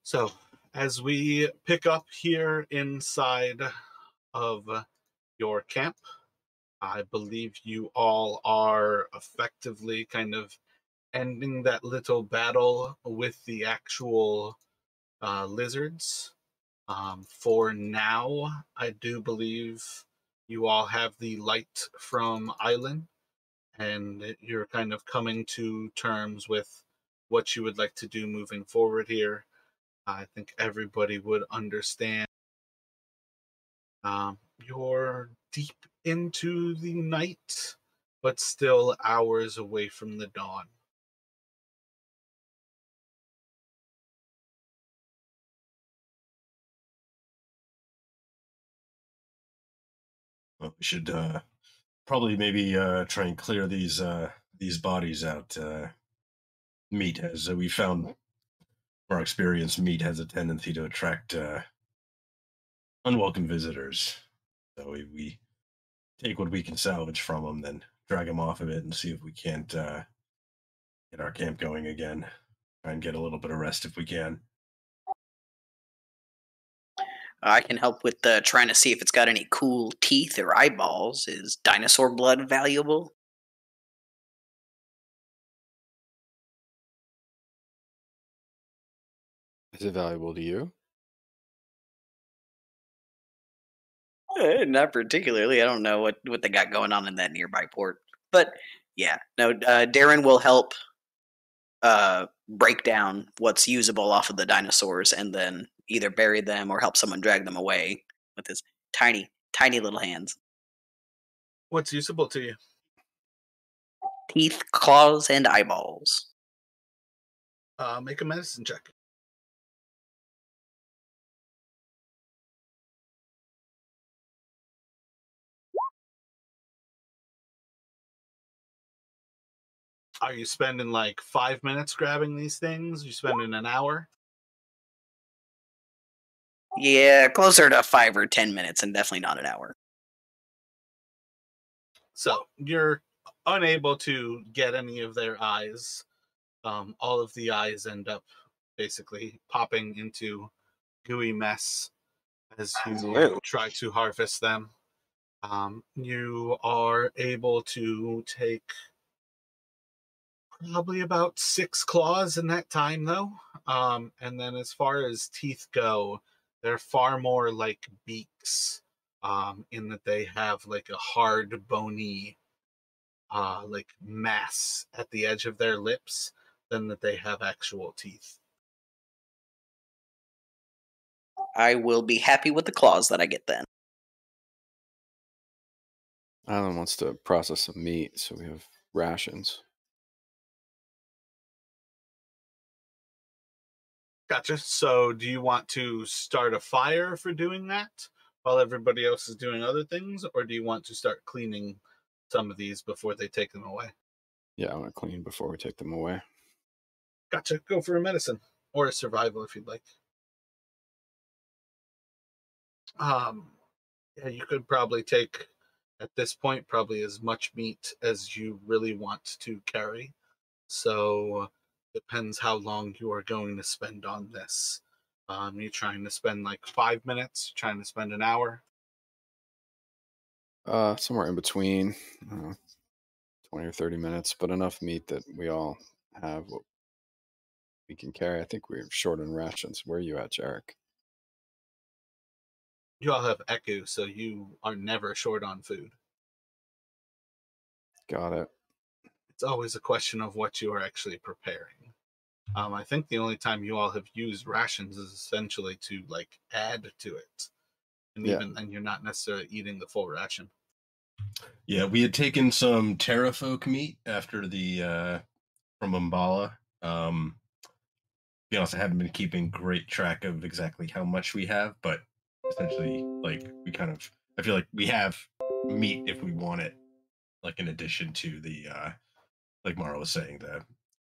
So, as we pick up here inside of your camp, I believe you all are effectively kind of ending that little battle with the actual lizards. For now, I do believe you all have the light from Island, and you're kind of coming to terms with what you would like to do moving forward here. I think everybody would understand. You're deep into the night, but still hours away from the dawn. Well, we should probably maybe try and clear these bodies out. Meat has we found from our experience, meat has a tendency to attract unwelcome visitors. So we take what we can salvage from them, then drag them off of it, and see if we can't get our camp going again. Try and get a little bit of rest if we can. I can help with trying to see if it's got any cool teeth or eyeballs. Is dinosaur blood valuable? Is it valuable to you? Not particularly. I don't know what they got going on in that nearby port. But yeah, no. Darren will help break down what's usable off of the dinosaurs, and then either bury them or help someone drag them away with his tiny, tiny little hands. What's usable to you? Teeth, claws, and eyeballs. Make a medicine check. Are you spending like 5 minutes grabbing these things? You spending an hour? Yeah, closer to 5 or 10 minutes, and definitely not an hour. So you're unable to get any of their eyes. All of the eyes end up basically popping into gooey mess as you try to harvest them. You are able to take probably about 6 claws in that time, though. And then as far as teeth go, they're far more like beaks, in that they have like a hard, bony, like mass at the edge of their lips than that they have actual teeth. I will be happy with the claws that I get then. Alan wants to process some meat, so we have rations. Gotcha. So do you want to start a fire for doing that while everybody else is doing other things, or do you want to start cleaning some of these before they take them away? Yeah, I want to clean before we take them away. Gotcha. Go for a medicine or a survival if you'd like. Yeah, you could probably take at this point probably as much meat as you really want to carry. So depends how long you are going to spend on this. You trying to spend like 5 minutes? Trying to spend an hour? Somewhere in between, 20 or 30 minutes, but enough meat that we all have what we can carry. I think we're short on rations. Where are you at, Jarek? You all have Eku, so you are never short on food. Got it. It's always a question of what you are actually preparing. I think the only time you all have used rations is essentially to like add to it, and Yeah. even then, you're not necessarily eating the full ration. Yeah, we had taken some terrafolk meat after the from Umbala. To be honest, I haven't been keeping great track of exactly how much we have, but essentially, like we kind of, I feel like we have meat if we want it, like in addition to the, like Mara was saying,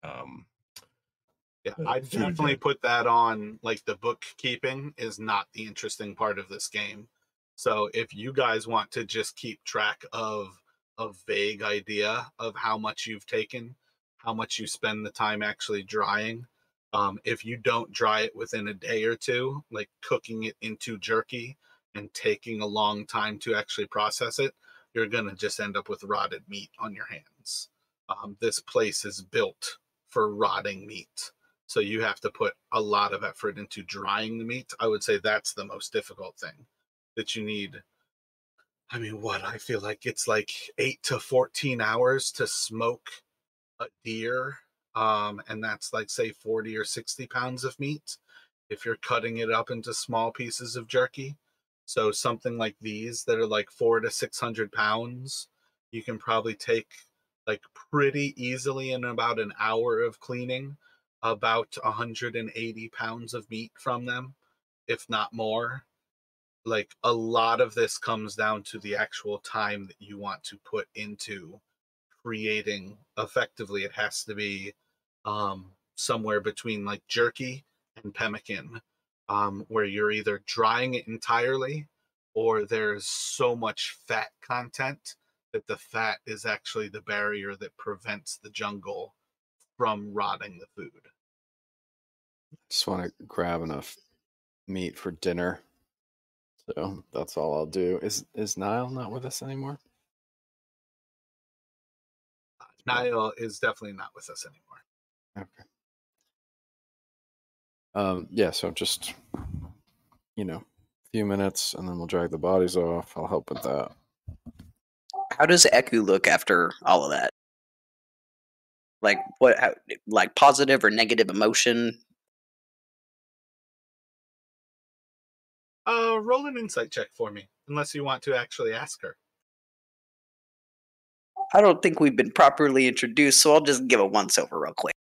um, Yeah, the I food definitely that, put that on. Like the bookkeeping is not the interesting part of this game. So if you guys want to just keep track of a vague idea of how much you've taken, how much you spend the time actually drying, If you don't dry it within a day or two, like cooking it into jerky and taking a long time to actually process it, you're going to just end up with rotted meat on your hands. This place is built for rotting meat. So you have to put a lot of effort into drying the meat. I would say that's the most difficult thing that you need. I mean, what I feel like it's like 8 to 14 hours to smoke a deer. And that's like, say, 40 or 60 pounds of meat if you're cutting it up into small pieces of jerky. So something like these that are like 400 to 600 pounds, you can probably take like pretty easily in about an hour of cleaning about 180 pounds of meat from them, if not more. Like a lot of this comes down to the actual time that you want to put into creating. Effectively, it has to be somewhere between like jerky and pemmican, where you're either drying it entirely or there's so much fat content that the fat is actually the barrier that prevents the jungle from rotting the food. Just want to grab enough meat for dinner. So that's all I'll do. Is Niall not with us anymore? Niall is definitely not with us anymore. Okay. Yeah, so just, a few minutes and then we'll drag the bodies off. I'll help with that. How does Eku look after all of that? Like what? Like positive or negative emotion? Roll an insight check for me, unless you want to actually ask her. I don't think we've been properly introduced, so I'll just give a once over real quick.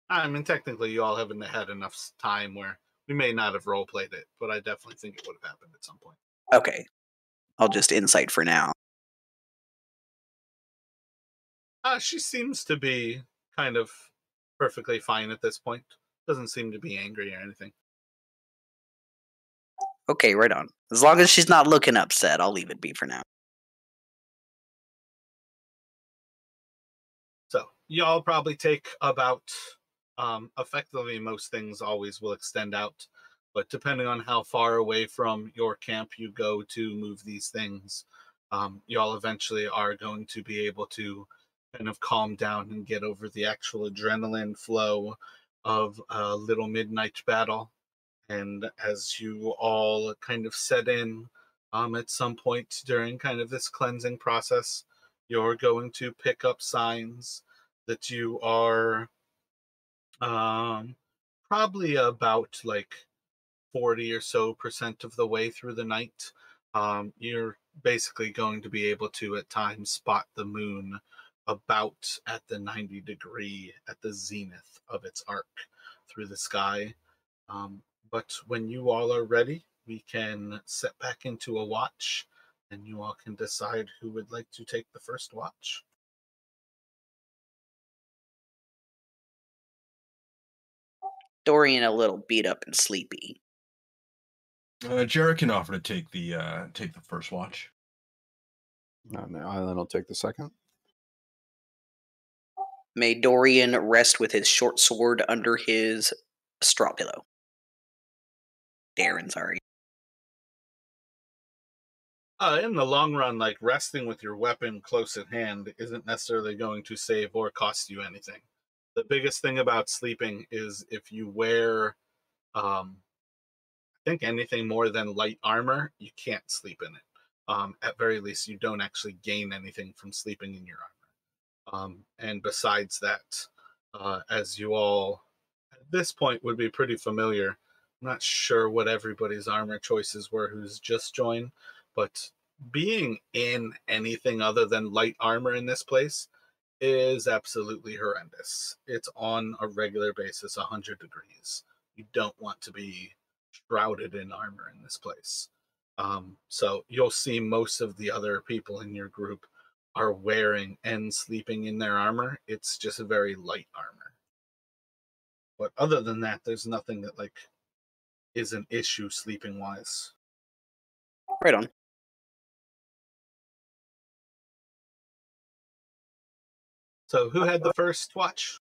I mean, technically, you all haven't had enough time where we may not have role played it, but I definitely think it would have happened at some point. Okay, I'll just insight for now. She seems to be kind of perfectly fine at this point. Doesn't seem to be angry or anything. Okay, right on. As long as she's not looking upset, I'll leave it be for now. So y'all probably take about, effectively most things always will extend out, but depending on how far away from your camp you go to move these things, y'all eventually are going to be able to kind of calm down and get over the actual adrenaline flow of a little midnight battle. And as you all kind of set in, at some point during kind of this cleansing process, you're going to pick up signs that you are, um, probably about like 40 or so percent of the way through the night. You're basically going to be able to at times spot the moon about at the 90 degree at the zenith of its arc through the sky. But when you all are ready, we can set back into a watch and you all can decide who would like to take the first watch. Dorian a little beat up and sleepy. Jarrett can offer to take the first watch. And Island will take the second. May Dorian rest with his short sword under his straw pillow. Darren, sorry. In the long run, like resting with your weapon close at hand isn't necessarily going to save or cost you anything. The biggest thing about sleeping is if you wear, I think anything more than light armor, you can't sleep in it. At very least, you don't actually gain anything from sleeping in your armor. And besides that, as you all at this point would be pretty familiar, I'm not sure what everybody's armor choices were who's just joined, but being in anything other than light armor in this place is absolutely horrendous. It's on a regular basis 100 degrees. You don't want to be shrouded in armor in this place. So you'll see most of the other people in your group are wearing and sleeping in their armor. It's just a very light armor. But other than that, there's nothing that like is an issue sleeping wise. Right on. So who had the first watch?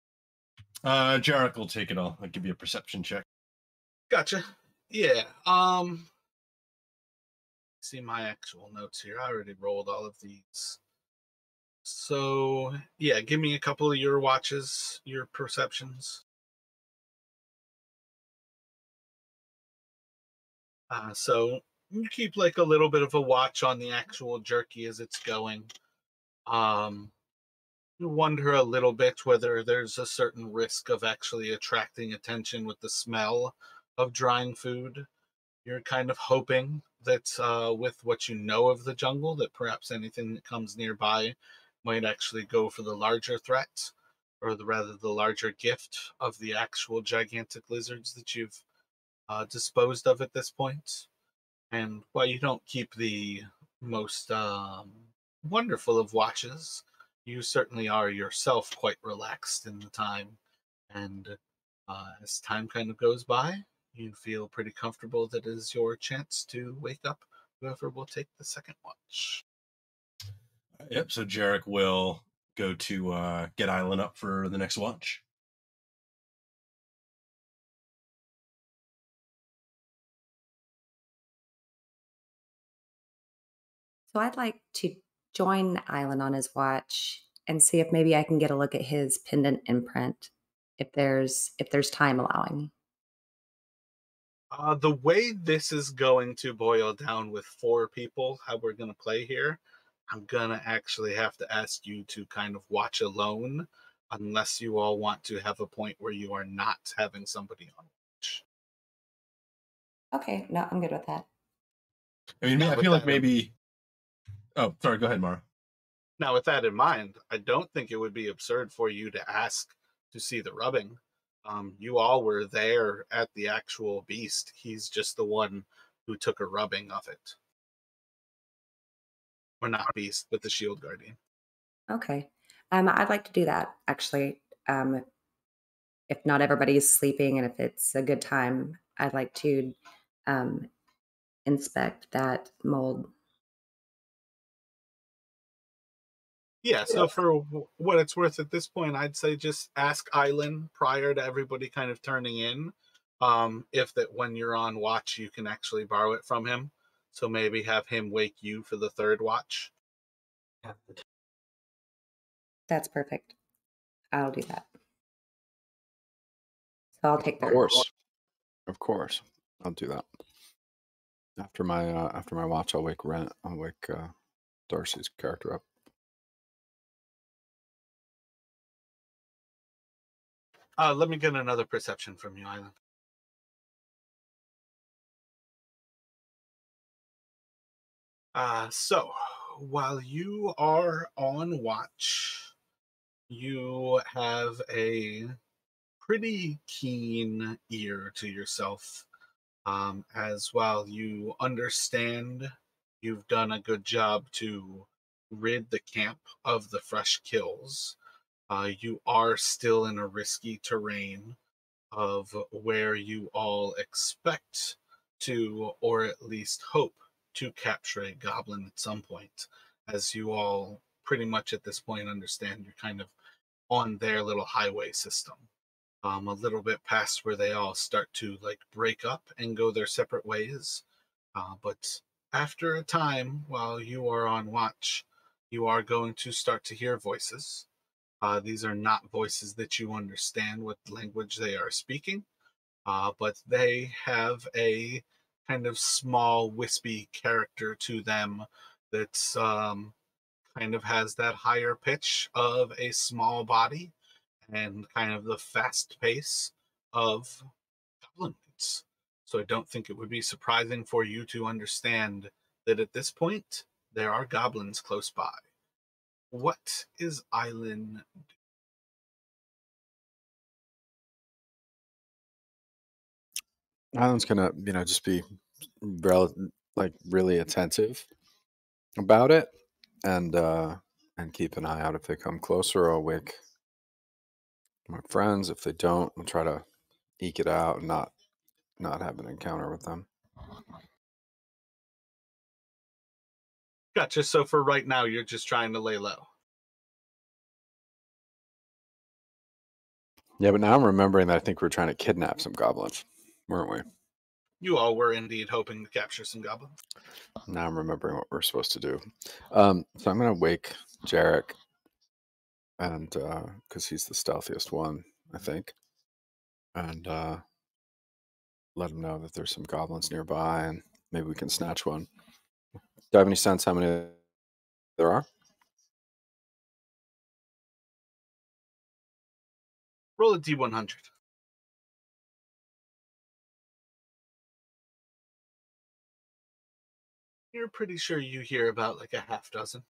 Jarek will take it all. I'll give you a perception check. Gotcha. Yeah. See my actual notes here. I already rolled all of these. So yeah, give me a couple of your watches, your perceptions. So you keep like a little bit of a watch on the actual jerky as it's going. You wonder a little bit whether there's a certain risk of actually attracting attention with the smell of drying food. You're kind of hoping that with what you know of the jungle, that perhaps anything that comes nearby might actually go for the larger threat, or rather the larger gift of the actual gigantic lizards that you've disposed of at this point. And while you don't keep the most wonderful of watches, you certainly are yourself quite relaxed in the time. And as time kind of goes by, you feel pretty comfortable that it is your chance to wake up whoever will take the second watch. Yep. So Jarek will go to get Island up for the next watch. So I'd like to join Island on his watch and see if maybe I can get a look at his pendant imprint, if there's time allowing. The way this is going to boil down with 4 people, how we're going to play here, I'm going to actually have to ask you to kind of watch alone, unless you all want to have a point where you are not having somebody on watch. Okay, no, I'm good with that. I mean, I feel like maybe. Oh, sorry. Go ahead, Mara. Now, with that in mind, I don't think it would be absurd for you to ask to see the rubbing. You all were there at the actual beast. He's just the one who took a rubbing of it. Or not beast, but the shield guardian. Okay. I'd like to do that actually. If not everybody's sleeping and if it's a good time, I'd like to um, inspect that mold. Yeah, so for what it's worth at this point, I'd say just ask Island prior to everybody kind of turning in. If that when you're on watch, you can actually borrow it from him. So maybe have him wake you for the 3rd watch. That's perfect. I'll do that. So I'll take Of that. Of course, I'll do that. After my watch, I'll wake Darcy's character up. Let me get another perception from you, Island. So while you are on watch, you have a pretty keen ear to yourself, as while you understand you've done a good job to rid the camp of the fresh kills. You are still in a risky terrain of where you all expect to, or at least hope to, capture a goblin at some point. As you all pretty much at this point understand, you're kind of on their little highway system. A little bit past where they all start to like break up and go their separate ways. But after a time, while you are on watch, you are going to start to hear voices. These are not voices that you understand what language they are speaking, but they have a kind of small, wispy character to them that's kind of has that higher pitch of a small body and kind of the fast pace of goblins. So I don't think it would be surprising for you to understand that at this point there are goblins close by. What is Island? Alan's gonna, just be really attentive about it, and keep an eye out if they come closer. I'll wake my friends. If they don't, I'll try to eke it out and not have an encounter with them. Gotcha. So for right now, you're just trying to lay low. Yeah, but now I'm remembering that I think we were trying to kidnap some goblins, weren't we? You all were indeed hoping to capture some goblins. Now I'm remembering what we're supposed to do. So I'm going to wake Jarek, and because he's the stealthiest one, I think, and let him know that there's some goblins nearby, and maybe we can snatch one. Do you have any sense how many there are? Roll a d100. You're pretty sure you hear about like a half dozen.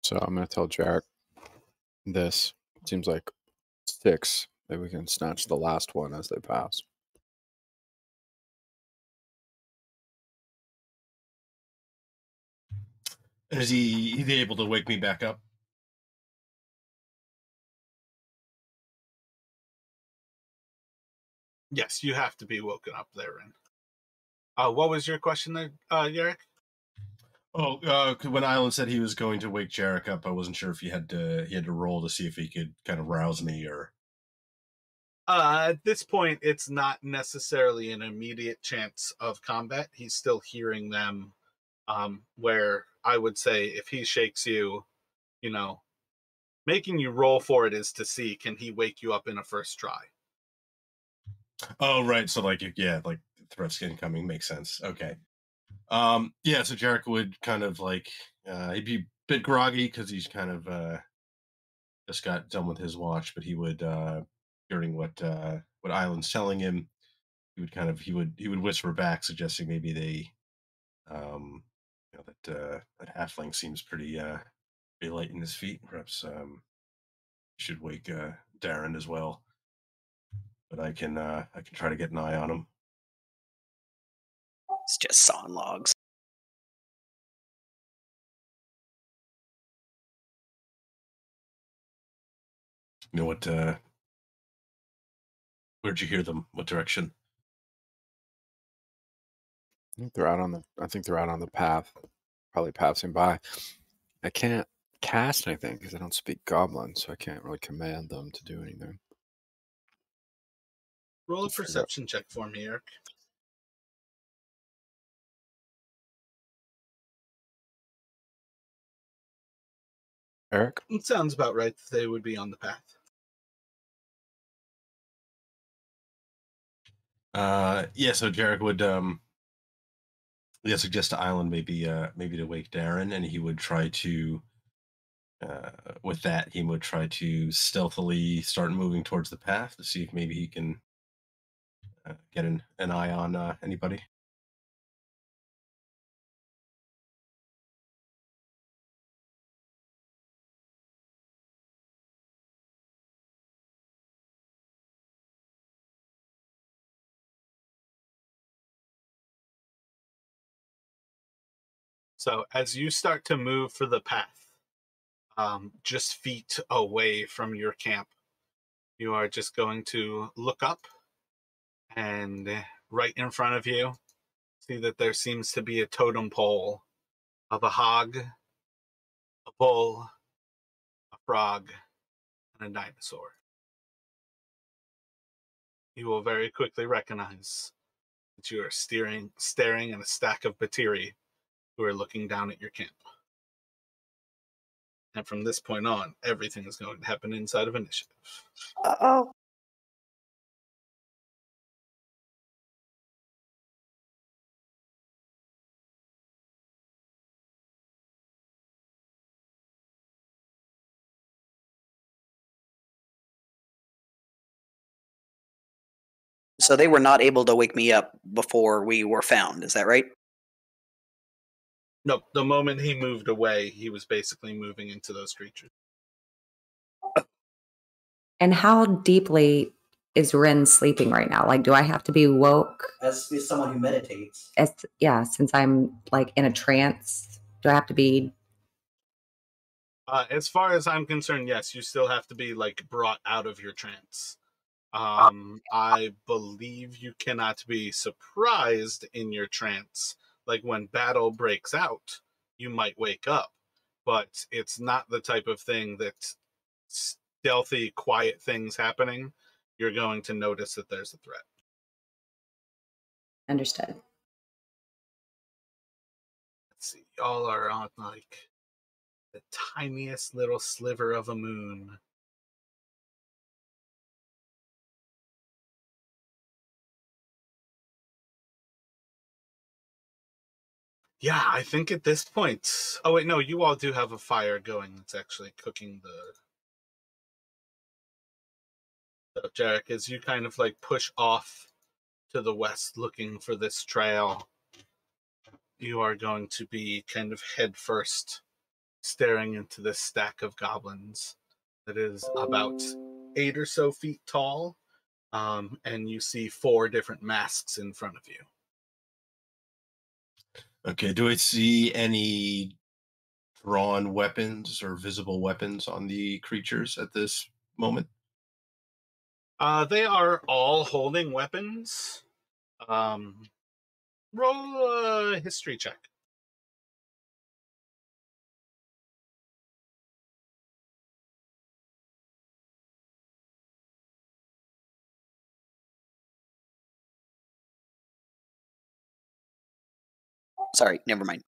So I'm going to tell Jarek this. Seems like 6. Maybe we can snatch the last one as they pass. And is he able to wake me back up? Yes, you have to be woken up therein. What was your question there, Yarrick? Oh, when Island said he was going to wake Jarek up, I wasn't sure if he had to roll to see if he could kind of rouse me or. At this point, it's not necessarily an immediate chance of combat. He's still hearing them. Where I would say if he shakes you, making you roll for it is to see can he wake you up in a first try. Oh, right. So like threats incoming makes sense. Okay. Yeah. So Jarek would kind of like he'd be a bit groggy because he's kind of just got done with his watch, but he would hearing what Island's telling him, he would whisper back, suggesting maybe they that halfling seems pretty light in his feet. Perhaps should wake Darren as well. But I can try to get an eye on him. It's just sawing logs. You know what? Where'd you hear them? What direction? I think they're out on the path, probably passing by. I can't cast anything because I don't speak Goblin, so I can't really command them to do anything. Roll a perception check for me, Eric. Eric? It sounds about right that they would be on the path. Yeah. So Jarek would suggest to Island maybe to wake Darren, and he would try to. With that, he would try to stealthily start moving towards the path to see if maybe he can get an eye on anybody. So as you start to move for the path, just feet away from your camp, you are just going to look up, and right in front of you, see that there seems to be a totem pole of a hog, a bull, a frog, and a dinosaur. You will very quickly recognize that you are staring at a stack of Batiri who are looking down at your camp. And from this point on, everything is going to happen inside of initiative. Uh-oh. So they were not able to wake me up before we were found, is that right? No, the moment he moved away, he was basically moving into those creatures. And how deeply is Ren sleeping right now? Like, do I have to be woke? As someone who meditates. Since I'm like in a trance, do I have to be? As far as I'm concerned, yes, you still have to be like brought out of your trance. I believe you cannot be surprised in your trance. Like when battle breaks out, you might wake up, but it's not the type of thing that stealthy, quiet things happening. You're going to notice that there's a threat. Understood. Let's see, y'all are on like the tiniest little sliver of a moon. Yeah, I think at this point. Oh wait, no, you all do have a fire going. That's actually cooking the. So, Jarek, as you kind of like push off to the west, looking for this trail, you are going to be kind of head first, staring into this stack of goblins that is about 8 or so feet tall, and you see 4 different masks in front of you. Okay, do I see any drawn weapons or visible weapons on the creatures at this moment? They are all holding weapons. Roll a history check. Sorry, never mind.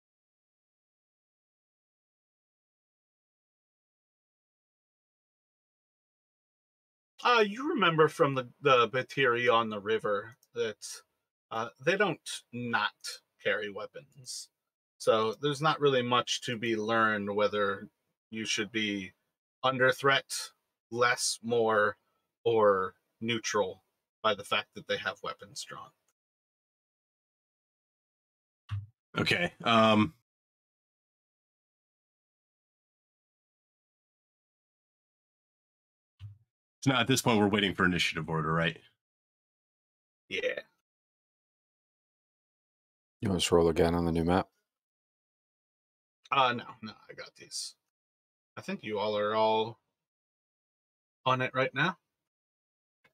You remember from the Batiri on the river that they don't not carry weapons. So there's not really much to be learned whether you should be under threat, less, more, or neutral by the fact that they have weapons drawn. Okay. So now at this point we're waiting for initiative order, right? Yeah. You want us to roll again on the new map? No, I got these. I think you all are all on it right now.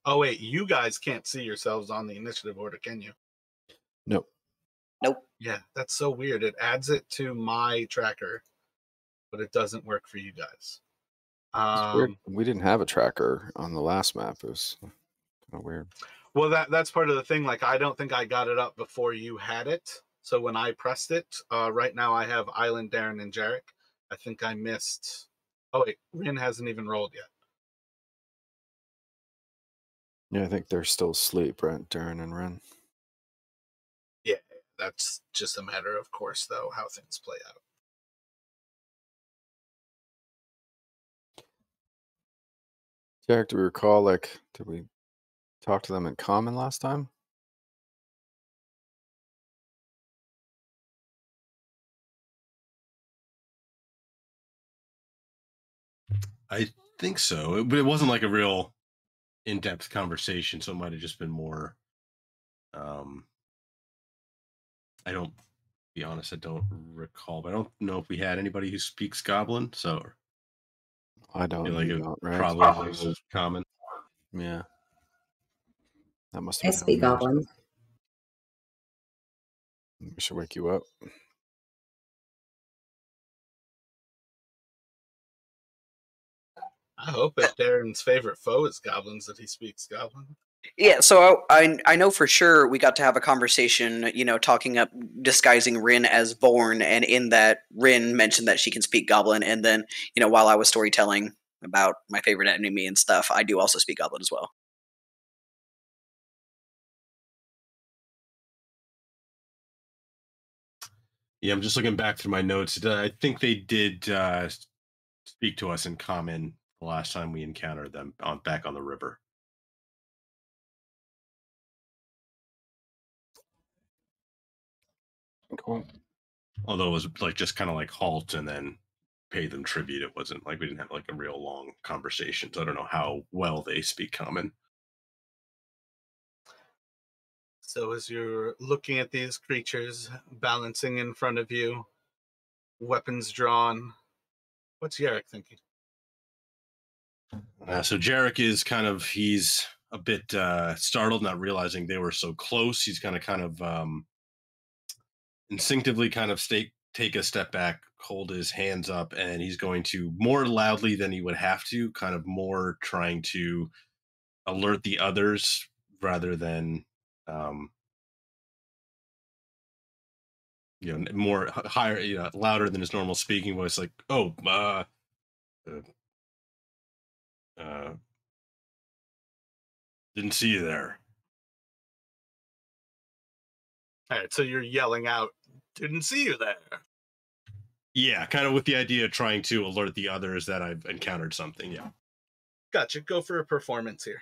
Oh wait, you guys can't see yourselves on the initiative order, can you? Nope. Nope. Yeah, that's so weird. It adds it to my tracker, but it doesn't work for you guys. It's weird. We didn't have a tracker on the last map. It was kind of weird. Well, that's part of the thing. Like, I don't think I got it up before you had it. So when I pressed it, right now I have Island, Darren, and Jarek. I think I missed. Oh wait, Rin hasn't even rolled yet. Yeah, I think they're still asleep, right? Darren and Ren. Yeah, that's just a matter of course, though, how things play out. Jarek, do we recall, like, did we talk to them in common last time? I think so, but it wasn't like a real in-depth conversation, so it might have just been more. I don't. Be honest, I don't recall, but I don't know if we had anybody who speaks Goblin, so I I don't. feel like You it don't, right? probably was common. Yeah. That must I have been. speak Goblin. We should wake you up. I hope if Darren's favorite foe is goblins that he speaks Goblin. Yeah, so I know for sure we got to have a conversation, talking up, disguising Rin as Vorn, and in that Rin mentioned that she can speak Goblin, and then, while I was storytelling about my favorite enemy and stuff, I do also speak Goblin as well. Yeah, I'm just looking back through my notes. I think they did speak to us in common the last time we encountered them back on the river. Cool. Although it was like just kind of like halt and then pay them tribute. It wasn't like we didn't have like a real long conversation. So I don't know how well they speak common. So as you're looking at these creatures balancing in front of you, weapons drawn, what's Yarrick thinking? So Jarek is he's a bit startled, not realizing they were so close. He's kind of instinctively take a step back, hold his hands up, and he's going to more loudly than he would have to, kind of more trying to alert the others rather than um, more higher, louder than his normal speaking voice, like, oh, uh, uh didn't see you there. All right, so you're yelling out, "Didn't see you there." Yeah, kind of with the idea of trying to alert the others that I've encountered something. Yeah. Gotcha. Go for a performance here.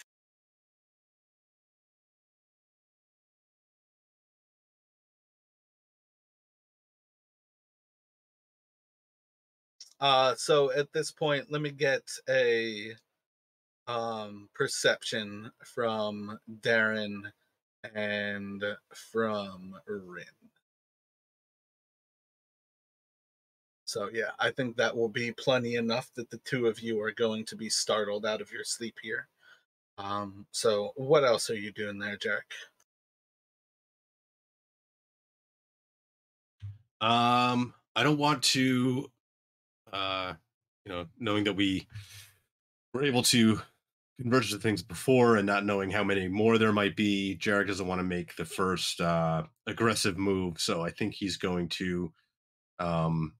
So at this point, let me get a perception from Darren and from Rin. So yeah, I think that will be plenty enough that the two of you are going to be startled out of your sleep here. So what else are you doing there, Jack? I don't want to, uh, knowing that we were able to converge the things before and not knowing how many more there might be, Jarek doesn't want to make the first aggressive move. So I think he's going to, um,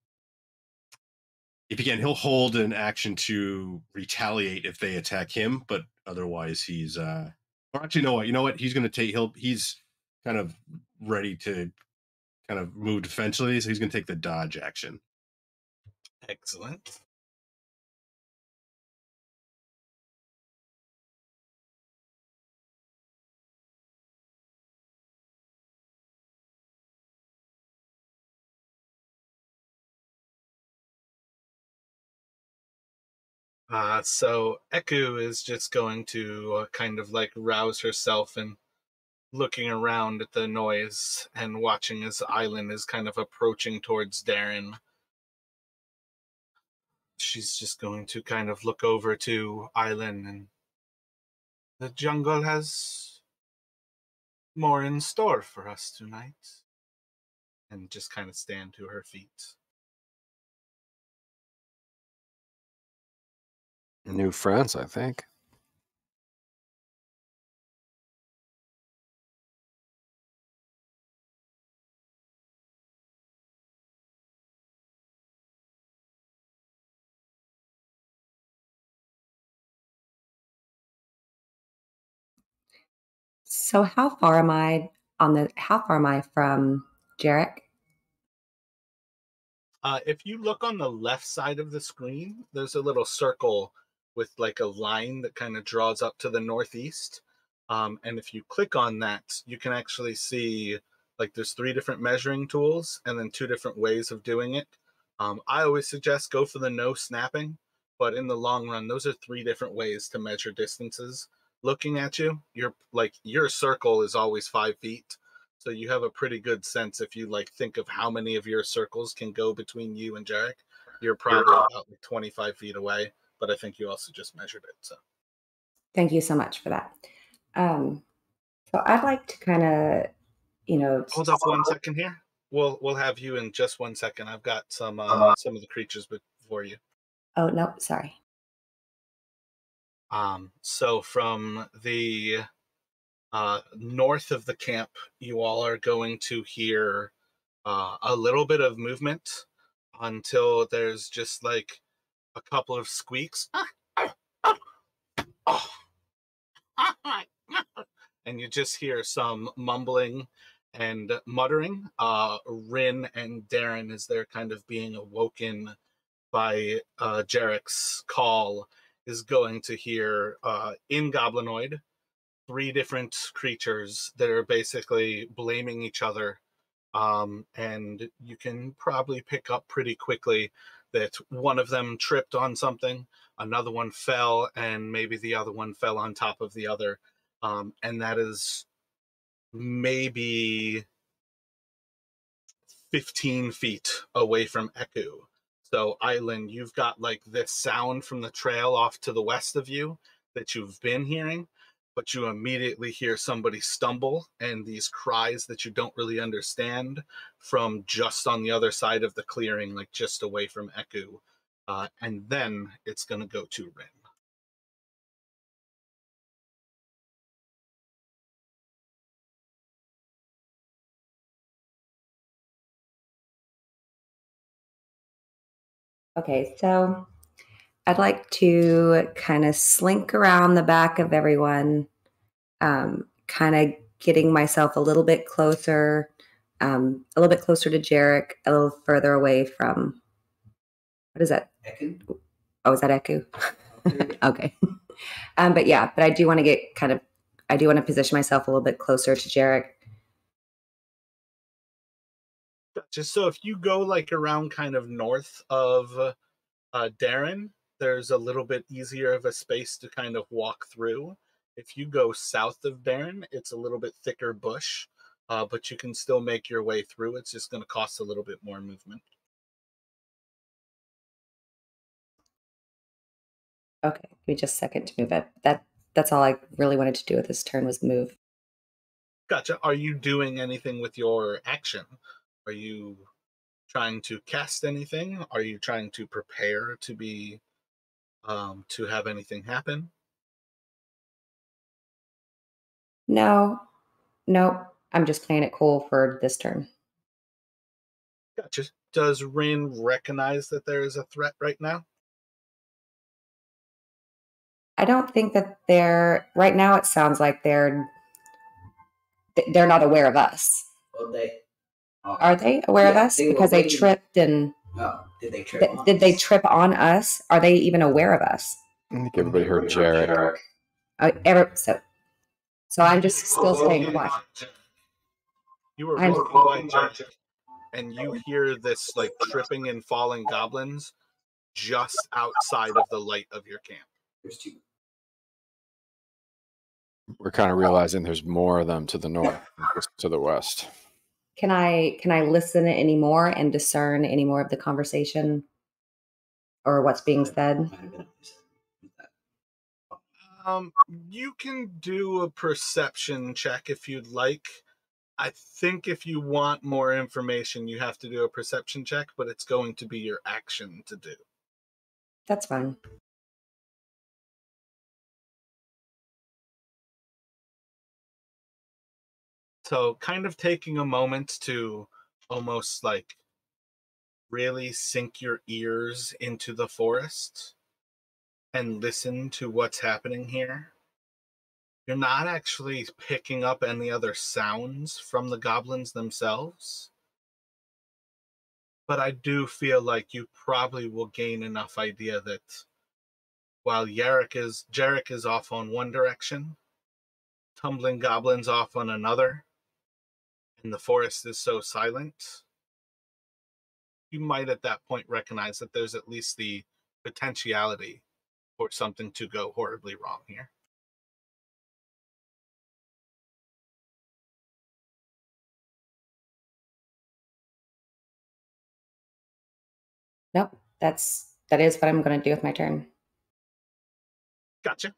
if he can, he'll hold an action to retaliate if they attack him. But otherwise, he's, or actually, you know what? He's kind of ready to kind of move defensively. So he's going to take the dodge action. Excellent. So Eku is just going to kind of like rouse herself and looking around at the noise and watching as Island is kind of approaching towards Darren. She's just going to kind of look over to Island, and the jungle has more in store for us tonight. And just kind of stand to her feet. New friends, I think. So how far am I how far am I from Jarek? If you look on the left side of the screen, there's a little circle with like a line that kind of draws up to the northeast. And if you click on that, you can actually see like there's 3 different measuring tools and then 2 different ways of doing it. I always suggest go for the no snapping, but in the long run, those are 3 different ways to measure distances. Looking at you, your circle is always 5 feet. So you have a pretty good sense if you like think of how many of your circles can go between you and Jarek. You're probably about like 25 feet away, but I think you also just measured it. So Thank you so much for that. So I'd like to kind of, hold up 1 second here. We'll have you in just 1 second. I've got some of the creatures before you. oh no, sorry. So from the north of the camp, you all are going to hear a little bit of movement until there's just like a couple of squeaks. And you just hear some mumbling and muttering. Rin and Darren, as they're kind of being awoken by Jarek's call, is going to hear in Goblinoid 3 different creatures that are basically blaming each other. And you can probably pick up pretty quickly that one of them tripped on something, another one fell, and maybe the other one fell on top of the other. And that is maybe 15 feet away from Eku. So, Island, you've got like this sound from the trail off to the west of you that you've been hearing, but you immediately hear somebody stumble and these cries that you don't really understand from just on the other side of the clearing, like just away from Eku. And then it's going to go to Rin. Okay, so I'd like to kind of slink around the back of everyone, kind of getting myself a little bit closer to Jarek, a little further away from, what is that? Ekin? Oh, is that Eku? Okay. Okay. But I do want to position myself a little bit closer to Jarek. Just so if you go like around kind of north of Darren, there's a little bit easier of a space to kind of walk through. If you go south of Darren, it's a little bit thicker bush, but you can still make your way through. It's just going to cost a little bit more movement. Okay, give me just a second to move it. That's all I really wanted to do with this turn was move. Gotcha. Are you doing anything with your action? Are you trying to cast anything? Are you trying to prepare to be to have anything happen? No, nope. I'm just playing it cool for this turn. Gotcha. Does Rin recognize that there is a threat right now? I don't think that right now. It sounds like they're not aware of us. Well, Are they aware of us because they tripped and? No, did they trip? Did they trip on us? Are they even aware of us? I think everybody heard Jarek. So I'm just still staying quiet. You were walking by Jarek, and you hear this like tripping and falling goblins just outside of the light of your camp. There's two. We're kind of realizing there's more of them to the north, to the west. Can I listen any more and discern any more of the conversation or what's being said? You can do a perception check if you'd like. I think if you want more information, you have to do a perception check, but it's going to be your action to do. That's fine. So kind of taking a moment to almost like really sink your ears into the forest and listen to what's happening here. You're not actually picking up any other sounds from the goblins themselves, but I do feel like you probably will gain enough idea that while Jarek is off on one direction, tumbling goblins off on another, and the forest is so silent, you might at that point recognize that there's at least the potentiality for something to go horribly wrong here. Nope. That is what I'm going to do with my turn. Gotcha.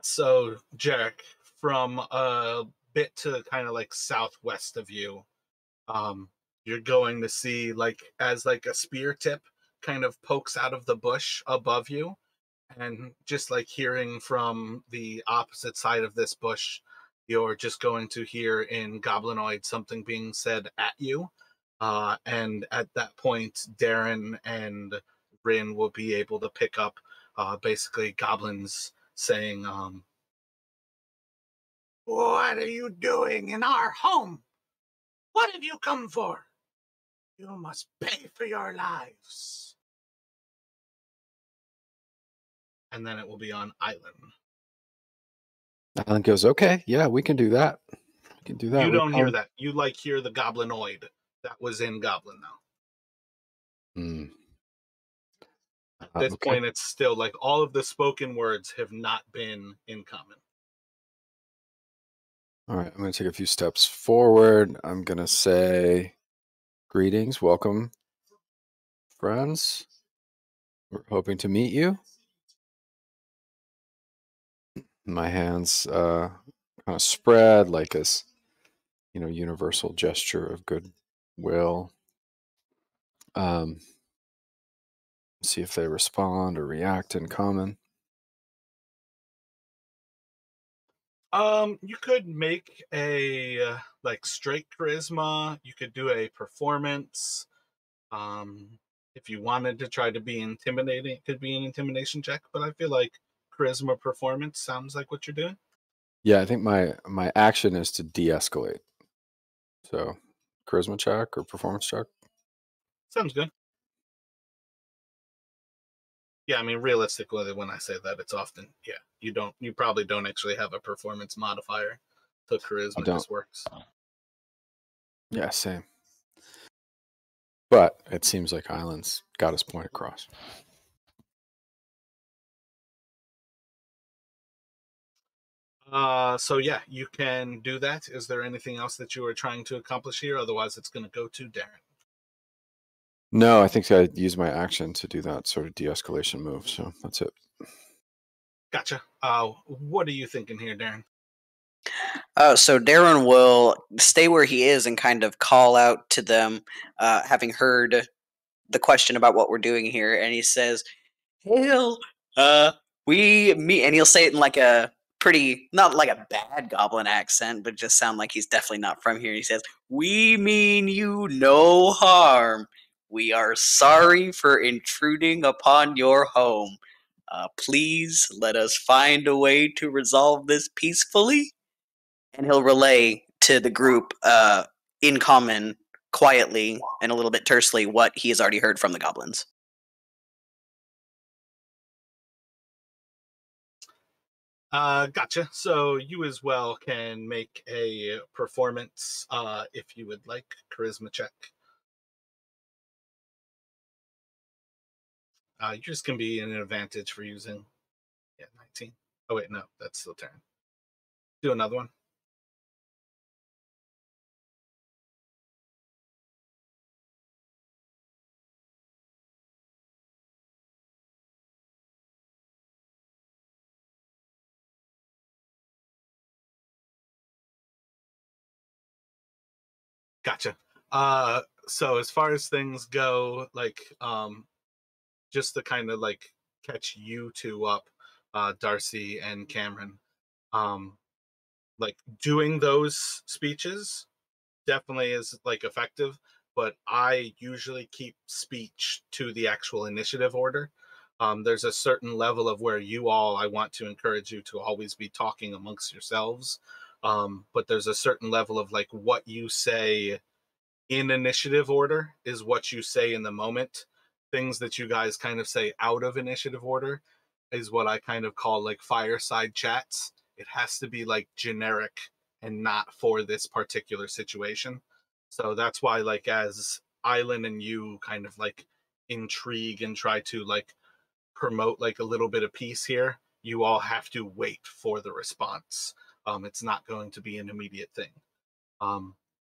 So, Jarek, from a bit to kind of like southwest of you, you're going to see like as like a spear tip kind of pokes out of the bush above you, and just like hearing from the opposite side of this bush, you're just going to hear in goblinoid something being said at you. And at that point, Darren and Rin will be able to pick up basically goblins saying, "What are you doing in our home? What have you come for? You must pay for your lives." And then it will be on Island. Alan goes, okay, yeah, we can do that. We can do that. You don't hear that. You like hear the goblinoid that was in Goblin now. Mm. At this point, it's still like all of the spoken words have not been in common. All right, I'm going to take a few steps forward. I'm going to say, greetings, welcome friends. We're hoping to meet you. My hands kind of spread like this, universal gesture of goodwill. See if they respond or react in common. You could make a like straight charisma. You could do a performance. If you wanted to try to be intimidating, it could be an intimidation check. But I feel like charisma performance sounds like what you're doing. Yeah, I think my action is to de-escalate. So, charisma check or performance check. Sounds good. Yeah, I mean, realistically, when I say that, it's often you probably don't actually have a performance modifier, so I charisma don't. just works. Yeah, same. But it seems like Island's got his point across. So yeah, you can do that. Is there anything else that you are trying to accomplish here? Otherwise, it's going to go to Darren. No, I think I use my action to do that sort of de-escalation move. So that's it. Gotcha. What are you thinking here, Darren? So Darren will stay where he is and kind of call out to them, having heard the question about what we're doing here, and he says, "Hail, we meet," and he'll say it in like a pretty, not like a bad goblin accent, but just sound like he's definitely not from here. He says, "We mean you no harm. We are sorry for intruding upon your home. Please let us find a way to resolve this peacefully." And he'll relay to the group, in common, quietly and a little bit tersely, what he has already heard from the goblins. Gotcha. So you as well can make a performance, if you would like, charisma check. You're just gonna be in an advantage for using 19. Oh wait, no, that's still turn. Do another one. Gotcha. So as far as things go, like just to kind of like catch you two up, Darcy and Cameron, um, like doing those speeches definitely is like effective, but I usually keep speech to the actual initiative order. There's a certain level of where I want to encourage you to always be talking amongst yourselves. But there's a certain level of like what you say in initiative order is what you say in the moment. Things that you guys kind of say out of initiative order is what I kind of call like fireside chats. It has to be like generic and not for this particular situation. So that's why, like, as Island and you kind of like intrigue and try to like promote like a little bit of peace here, you all have to wait for the response. It's not going to be an immediate thing. Um,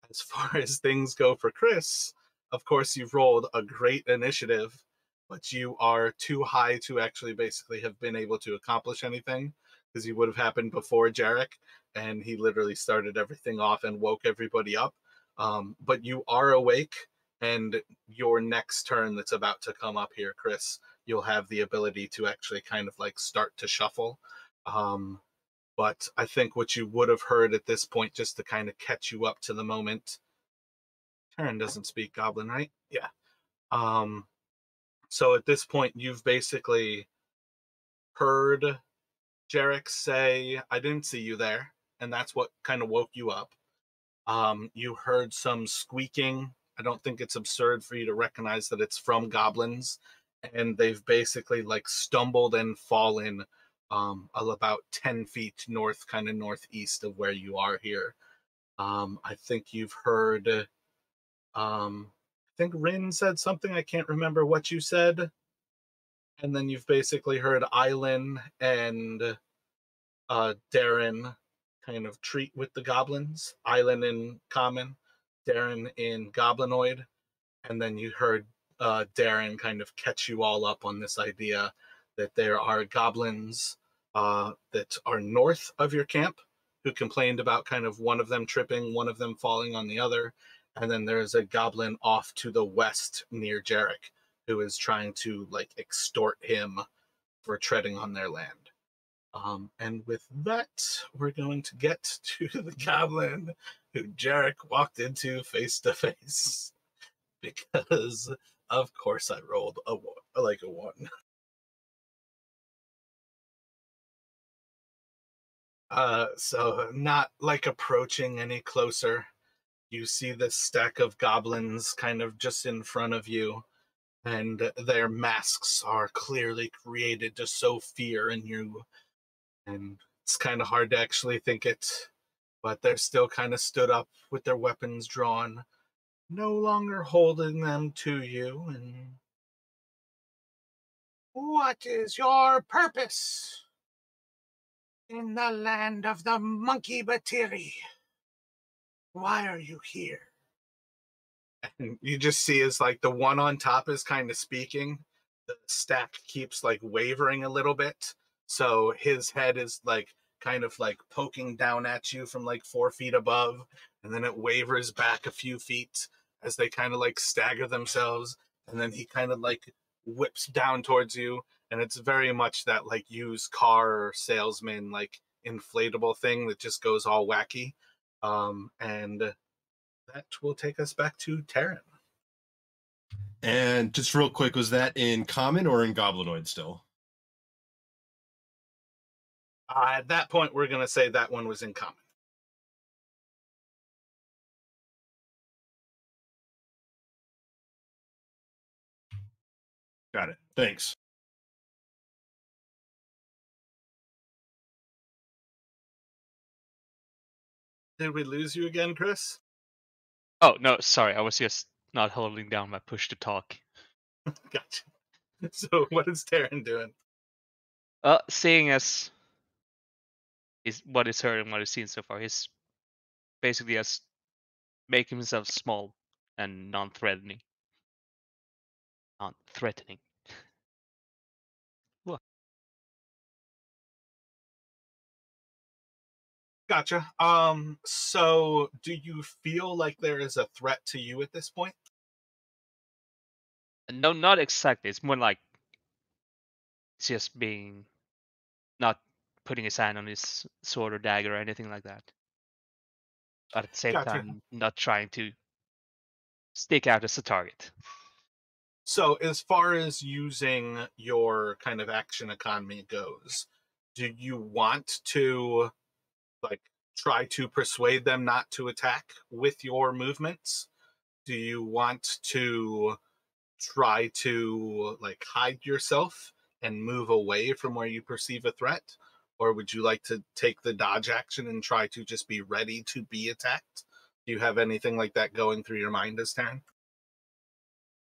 as far as things go for Chris, of course, you've rolled a great initiative, but you are too high to actually basically have been able to accomplish anything because you would have happened before Jarek, and he literally started everything off and woke everybody up. But you are awake, and your next turn that's about to come up here, Chris, you'll have the ability to actually kind of like start to shuffle. Um, but I think what you would have heard at this point, just to kind of catch you up to the moment. Taryn doesn't speak Goblin, right? Yeah. Um, so at this point, you've basically heard Jarek say, "I didn't see you there," and that's what kind of woke you up. You heard some squeaking. I don't think it's absurd for you to recognize that it's from goblins, and they've basically like stumbled and fallen about 10 feet north, kind of northeast of where you are here. I think you've heard, I think Rin said something. I can't remember what you said. And then you've basically heard Island and Darren kind of treat with the goblins. Island in common, Darren in goblinoid. And then you heard Darren kind of catch you all up on this idea that there are goblins that are north of your camp who complained about kind of one of them tripping, one of them falling on the other. And then there's a goblin off to the west near Jarek who is trying to like extort him for treading on their land. And with that, we're going to get to the goblin who Jarek walked into face to face because, of course, I rolled a one. So not like approaching any closer. You see this stack of goblins kind of just in front of you, and their masks are clearly created to sow fear in you. And it's kind of hard to actually think it, but they're still kind of stood up with their weapons drawn, no longer holding them to you. And what is your purpose in the land of the monkey Batiri? Why are you here? And you just see as like the one on top is kind of speaking, the stack keeps like wavering a little bit. So his head is like kind of like poking down at you from like 4 feet above, and then it wavers back a few feet as they kind of like stagger themselves, and then he kind of like whips down towards you, and it's very much that like used car salesman like inflatable thing that just goes all wacky. And that will take us back to Terran. And just real quick, was that in common or in goblinoid still? At that point, we're going to say that one was in common. Got it. Thanks. Did we lose you again, Chris? Oh, no, sorry. I was just not holding down my push to talk. Gotcha. So what is Terran doing? Seeing as is what he's heard and what he's seen so far, he's basically just making himself small and non-threatening. Non-threatening. Look. Gotcha. So do you feel like there is a threat to you at this point? No, not exactly. It's more like it's just being not putting his hand on his sword or dagger or anything like that. But at the same Gotcha. time, not trying to stick out as a target. So as far as using your kind of action economy goes, do you want to like try to persuade them not to attack with your movements? Do you want to try to like hide yourself and move away from where you perceive a threat? Or would you like to take the dodge action and try to just be ready to be attacked? Do you have anything like that going through your mind as Taryn?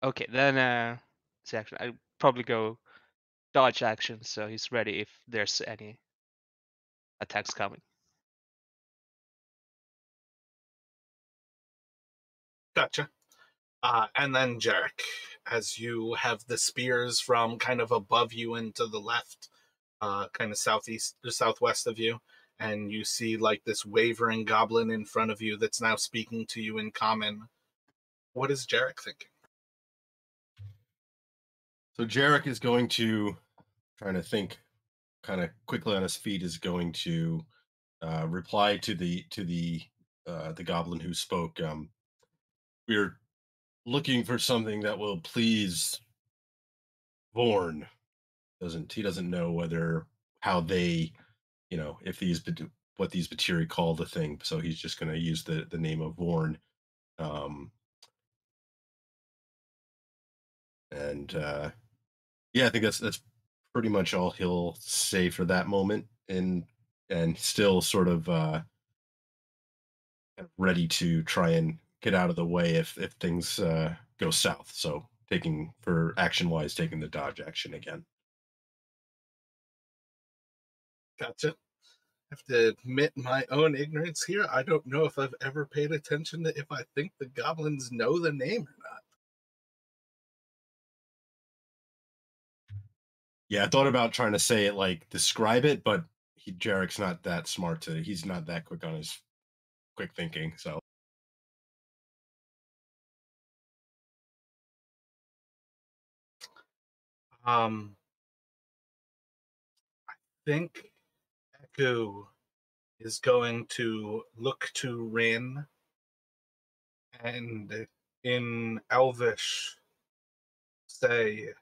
Okay, then I'd probably go dodge action so he's ready if there's any attacks coming. Gotcha. And then Jarek, as you have the spears from kind of above you and to the left, kind of southeast or southwest of you, and you see like this wavering goblin in front of you that's now speaking to you in common. What is Jarek thinking? So Jarek is going to, trying to think kind of quickly on his feet, is going to reply to the goblin who spoke. We're looking for something that will please Vorn. He doesn't know whether how they, if what these Batiri call the thing. So he's just going to use the name of Vorn. And yeah, I think that's pretty much all he'll say for that moment, and still sort of ready to try and get out of the way if things go south. So taking for action wise, taking the dodge action again. Gotcha. I have to admit my own ignorance here. I don't know if I've ever paid attention to if I think the goblins know the name or not. Yeah, I thought about trying to say it like describe it, but Jarek's not that smart he's not that quick on his quick thinking, so. I think Echo is going to look to Rin and in Elvish say,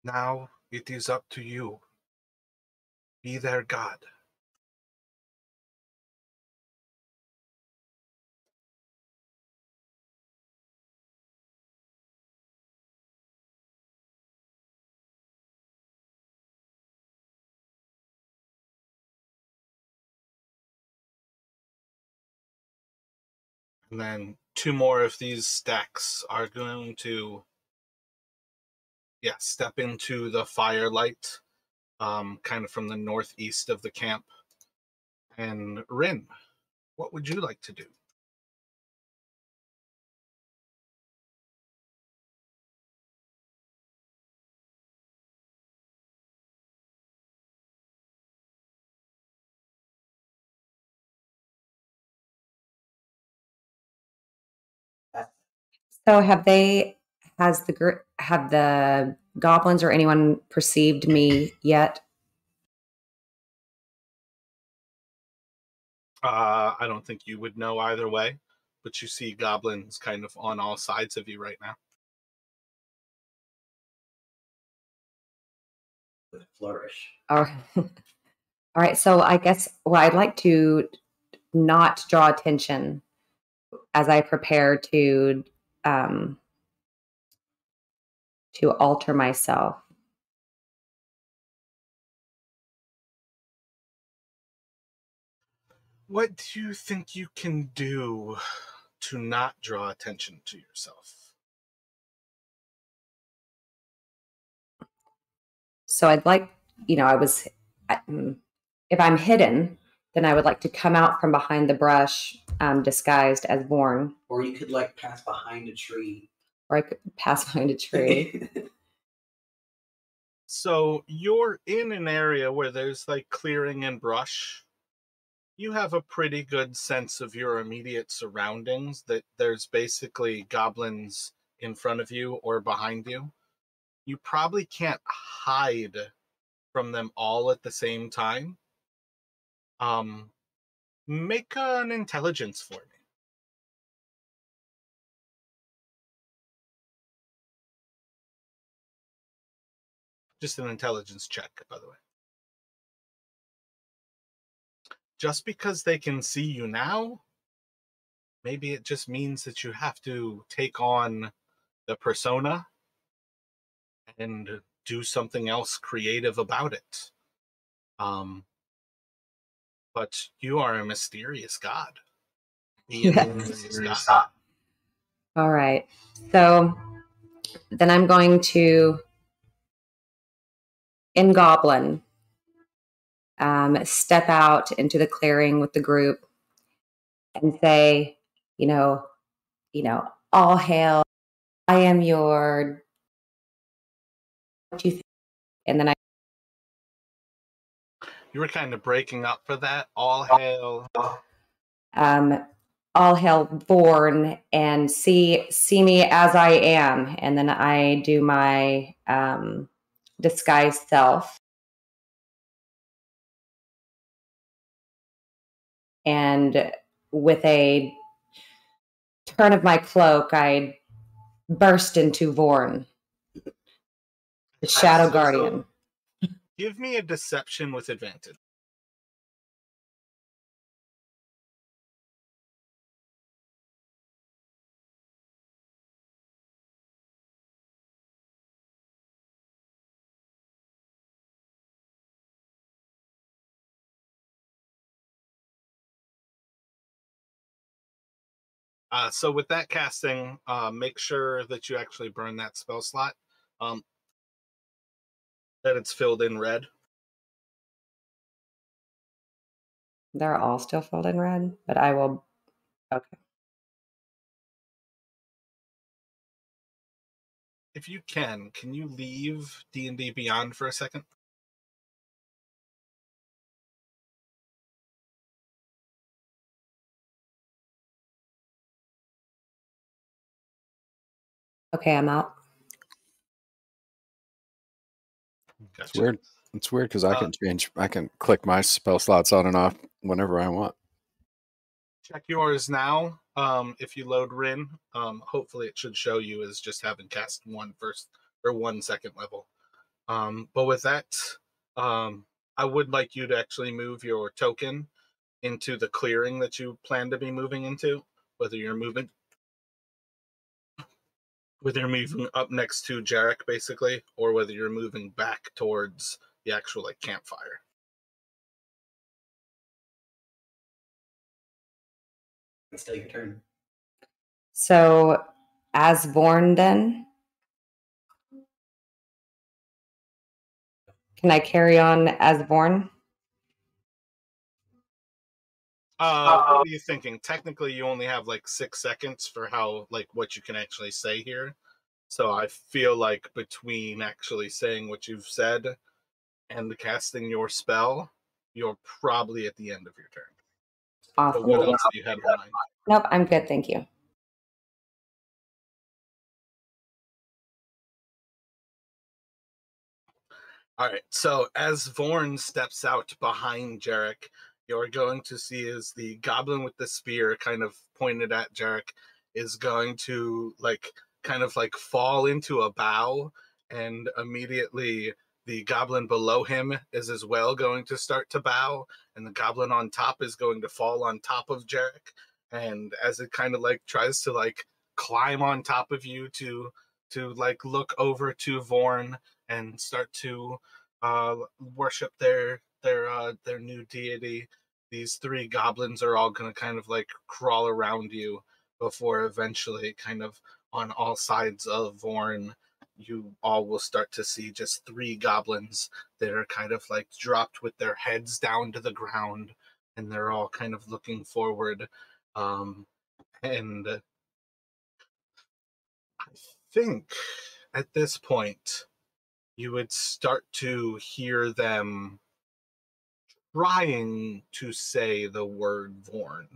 "Now it is up to you. Be their god." And then 2 more of these stacks are going to, step into the firelight, kind of from the northeast of the camp. And Rin, what would you like to do? So have the goblins or anyone perceived me yet? I don't think you would know either way, but you see goblins kind of on all sides of you right now. With a flourish. All right. So I guess, I'd like to not draw attention as I prepare to alter myself. What do you think you can do to not draw attention to yourself? So I'd like, if I'm hidden, then I would like to come out from behind the brush, disguised as Vorn. Or you could like pass behind a tree. Or I could pass behind a tree. So you're in an area where there's like clearing and brush. You have a pretty good sense of your immediate surroundings, that there's basically goblins in front of you or behind you. You probably can't hide from them all at the same time. Make an intelligence for me. Just an intelligence check, by the way. Just because they can see you now, maybe it just means that you have to take on the persona and do something else creative about it. But you are a mysterious god. Yes. All right. So then I'm going to, in Goblin, step out into the clearing with the group and say, all hail. I am your. What do you think? And then You were kind of breaking up for that. All hail. All hail Vorn, and see me as I am, and then I do my disguised self, and with a turn of my cloak, I burst into Vorn, the Shadow Guardian. Give me a deception with advantage. So with that casting, make sure that you actually burn that spell slot. That it's filled in red. They're all still filled in red, but I will. Okay. if you can you leave D&D Beyond for a second? Okay, I'm out. Gotcha. It's weird. It's weird because I can click my spell slots on and off whenever I want. Check yours now. If you load Rin, hopefully it should show you as just having cast 1 second level. But with that, I would like you to actually move your token into the clearing that you plan to be moving into, whether you're moving up next to Jarek, basically, or whether you're moving back towards the actual campfire. It's still your turn. So, as Vorn, then can I carry on as Vorn? What are you thinking? Technically, you only have 6 seconds for what you can actually say here. So I feel like between actually saying what you've said and casting your spell, you're probably at the end of your turn. Awesome. But what else do you have in mind? Nope, I'm good. Thank you. All right. So as Vorn steps out behind Jarek, you're going to see as the goblin with the spear kind of pointed at Jarek is going to fall into a bow, and immediately the goblin below him is as well going to start to bow, and the goblin on top is going to fall on top of Jarek. And as it kind of tries to climb on top of you to look over to Vorn and start to worship their new deity, these 3 goblins are all going to kind of crawl around you before eventually kind of on all sides of Vorn you all will start to see just 3 goblins that are kind of dropped with their heads down to the ground, and they're all kind of looking forward. And I think at this point you would start to hear them trying to say the word Vorn.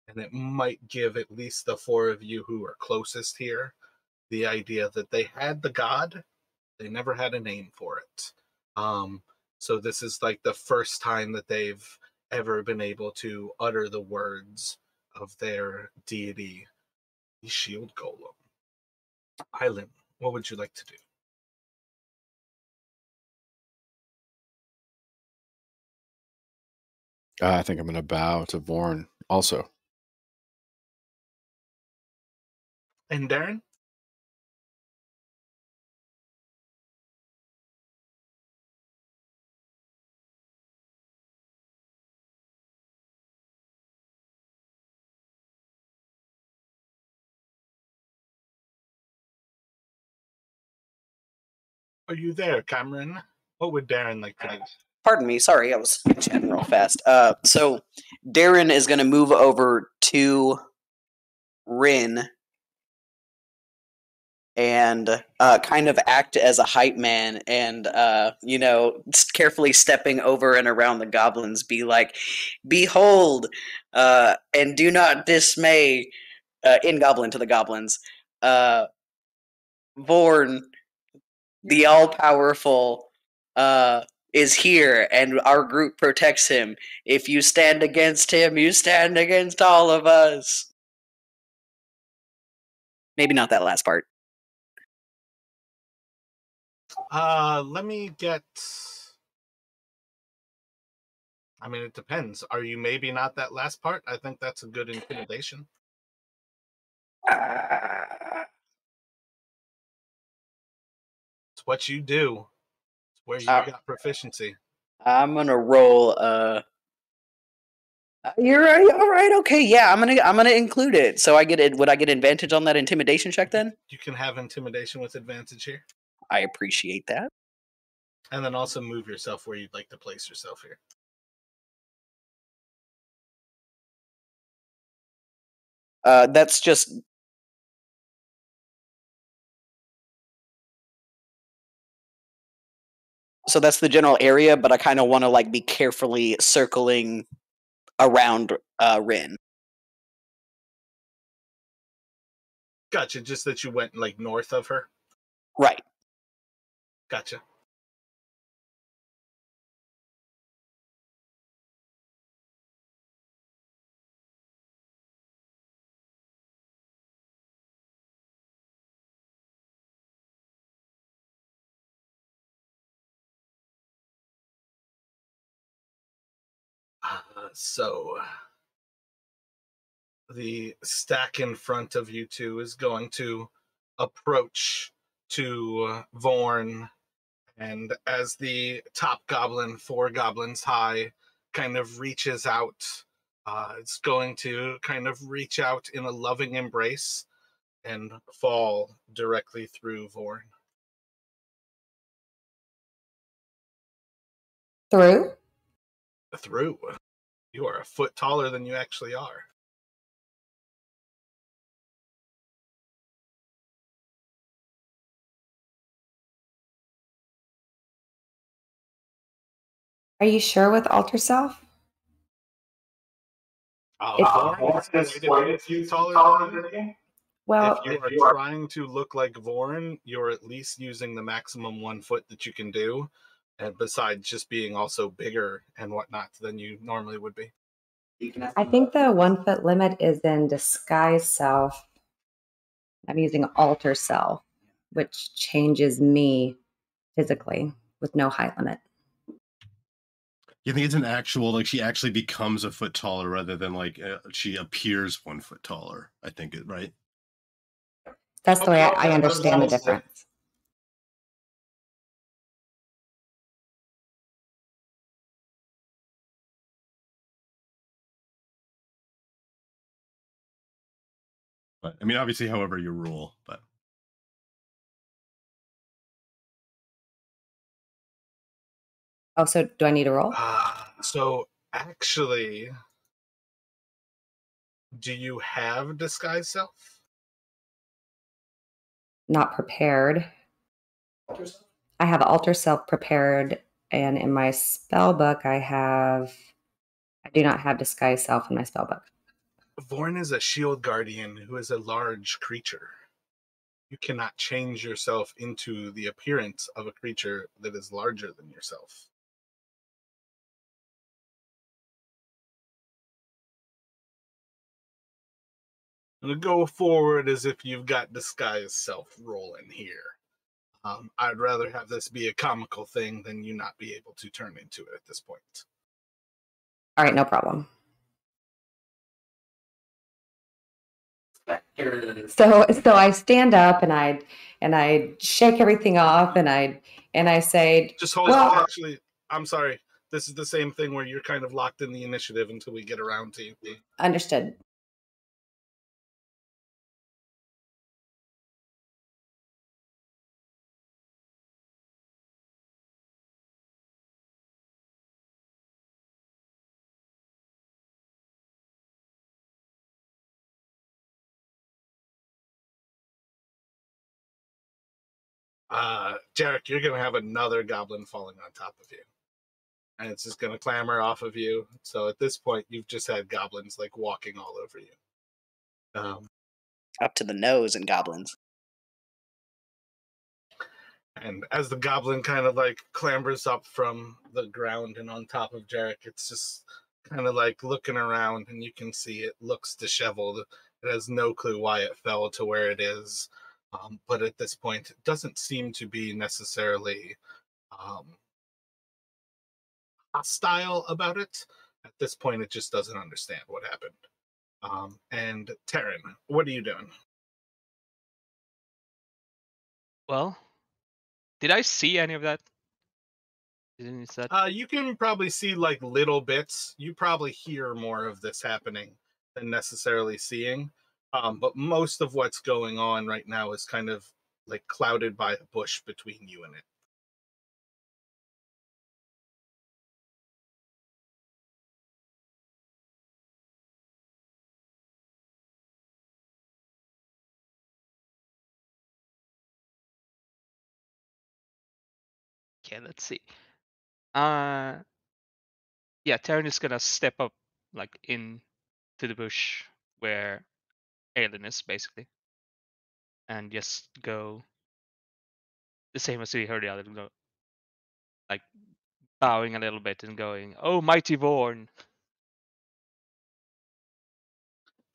And it might give at least the 4 of you who are closest here the idea that they had the god, they never had a name for it. So this is the first time that they've ever been able to utter the words of their deity, the shield golem. Island, what would you like to do? I think I'm going to bow to Vorn also. And Darren? Are you there, Cameron? What would Darren like to do? Pardon me, sorry, I was chatting real fast. So Darren is going to move over to Rin and kind of act as a hype man and, carefully stepping over and around the goblins, be like, behold, and do not dismay, in Goblin to the goblins, Vorn, the all-powerful, is here, and our group protects him. If you stand against him, you stand against all of us. Maybe not that last part. Let me get... I mean, it depends. Are you maybe not that last part? I think that's a good intimidation. It's what you do. It's where you got proficiency. I'm gonna roll. You're right. All right. Okay. Yeah. I'm gonna include it. So I get it. Would I get advantage on that intimidation check then? You can have intimidation with advantage here, I appreciate that. and then also move yourself where you'd like to place yourself here. That's just So that's the general area, but I kind of want to like be carefully circling around Rin. Gotcha. Just that you went like north of her. Right. Gotcha. So the stack in front of you two is going to approach to Vorn, and as the top goblin, 4 goblins high, kind of reaches out, it's going to kind of reach out in a loving embrace and fall directly through Vorn. Through? Through. You are a foot taller than you actually are. Are you sure with alter self? Vorn is quite a few taller than you. Well, If you are trying to look like Vorn, you're at least using the maximum 1 foot that you can do, and besides just being also bigger and whatnot than you normally would be. I think the 1 foot limit is in disguise self. I'm using alter self, which changes me physically with no height limit. You think it's an actual, like she actually becomes a foot taller rather than like she appears 1 foot taller? I think it, right? That's the way I understand the difference. But I mean, obviously, however you rule, but Oh, so do I need a roll? So actually, do you have disguise self? Not prepared. I have alter self prepared, and in my spell book, I do not have disguise self in my spell book. Vorn is a shield guardian who is a large creature. You cannot change yourself into the appearance of a creature that is larger than yourself. I'm going to go forward as if you've got disguise self rolling here. I'd rather have this be a comical thing than you not be able to turn into it at this point. All right, no problem. So I stand up and I shake everything off and I say, Just hold on. Actually, I'm sorry. This is the same thing where you're kind of locked in the initiative until we get around to you. Understood. Jarek, you're going to have another goblin falling on top of you. And it's just going to clamber off of you. So at this point, you've just had goblins like walking all over you. Up to the nose in goblins. And as the goblin kind of like clambers up from the ground and on top of Jarek, it's just kind of like looking around, and you can see it looks disheveled. It has no clue why it fell to where it is. But at this point, it doesn't seem to be necessarily hostile about it. At this point, it just doesn't understand what happened. And Taryn, what are you doing? Well, did I see any of that? Is that You can probably see like little bits. You probably hear more of this happening than necessarily seeing. But most of what's going on right now is kind of like clouded by a bush between you and it. Okay, let's see. Yeah, Terran is gonna step up like in to the bush where Aelin is basically, and just go the same as we heard the other go, like bowing a little bit and going, "Oh, mighty Vorn."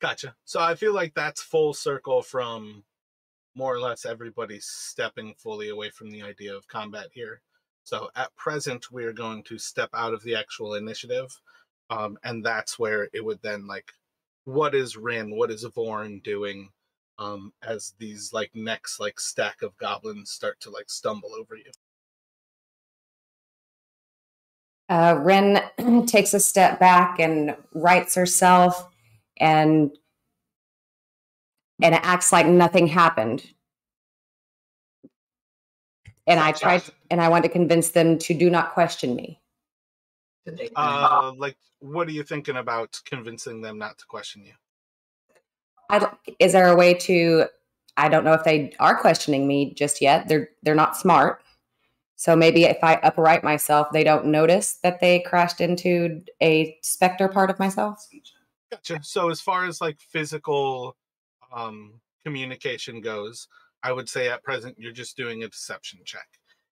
Gotcha. So I feel like that's full circle from more or less everybody stepping fully away from the idea of combat here. So at present, we're going to step out of the actual initiative. And that's where it would then like, what is Rin? What is Vorn doing? As these like next like stack of goblins start to like stumble over you. Ren takes a step back and rights herself and acts like nothing happened. And I want to convince them to do not question me. Like, what are you thinking about convincing them not to question you? Is there a way to? I don't know if they are questioning me just yet. They're not smart. So maybe if I upright myself, they don't notice that they crashed into a specter part of myself. Gotcha. So as far as like physical communication goes, I would say at present you're just doing a deception check.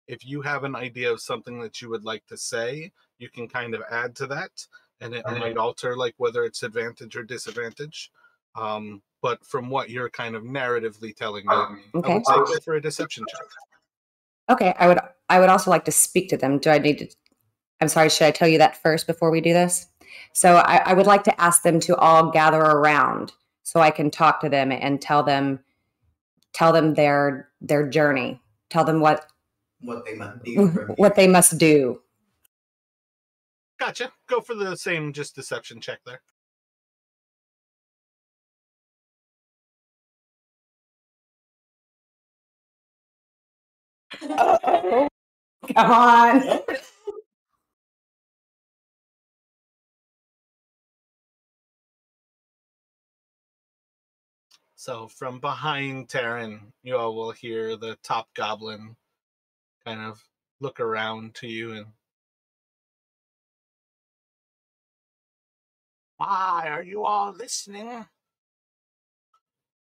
If you have an idea of something that you would like to say, you can kind of add to that, and it might alter like whether it's advantage or disadvantage. But from what you're kind of narratively telling me, Okay. I would say go for a deception check. Okay, I would also like to speak to them. Do I need to? I'm sorry, should I tell you that first before we do this? So I would like to ask them to all gather around so I can talk to them and tell them their journey. Tell them what they must do. What they must do. Gotcha. Go for the same just deception check there. Oh, come on. So from behind Terran, you all will hear the top goblin kind of look around to you and, why are you all listening?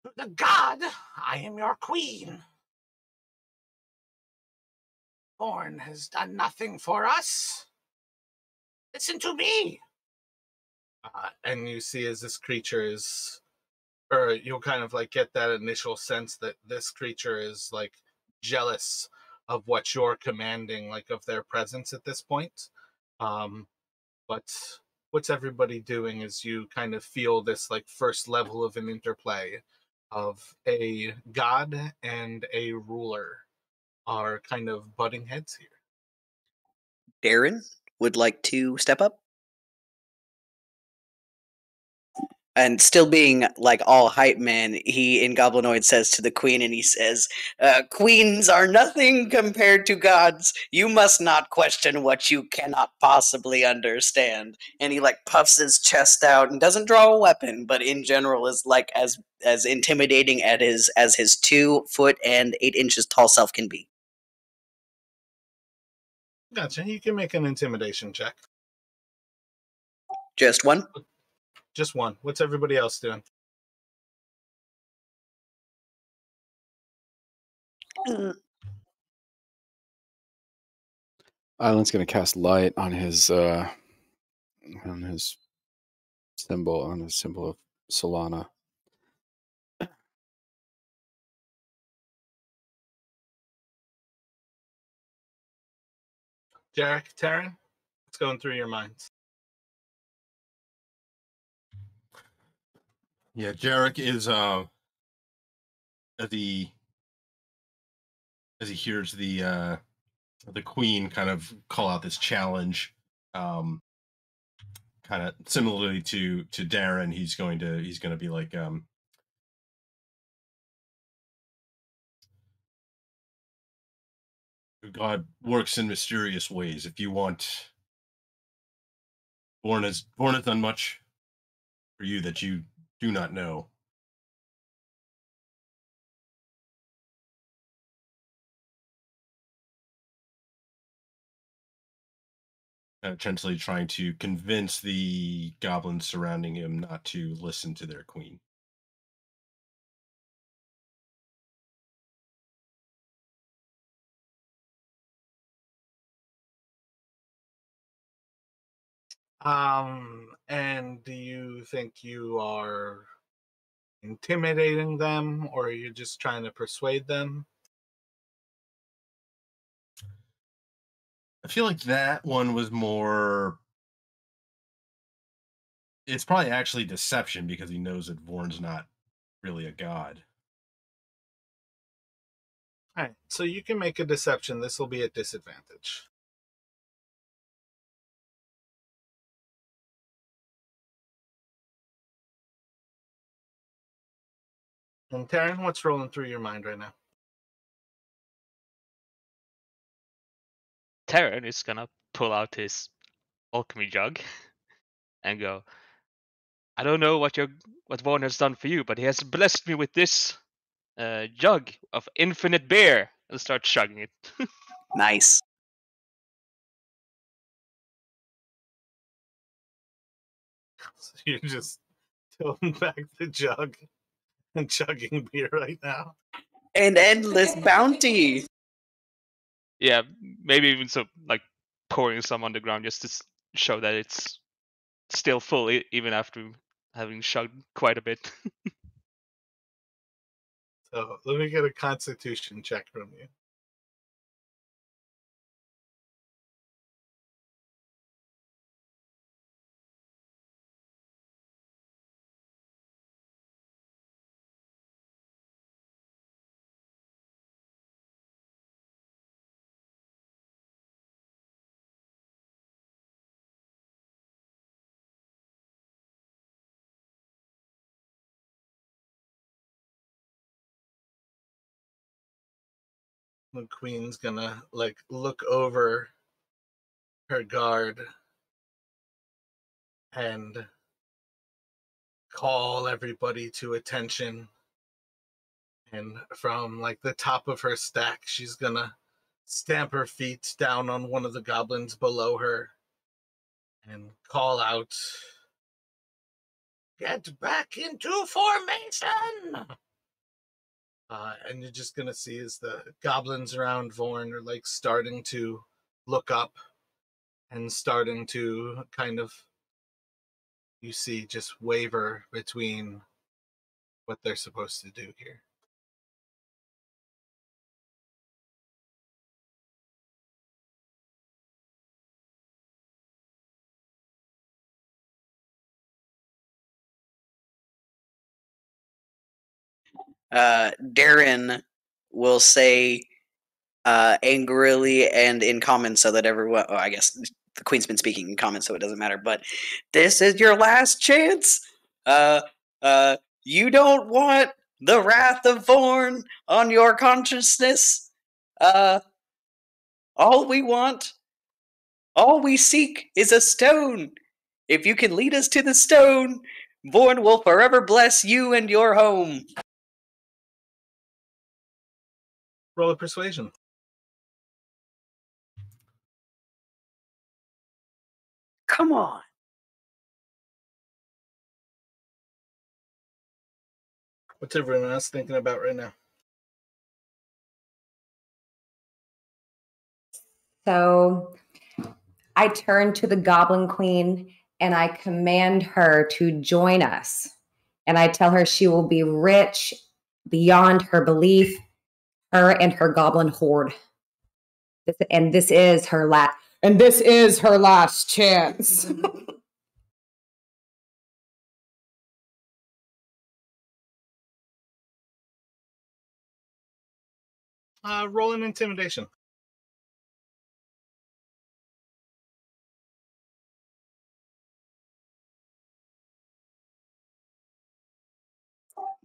To the god, I am your queen. Vorn has done nothing for us. Listen to me. And you see as this creature is, or you'll kind of like get that initial sense that this creature is like jealous of what you're commanding, like of their presence at this point. But what's everybody doing is you kind of feel this like first level of an interplay of a god and a ruler are kind of butting heads here. Darren would like to step up. And still being like all hype man, he in Goblinoid says to the queen, and he says, "Queens are nothing compared to gods. You must not question what you cannot possibly understand." And he like puffs his chest out and doesn't draw a weapon, but in general is like as intimidating as his 2 foot and 8 inches tall self can be. Gotcha. You can make an intimidation check. Just one. Just one. What's everybody else doing? Island's gonna cast light on his symbol of Solana. Jarek, Taryn, what's going through your minds? Yeah, Jarek is as he hears the queen kind of call out this challenge, kind of similarly to Darren, he's going to be like, God works in mysterious ways. If you want, Vorn has done much for you that you do not know. essentially trying to convince the goblins surrounding him not to listen to their queen. And do you think you are intimidating them, or are you just trying to persuade them? I feel like that one was more. It's probably actually deception because he knows that Vorn's not really a god. All right, so you can make a deception. This will be at disadvantage. And Taryn, what's rolling through your mind right now? Terran is gonna pull out his alchemy jug and go, I don't know what Vorn has done for you, but he has blessed me with this jug of infinite beer, and start chugging it. Nice. So you're just tilting back the jug and chugging beer right now. An endless bounty. Yeah, maybe even so, like pouring some on the ground just to show that it's still full, even after having chugged quite a bit. So let me get a constitution check from you. The queen's gonna look over her guard and call everybody to attention. And from the top of her stack, she's gonna stamp her feet down on one of the goblins below her and call out, "Get back into formation!" And you're just gonna see as the goblins around Vorn are starting to look up and starting to kind of, you see, just waver between what they're supposed to do here. Darren will say angrily and in common so that everyone, I guess the queen's been speaking in common so it doesn't matter, but this is your last chance. You don't want the wrath of Vorn on your consciousness. All we want, all we seek is a stone. If you can lead us to the stone, Vorn will forever bless you and your home. Roll a persuasion. Come on. What's everyone else thinking about right now? So I turn to the Goblin Queen and I command her to join us. And I tell her she will be rich beyond her belief, her and her goblin horde. This is her last chance. Roll an intimidation.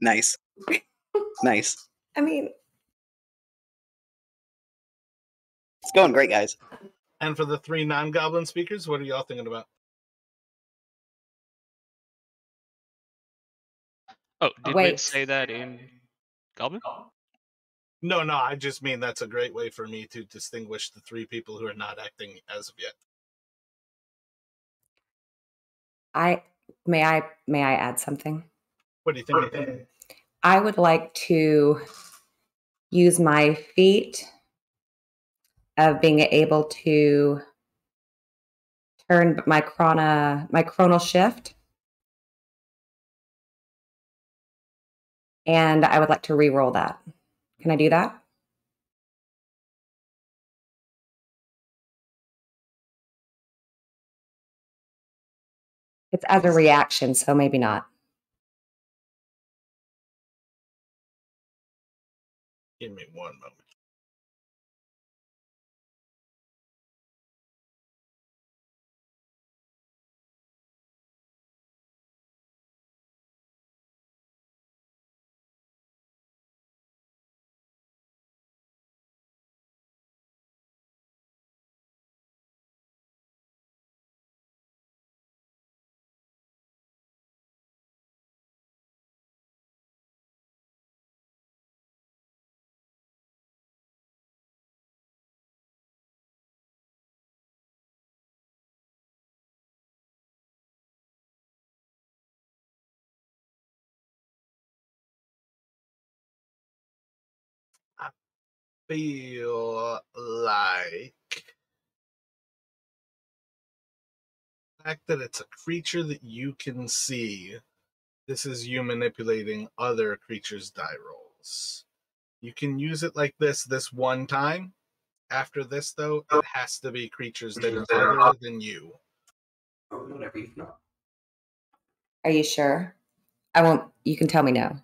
Nice. Nice. I mean, It's going great, guys. And for the 3 non-goblin speakers, what are y'all thinking about? Oh, did we wait. say that in Goblin? No, I just mean that's a great way for me to distinguish the 3 people who are not acting as of yet. may I add something? What do you think? I would like to use my feat of being able to turn my chronal shift, and I would like to re-roll that. Can I do that? It's as a reaction, so maybe not. Give me one moment. I feel like the fact that it's a creature that you can see, this is you manipulating other creatures' die rolls. You can use it like this one time. After this, though, it has to be creatures that are other than you. Whatever you know. Are you sure? I won't. You can tell me no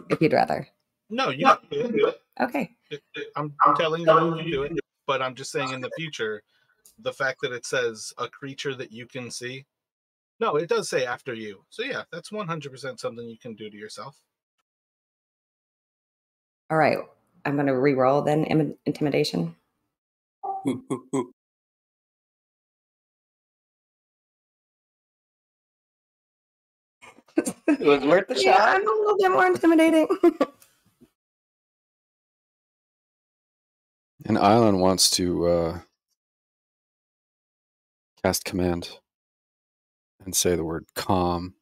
if you'd rather. No, you can do it. Okay. I'm telling you you can do it, but I'm just saying in the future, the fact that it says a creature that you can see. No, it does say after you. So yeah, that's 100% something you can do to yourself. All right. I'm going to re-roll then intimidation. It was worth the Yeah, shot. I'm a little bit more intimidating. And Island wants to cast command and say the word calm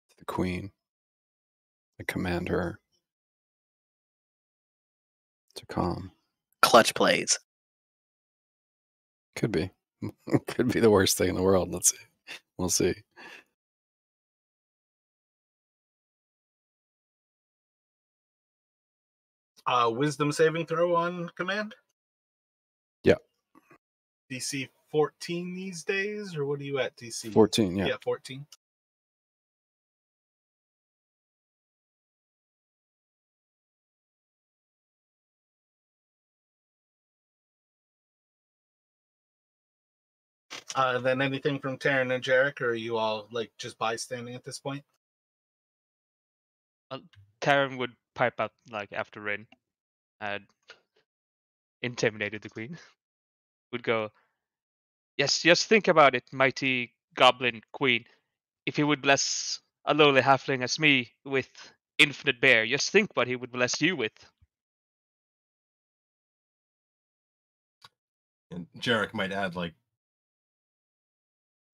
to the queen. And command her to calm. Clutch plays. Could be. Could be the worst thing in the world. Let's see. We'll see. Wisdom saving throw on command? Yeah. DC 14 these days, or what are you at, DC? 14, yeah. Yeah, 14. Then anything from Taryn and Jarek, or are you all like just bystanding at this point? Taryn would pipe out like after Rin had intimidated the queen. Would go, yes, just think about it, mighty goblin queen. If he would bless a lowly halfling as me with infinite bear, just think what he would bless you with. And Jarek might add, like,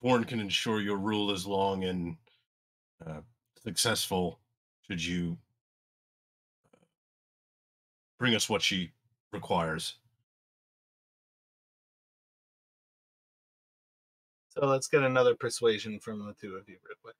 Vorn can ensure your rule is long and successful should you bring us what she requires. So let's get another persuasion from the two of you real quick.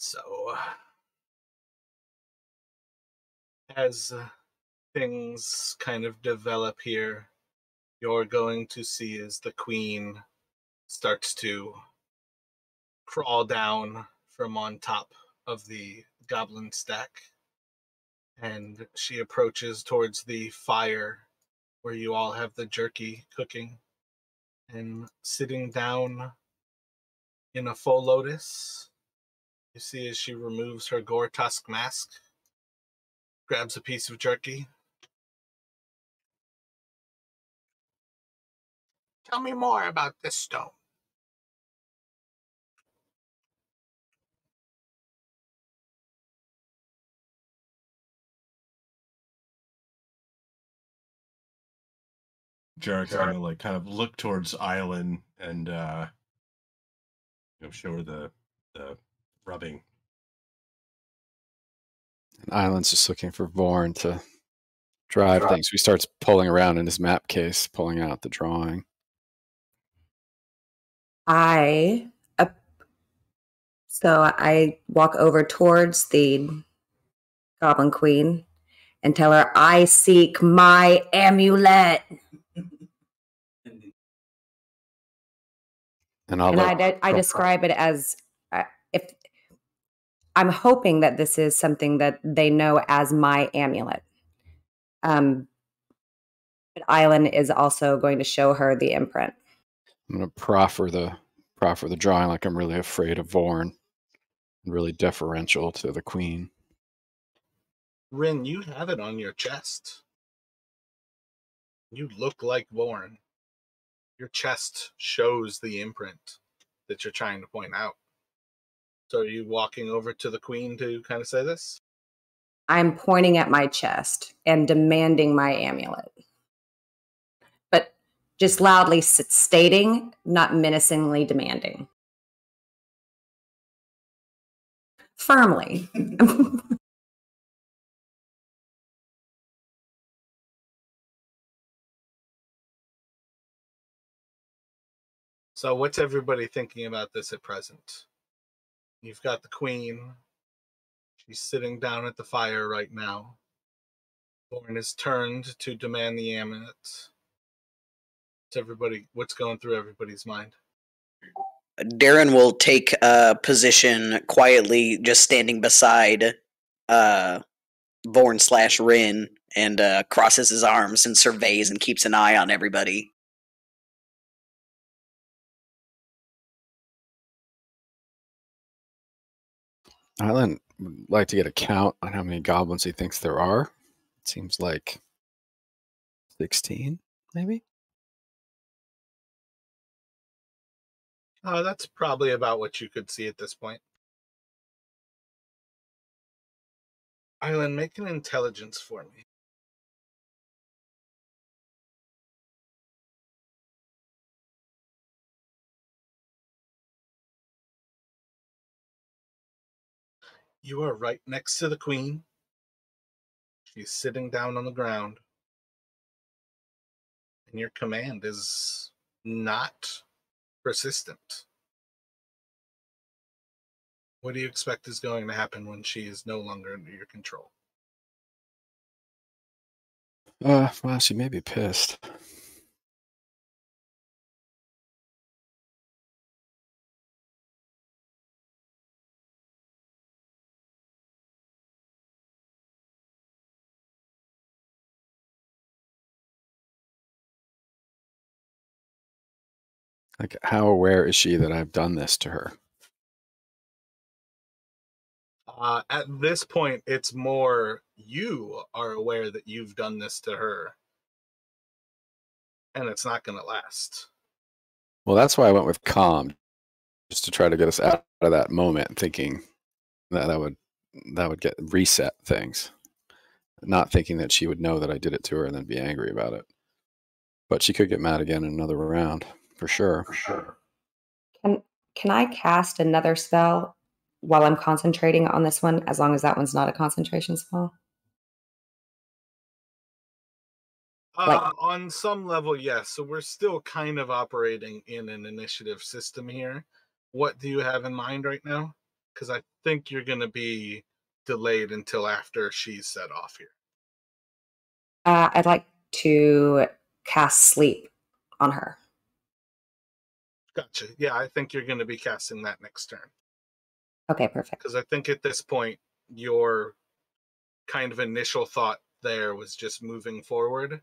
So, as things kind of develop here, you're going to see as the queen starts to crawl down from on top of the goblin stack, and she approaches towards the fire where you all have the jerky cooking, and sitting down in a full lotus, you see as she removes her gore tusk mask, grabs a piece of jerky, Tell me more about this stone. Jarek's gonna like kind of look towards Island and show her the rubbing. And Island's just looking for Vorn to drive things. He starts pulling around in his map case, pulling out the drawing. So I walk over towards the Goblin Queen and tell her, I seek my amulet. And I describe it as if I'm hoping that this is something that they know as my amulet. But Island is also going to show her the imprint. I'm going to proffer the drawing like I'm really afraid of Vorn and really deferential to the queen. Rin, you have it on your chest. You look like Vorn. Your chest shows the imprint that you're trying to point out. So are you walking over to the queen to kind of say this? I'm pointing at my chest and demanding my amulet. But just loudly stating, not menacingly demanding. Firmly. So what's everybody thinking about this at present? You've got the queen. She's sitting down at the fire right now. Vorn is turned to demand the amulet. What's going through everybody's mind? Darren will take a position quietly, just standing beside Vorn/Rin, and crosses his arms and surveys and keeps an eye on everybody. Island would like to get a count on how many goblins he thinks there are. It seems like 16, maybe? That's probably about what you could see at this point. Island, make an intelligence for me. You are right next to the queen. She's sitting down on the ground. And your command is not persistent. What do you expect is going to happen when she is no longer under your control? Well, she may be pissed. Like, how aware is she that I've done this to her? At this point, it's more you are aware that you've done this to her, and it's not going to last. Well, that's why I went with calm, just to try to get us out of that moment, thinking that would get reset things. Not thinking that she would know that I did it to her and then be angry about it. But she could get mad again in another round, for sure. Can I cast another spell while I'm concentrating on this one, as long as that one's not a concentration spell? On some level, yes. So we're still kind of operating in an initiative system here. What do you have in mind right now? Because I think you're going to be delayed until after she's set off here. I'd like to cast sleep on her. Gotcha. Yeah, I think you're going to be casting that next turn. Okay, perfect. Because I think at this point, your kind of initial thought there was just moving forward.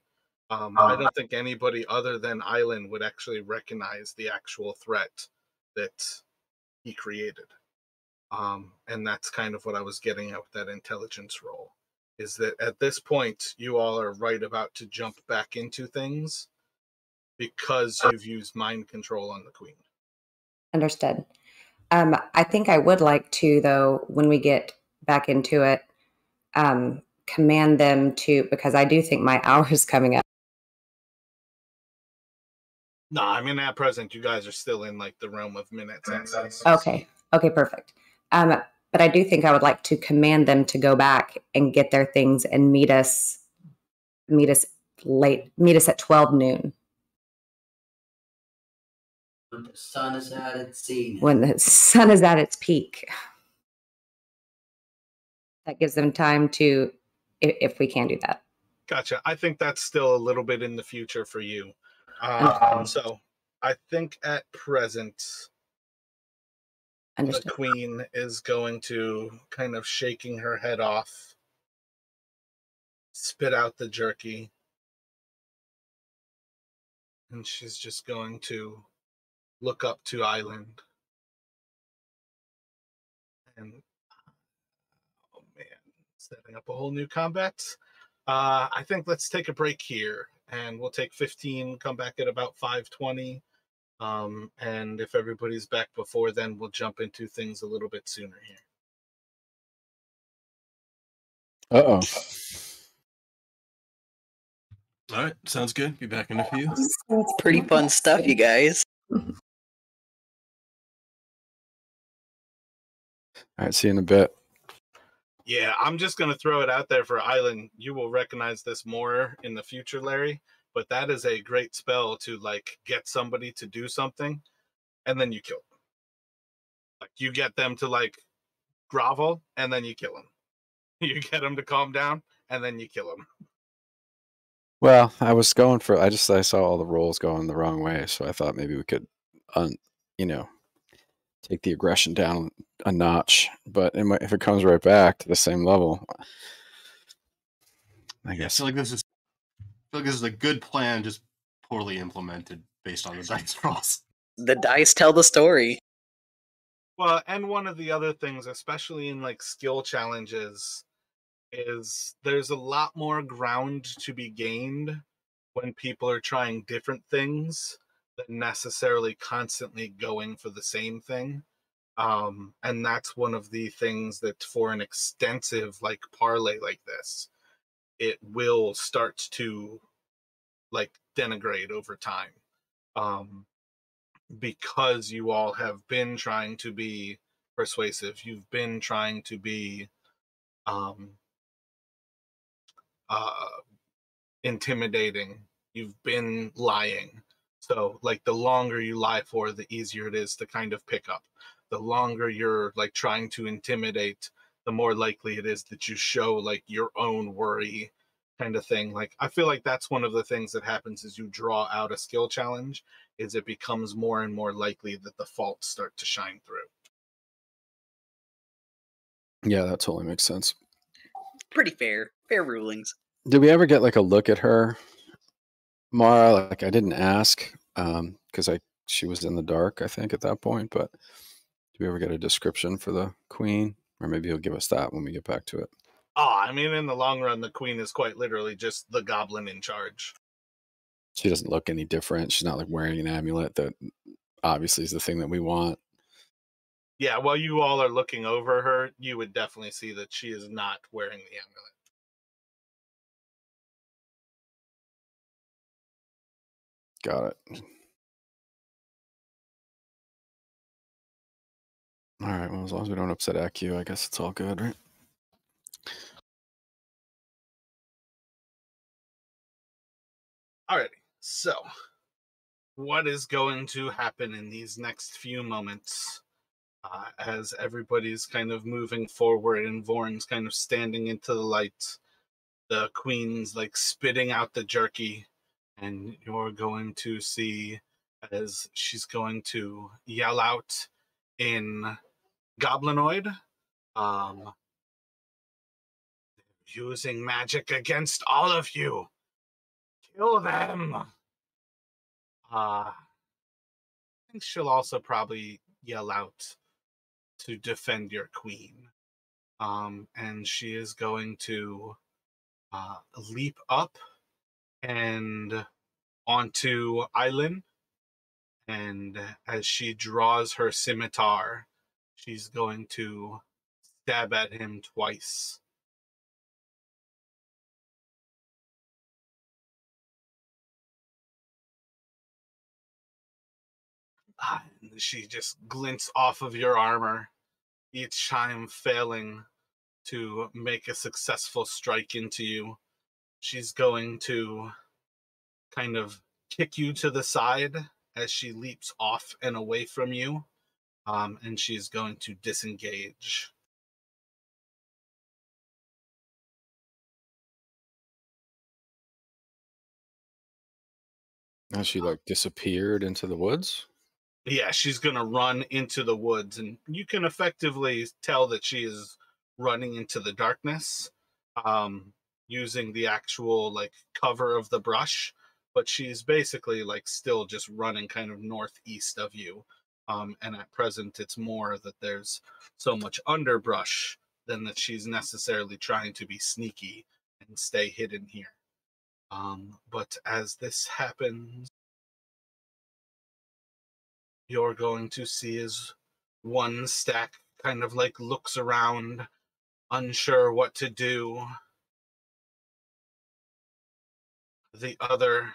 I don't think anybody other than Island would actually recognize the actual threat that he created. And that's kind of what I was getting at with that intelligence roll, is that at this point, you all are right about to jump back into things. because you've used mind control on the queen. Understood. I think I would like to, though, when we get back into it, command them to, because I do think my hour is coming up. No, I mean at present you guys are still in like the realm of minutes and seconds. Okay, perfect. But I do think I would like to command them to go back and get their things and meet us at 12 noon. When the sun is at its zenith. When the sun is at its peak. That gives them time to, if we can do that. Gotcha. I think that's still a little bit in the future for you. So I think at present, Understood. the queen is going to kind of shaking her head off, spit out the jerky, and she's just going to look up to Island. And oh man, setting up a whole new combat. I think let's take a break here, and we'll take 15. Come back at about 5:20. And if everybody's back before then, we'll jump into things a little bit sooner here. Uh-oh. All right, sounds good. Be back in a few. It's pretty fun stuff, you guys. All right, see you in a bit. Yeah, I'm just going to throw it out there for Island. You will recognize this more in the future, Larry, but that is a great spell to like get somebody to do something and then you kill them. Like you get them to like grovel and then you kill them. You get them to calm down and then you kill them. Well, I was going for. I saw all the rolls going the wrong way, so I thought maybe we could, take the aggression down a notch. But if it comes right back to the same level, I guess. I feel like this is a good plan, just poorly implemented based on the dice rolls. The dice tell the story. Well, and one of the other things, especially in like skill challenges, is there's a lot more ground to be gained when people are trying different things than necessarily constantly going for the same thing. And that's one of the things that for an extensive like parlay like this, it will start to like denigrate over time. Because you all have been trying to be persuasive, you've been trying to be intimidating, you've been lying. So like the longer you lie for, the easier it is to kind of pick up. The longer you're like trying to intimidate, the more likely it is that you show like your own worry kind of thing. Like I feel like that's one of the things that happens as you draw out a skill challenge, is it becomes more and more likely that the faults start to shine through. Yeah, that totally makes sense. Pretty fair rulings. Did we ever get like a look at her, Mara? Like I didn't ask because she was in the dark, I think, at that point. But did we ever get a description for the queen? Or maybe he'll give us that when we get back to it. Oh, I mean, in the long run, the queen is quite literally just the goblin in charge. She doesn't look any different. She's not like wearing an amulet that obviously is the thing that we want. Yeah, while you all are looking over her, you would definitely see that she is not wearing the amulet. Got it. All right. Well, as long as we don't upset AQ, I guess it's all good, right? Alrighty. So, what is going to happen in these next few moments as everybody's kind of moving forward and Vorn's kind of standing into the light? The queen's like spitting out the jerky, and you're going to see as she's going to yell out in Goblinoid, using magic against all of you. Kill them. I think she'll also probably yell out to defend your queen. And she is going to leap up and onto Island, and as she draws her scimitar, she's going to stab at him twice. And she just glints off of your armor, each time failing to make a successful strike into you. She's going to kind of kick you to the side as she leaps off and away from you, and she's going to disengage. Has she like disappeared into the woods? Yeah, she's going to run into the woods, and you can effectively tell that she is running into the darkness, using the actual like cover of the brush, but she's basically like still just running kind of northeast of you. And at present, it's more that there's so much underbrush than that she's necessarily trying to be sneaky and stay hidden here. But as this happens, you're going to see as one stack kind of like looks around, unsure what to do. The other,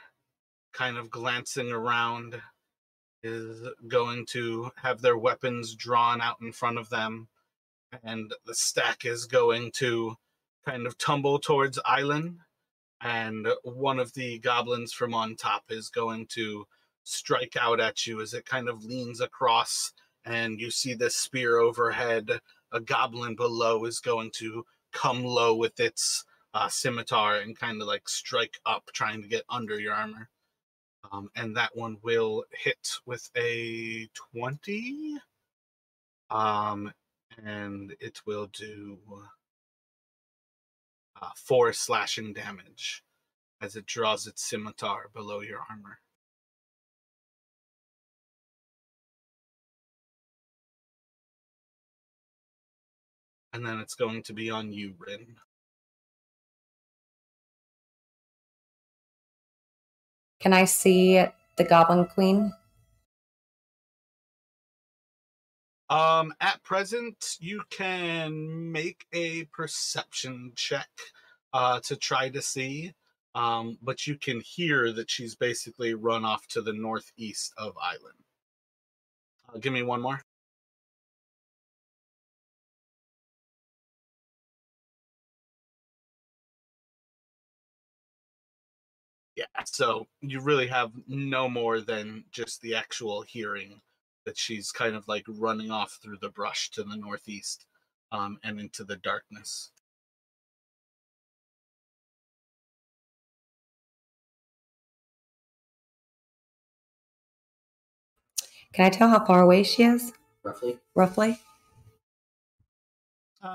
kind of glancing around, is going to have their weapons drawn out in front of them, and the stack is going to kind of tumble towards Island, and one of the goblins from on top is going to strike out at you as it kind of leans across, and you see this spear overhead. A goblin below is going to come low with its scimitar and kind of like strike up, trying to get under your armor. And that one will hit with a 20. And it will do 4 slashing damage as it draws its scimitar below your armor. And then it's going to be on you, Rin. Can I see the Goblin Queen? At present, you can make a perception check to try to see, but you can hear that she's basically run off to the northeast of Island. Give me one more. Yeah, so you really have no more than just the actual hearing that she's kind of like running off through the brush to the northeast, and into the darkness. Can I tell how far away she is? Roughly.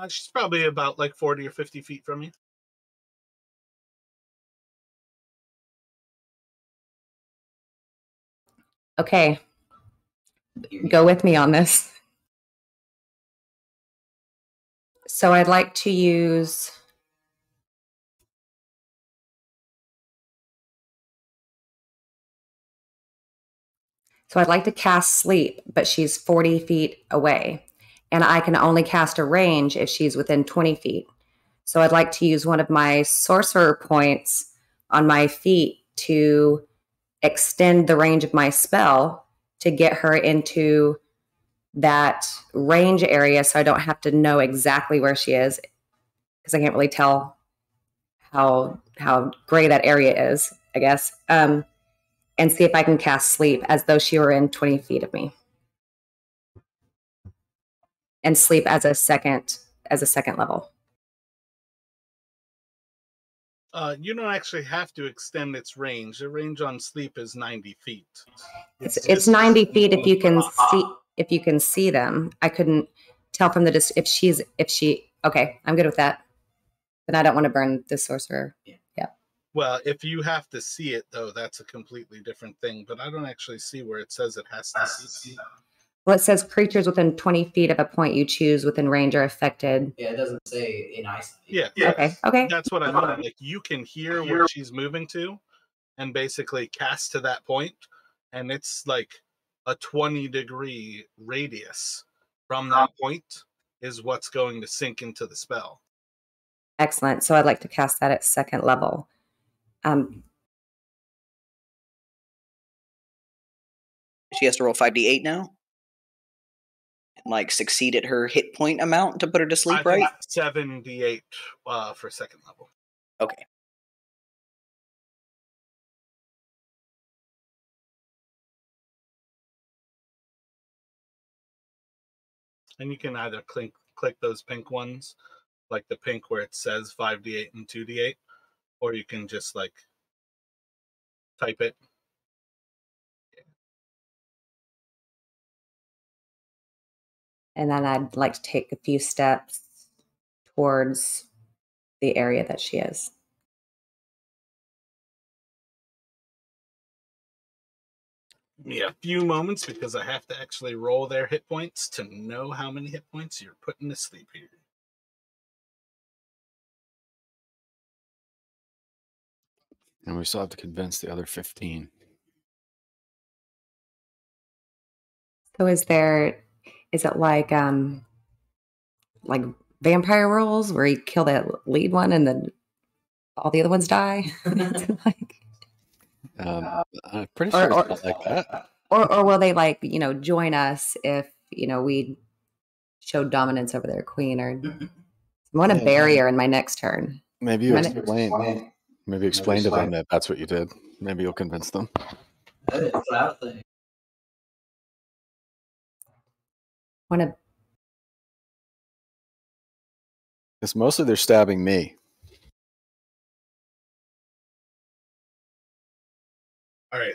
She's probably about like 40 or 50 feet from you. Okay. Go with me on this. So I'd like to use... So I'd like to cast Sleep, but she's 40 feet away. And I can only cast a range if she's within 20 feet. So I'd like to use one of my sorcerer points on my feet to extend the range of my spell to get her into that range area so I don't have to know exactly where she is, because I can't really tell how gray that area is, I guess. And see if I can cast Sleep as though she were in 20 feet of me. And Sleep as a second level. You don't actually have to extend its range. The range on Sleep is 90 feet. It's 90 feet if you can see them. I couldn't tell from the if she okay, I'm good with that. Then I don't want to burn the sorcerer. Yeah. Well, if you have to see it though, that's a completely different thing. But I don't actually see where it says it has to see them. Well, it says creatures within 20 feet of a point you choose within range are affected. Yeah, it doesn't say in eyesight. Yeah. Okay. That's what I mean. Like, you can hear where she's moving to, and basically cast to that point, and it's like a 20-degree radius from that point is what's going to sink into the spell. Excellent. So I'd like to cast that at second level. She has to roll 5d8 now? And, like, succeed at her hit point amount to put her to sleep, I think right? 7d8 for second level. Okay. And you can either click those pink ones, like the pink where it says 5d8 and 2d8, or you can just like type it. And then I'd like to take a few steps towards the area that she is. Give me a few moments because I have to actually roll their hit points to know how many hit points you're putting to sleep here. And we still have to convince the other 15. So is it like vampire rules where you kill that lead one and then all the other ones die? I'm pretty sure it's not like that. Or will they join us if we showed dominance over their queen? Or I want to bury her in my next turn. Maybe you explain. Maybe explain to them that that's what you did. Maybe you'll convince them. That is what I think. Because mostly they're stabbing me. All right.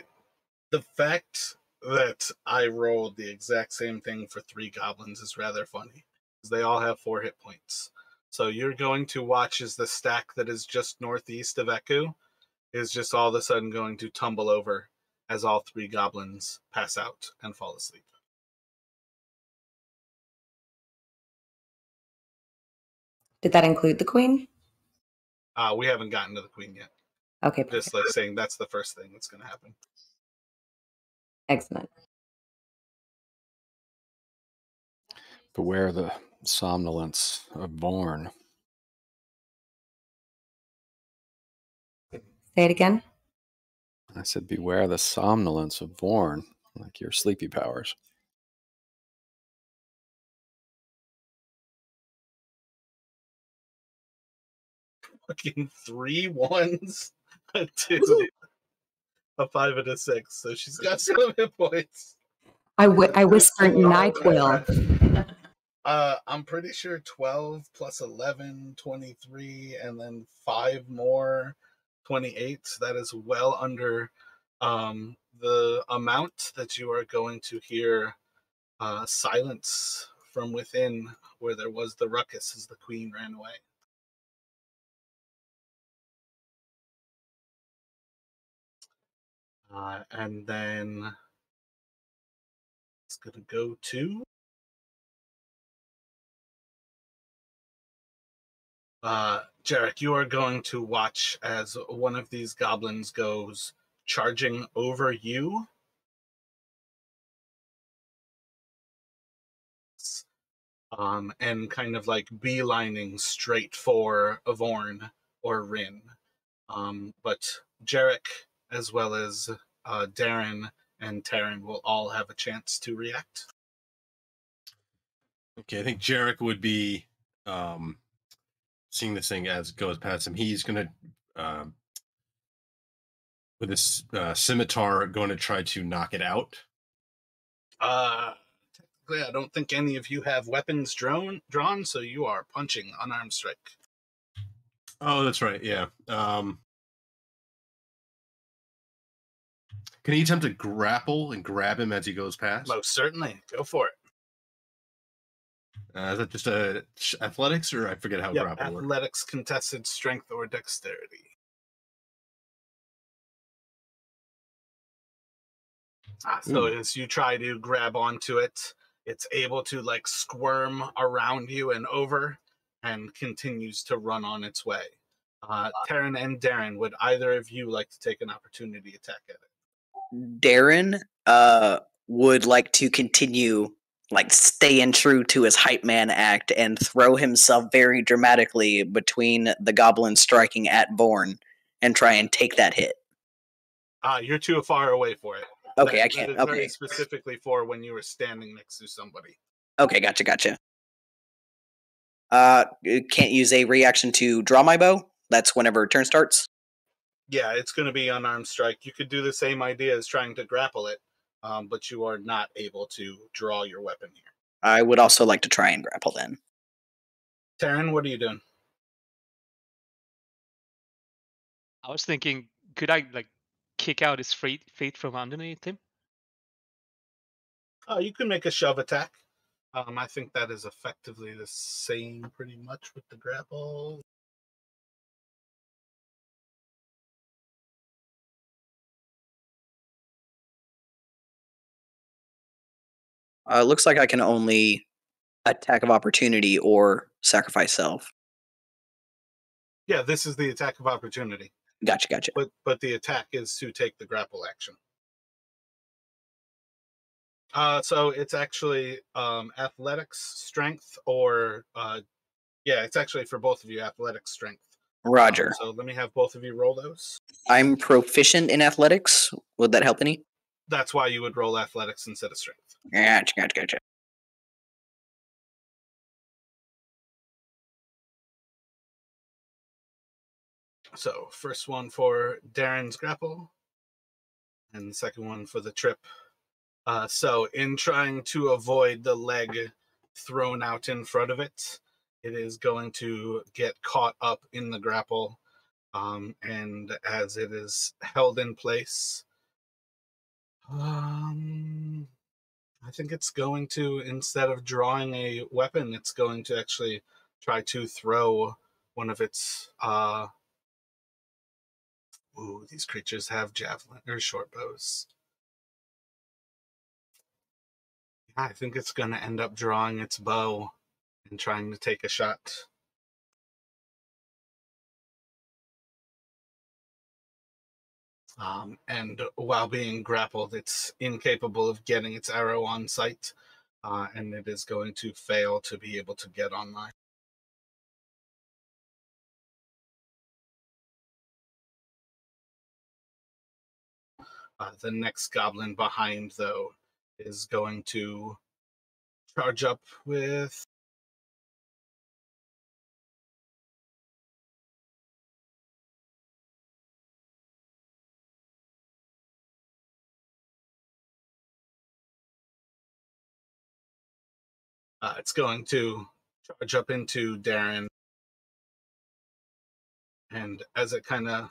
The fact that I rolled the exact same thing for 3 goblins is rather funny, because they all have 4 hit points. So you're going to watch as the stack that is just northeast of Eku is just all of a sudden going to tumble over as all 3 goblins pass out and fall asleep. Did that include the queen? We haven't gotten to the queen yet. Okay. Just like saying that's the first thing that's going to happen. Excellent. Beware the somnolence of Vorn. Say it again. I said, beware the somnolence of Vorn, like your sleepy powers. Fucking 3 1s, a 2, a 5, and a 6. So she's got some hit points. I whispered NyQuil. I'm pretty sure 12 plus 11, 23, and then 5 more, 28. That is well under the amount that you are going to hear silence from within where there was the ruckus as the queen ran away. And then it's going to go to Jarek, you are going to watch as one of these goblins goes charging over you. And kind of like beelining straight for Vorn or Rin. But Jarek, as well as Darren and Taryn, will all have a chance to react. Okay, I think Jarek would be seeing this thing as it goes past him. He's going to, with his scimitar, going to try to knock it out. Technically, I don't think any of you have weapons drawn, so you are punching unarmed strike. Oh, that's right, yeah. Can he attempt to grapple and grab him as he goes past? Most certainly. Go for it. Is that just athletics, or I forget how grapple works? Athletics, contested strength, or dexterity. So as you try to grab onto it, it's able to like squirm around you and over and continues to run on its way. Taryn and Darren, would either of you like to take an opportunity attack at it? Darren would like to continue staying true to his hype man act and throw himself very dramatically between the goblin striking at Vorn and try and take that hit. You're too far away for it. Okay, I That can't. is Okay. very specifically for when you were standing next to somebody. Okay, gotcha. Can't use a reaction to draw my bow. That's whenever turn starts. Yeah, it's going to be unarmed strike. You could do the same idea as trying to grapple it, but you are not able to draw your weapon here. I would also like to try and grapple then. Taryn, what are you doing? I was thinking, could I kick out his feet from underneath him? You can make a shove attack. I think that is effectively the same pretty much with the grapple. Looks like I can only attack of opportunity or sacrifice self. Yeah, this is the attack of opportunity. Gotcha. But the attack is to take the grapple action. So it's actually athletics, strength, or it's actually for both of you, athletics, strength. Roger. So let me have both of you roll those. I'm proficient in athletics. Would that help any? That's why you would roll athletics instead of strength. Gotcha. So first one for Darren's grapple, and the second one for the trip. So in trying to avoid the leg thrown out in front of it, it is going to get caught up in the grapple, and as it is held in place, I think it's going to, instead of drawing a weapon, it's going to actually try to throw one of its these creatures have javelin or short bows. I think it's going to end up drawing its bow and trying to take a shot. And while being grappled, it's incapable of getting its arrow on sight, and it is going to fail to be able to get online. The next goblin behind, though, is going to charge up with... it's going to charge up into Darren, and as it kind of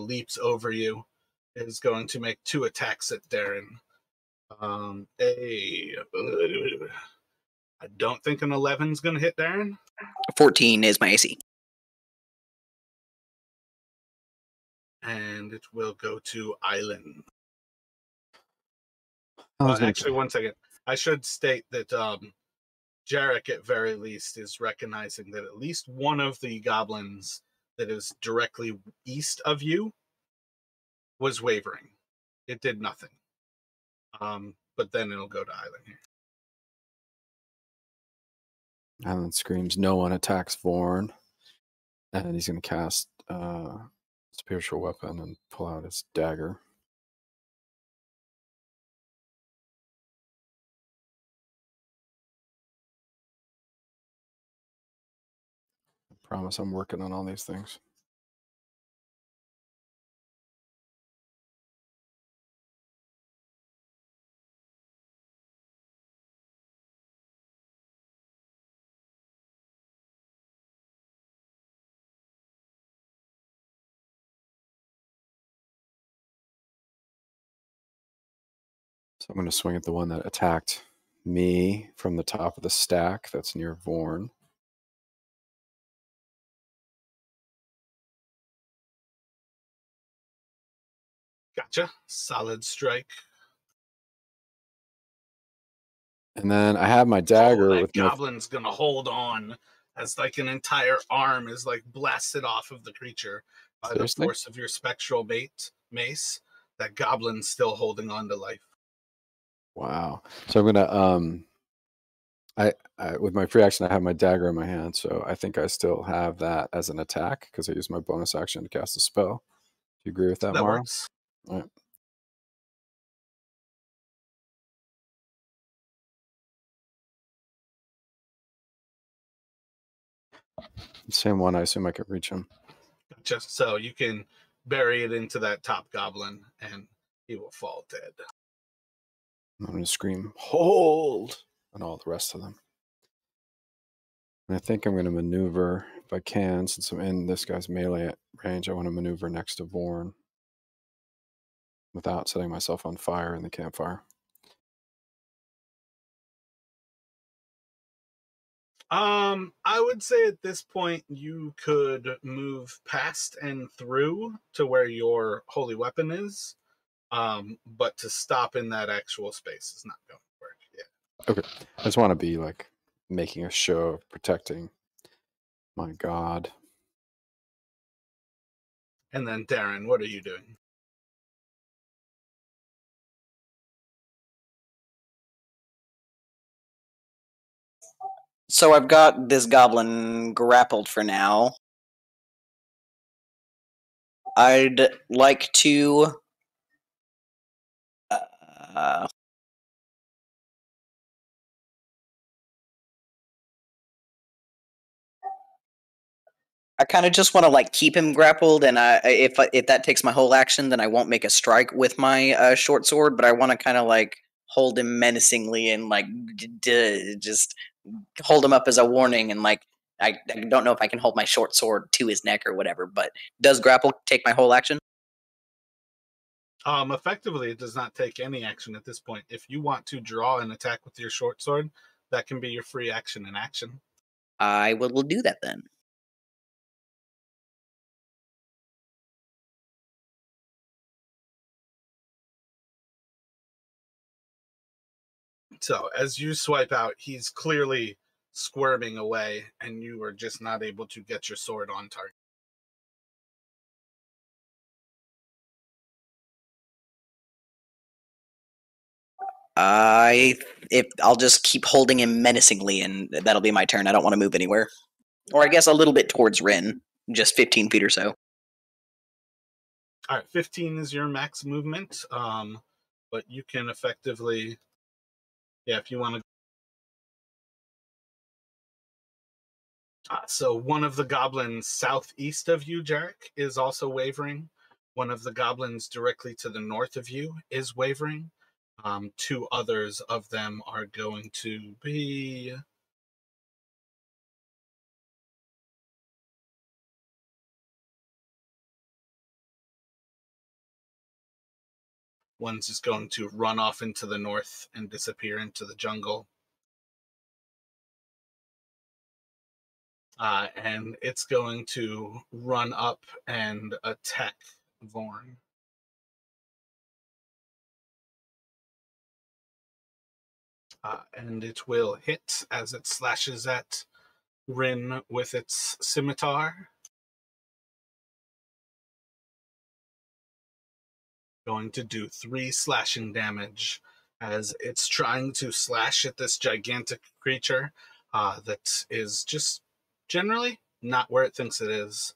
leaps over you, is going to make 2 attacks at Darren. I don't think an 11 is going to hit Darren. 14 is my AC. And it will go to Island. Actually, one second. I should state that Jarek, at very least, is recognizing that at least one of the goblins that is directly east of you was wavering. It did nothing. But then it'll go to Island here. Island screams, "No one attacks Vorn," and he's going to cast spiritual weapon and pull out his dagger. I promise I'm working on all these things. So I'm going to swing at the one that attacked me from the top of the stack that's near Vorn. Gotcha. Solid strike. And then I have my dagger that with goblin's gonna hold on as like an entire arm is like blasted off of the creature by the Seriously? force of your spectral mace. That goblin's still holding on to life. Wow. So I'm gonna I with my free action I have my dagger in my hand, so I think I still have that as an attack because I used my bonus action to cast a spell. Do you agree with that, That Mara? works. All right. Same one. I assume I can reach him. Just so you can bury it into that top goblin and he will fall dead. I'm going to scream, hold, and all the rest of them. And I think I'm going to maneuver, if I can, since I'm in this guy's melee range, I want to maneuver next to Vorn without setting myself on fire in the campfire. I would say at this point you could move past and through to where your holy weapon is. But to stop in that actual space is not going to work. Yeah. Okay. I just want to be like making a show of protecting my god. And then Darren, what are you doing? So I've got this goblin grappled for now. I'd like to. I kind of just want to like keep him grappled, and if that takes my whole action, then I won't make a strike with my short sword. But I want to kind of like hold him menacingly and like just hold him up as a warning, and like I don't know if I can hold my short sword to his neck or whatever. But does grapple take my whole action? Effectively, it does not take any action at this point. If you want to draw an attack with your short sword, that can be your free action in action. I will do that then. So as you swipe out, he's clearly squirming away, and you are just not able to get your sword on target. If I'll just keep holding him menacingly, and that'll be my turn. I don't want to move anywhere, or I guess a little bit towards Rin, just 15 feet or so. All right, 15 is your max movement, but you can effectively, yeah, if you want to. So one of the goblins southeast of you, Jarek, is also wavering. One of the goblins directly to the north of you is wavering. Two others of them are going to be. One's just going to run off into the north and disappear into the jungle. And it's going to run up and attack Vorn. And it will hit as it slashes at Rin with its scimitar. Going to do 3 slashing damage as it's trying to slash at this gigantic creature that is just generally not where it thinks it is.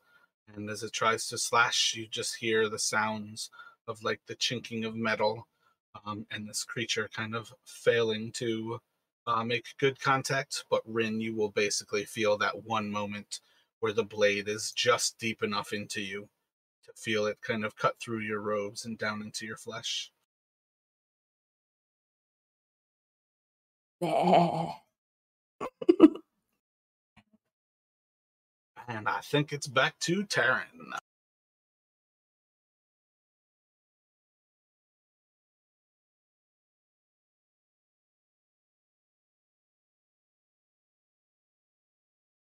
And as it tries to slash, you just hear the sounds of like the chinking of metal, and this creature kind of failing to make good contact. But Rin, you will basically feel that one moment where the blade is just deep enough into you to feel it kind of cut through your robes and down into your flesh. And I think it's back to Taryn.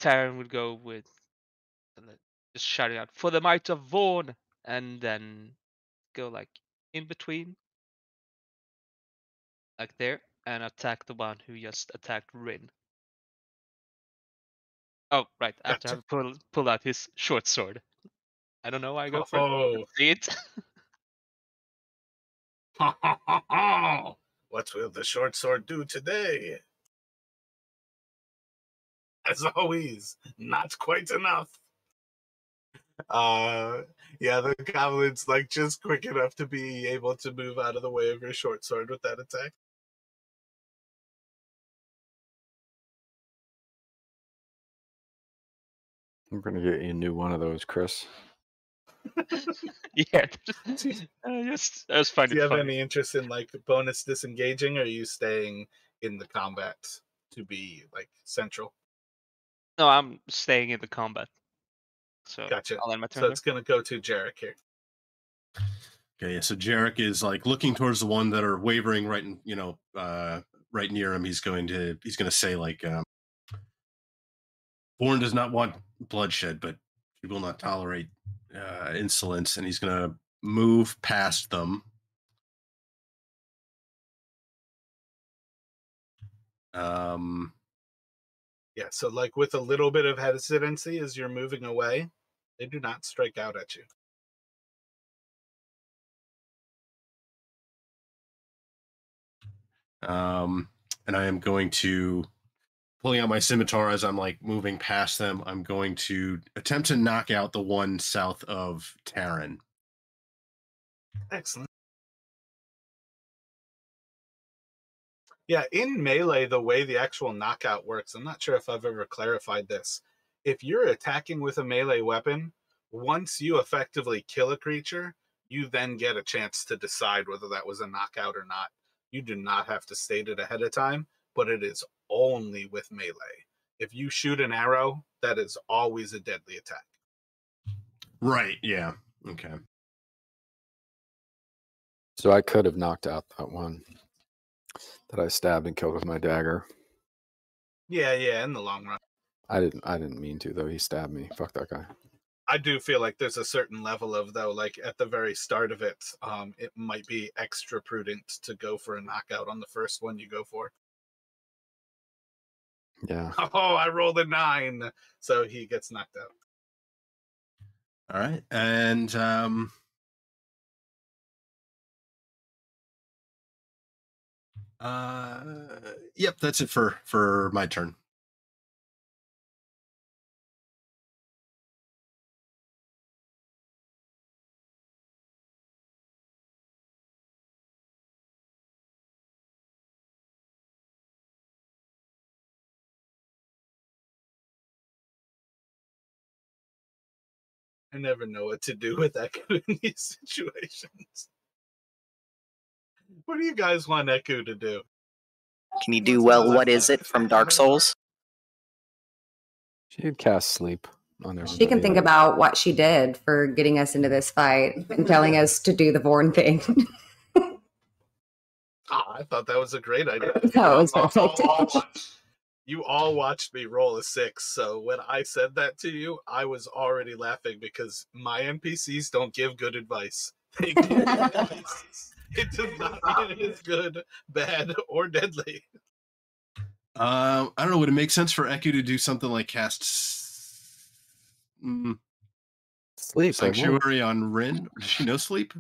Taryn would go with just shouting out for the might of Vorn, and then go like in between, like there, and attack the one who just attacked Rin. Oh, right. After Gotcha. having pulled out his short sword. I don't know why I go for it. Oh, See it? what will the short sword do today? As always, not quite enough. Yeah, the goblin's like just quick enough to be able to move out of the way of your short sword with that attack. I'm gonna get you a new one of those, Chris. Yeah. Do you, I just find do it you have funny. any interest in like bonus disengaging, or are you staying in the combat to be like central? No, I'm staying in the combat. So Gotcha. I'll end my So turn there. it's gonna go to Jarek here. Okay, so Jarek is like looking towards the one that are wavering right in, right near him. He's gonna say like, Vorn does not want bloodshed, but he will not tolerate insolence, and he's gonna move past them. Yeah, so like with a little bit of hesitancy as you're moving away, they do not strike out at you. And I am going to, pulling out my scimitar as I'm like moving past them, I'm going to attempt to knock out the one south of Taryn. Excellent. Yeah, in Melee, the way the actual knockout works, I'm not sure if I've ever clarified this. If you're attacking with a melee weapon, once you effectively kill a creature, you then get a chance to decide whether that was a knockout or not. You do not have to state it ahead of time, but it is only with melee. If you shoot an arrow, that is always a deadly attack. Right, yeah. Okay. So I could have knocked out that one that I stabbed and killed with my dagger. Yeah, in the long run. I didn't mean to though. He stabbed me. Fuck that guy. I do feel like there's a certain level of, though, like at the very start of it, it might be extra prudent to go for a knockout on the first one you go for. Yeah. Oh, I rolled a 9, so he gets knocked out. All right, and yep, that's it for my turn. I never know what to do with Eku in these situations. What do you guys want Eku to do? Can you do well? What is it from Dark Souls? She could cast sleep on everybody. She can think about what she did for getting us into this fight and telling us to do the Vorn thing. I thought that was a great idea. No, it was perfect. You all watched me roll a 6, so when I said that to you, I was already laughing because my NPCs don't give good advice. They give advice. It does not mean it is good, bad, or deadly. I don't know. Would it make sense for Eku to do something like cast Sleep. Sanctuary on Rin? Does she know sleep?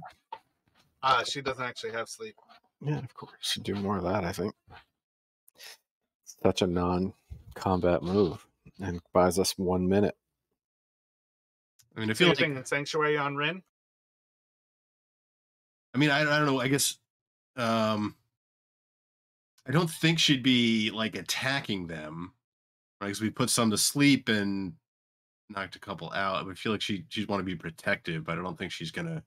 She doesn't actually have sleep. Yeah, of course. Should do more of that, I think. It's such a non-combat move and buys us 1 minute. I mean, I So feel you're like, thinking Sanctuary on Rin? I mean, I don't know. I guess I don't think she'd be like attacking them, right? Because we put some to sleep and knocked a couple out. I would feel like she'd want to be protective, but I don't think she's gonna,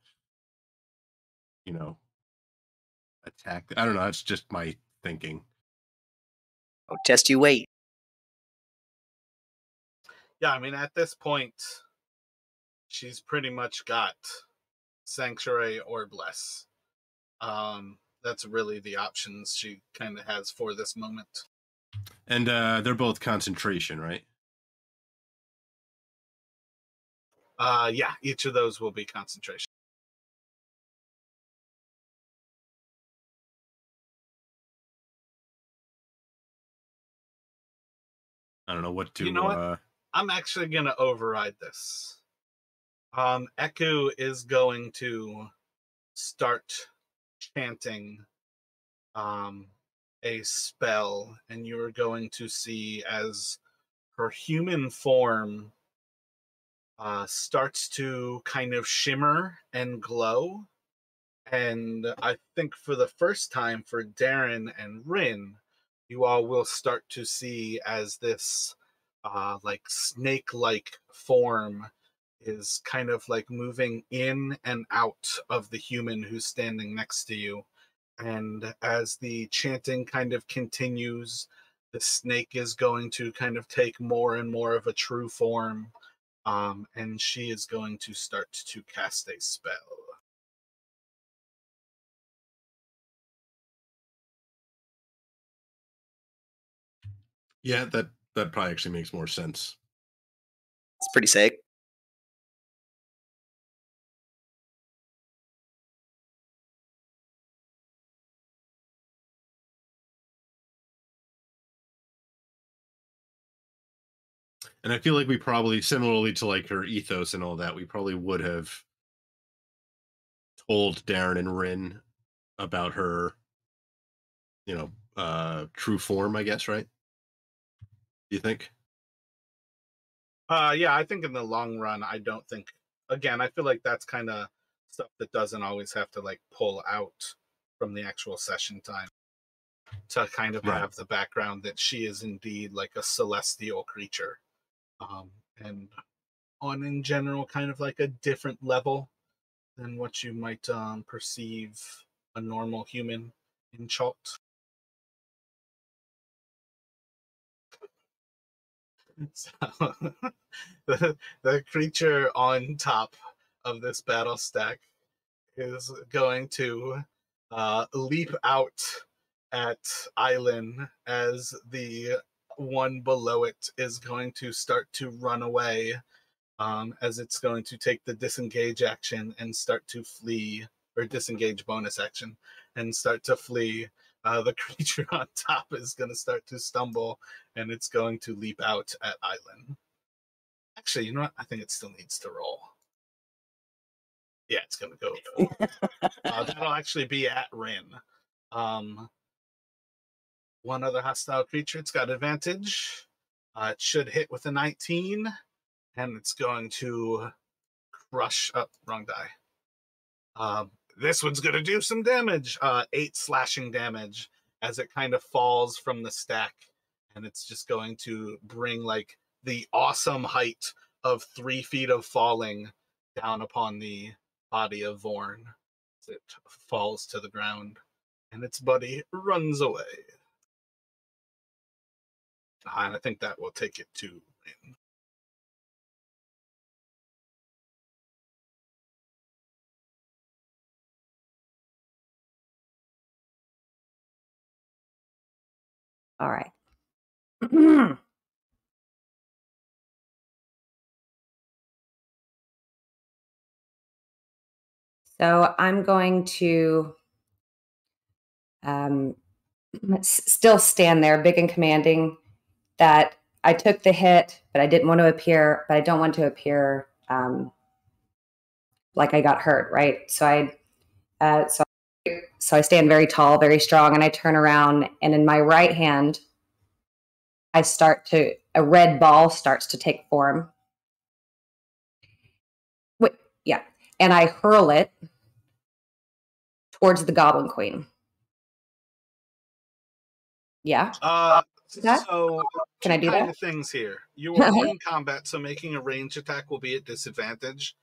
attack. I don't know. That's just my thinking. Oh, test you wait. Yeah, I mean, at this point, she's pretty much got Sanctuary or Bless. That's really the options she kind of has for this moment. And they're both concentration, right? Yeah, each of those will be concentration. I don't know what to. You know what? I'm actually going to override this. Eku is going to start chanting a spell, and you're going to see as her human form starts to kind of shimmer and glow. And I think for the first time for Darren and Rin, you all will start to see as this like snake-like form is kind of like moving in and out of the human who's standing next to you. And as the chanting kind of continues, the snake is going to kind of take more and more of a true form. And she is going to start to cast a spell. Yeah, that probably actually makes more sense. It's pretty sick. And I feel like we probably, similarly to like her ethos and all that, we probably would have told Darren and Rin about her, true form, I guess, right? Do you think? Yeah, I think in the long run, I don't think. Again, I feel like that's kind of stuff that doesn't always have to like pull out from the actual session time to kind of Right. have the background that she is indeed like a celestial creature, and on in general kind of like a different level than what you might perceive a normal human in Chalt. So the creature on top of this battle stack is going to leap out at Island as the one below it is going to start to run away, as it's going to take the disengage action and start to flee, or disengage bonus action and start to flee. The creature on top is going to start to stumble, and it's going to leap out at Island. Actually, you know what? I think it still needs to roll. Yeah, it's going to go. That'll actually be at Rin. One other hostile creature. It's got advantage. It should hit with a 19, and it's going to crush up. Wrong die. This one's going to do some damage. 8 slashing damage as it kind of falls from the stack, and it's just going to bring like the awesome height of 3 feet of falling down upon the body of Vorn as it falls to the ground, and its buddy runs away. And I think that will take it to Rin. All right. So I'm going to still stand there, big and commanding, that I took the hit, but I didn't want to appear, but I don't want to appear like I got hurt, right? So I stand very tall, very strong, and I turn around, and in my right hand, a red ball starts to take form. Wait, yeah. And I hurl it towards the Goblin Queen. Yeah. So Can I do kind that? of things here. You are in combat, so making a range attack will be at disadvantage,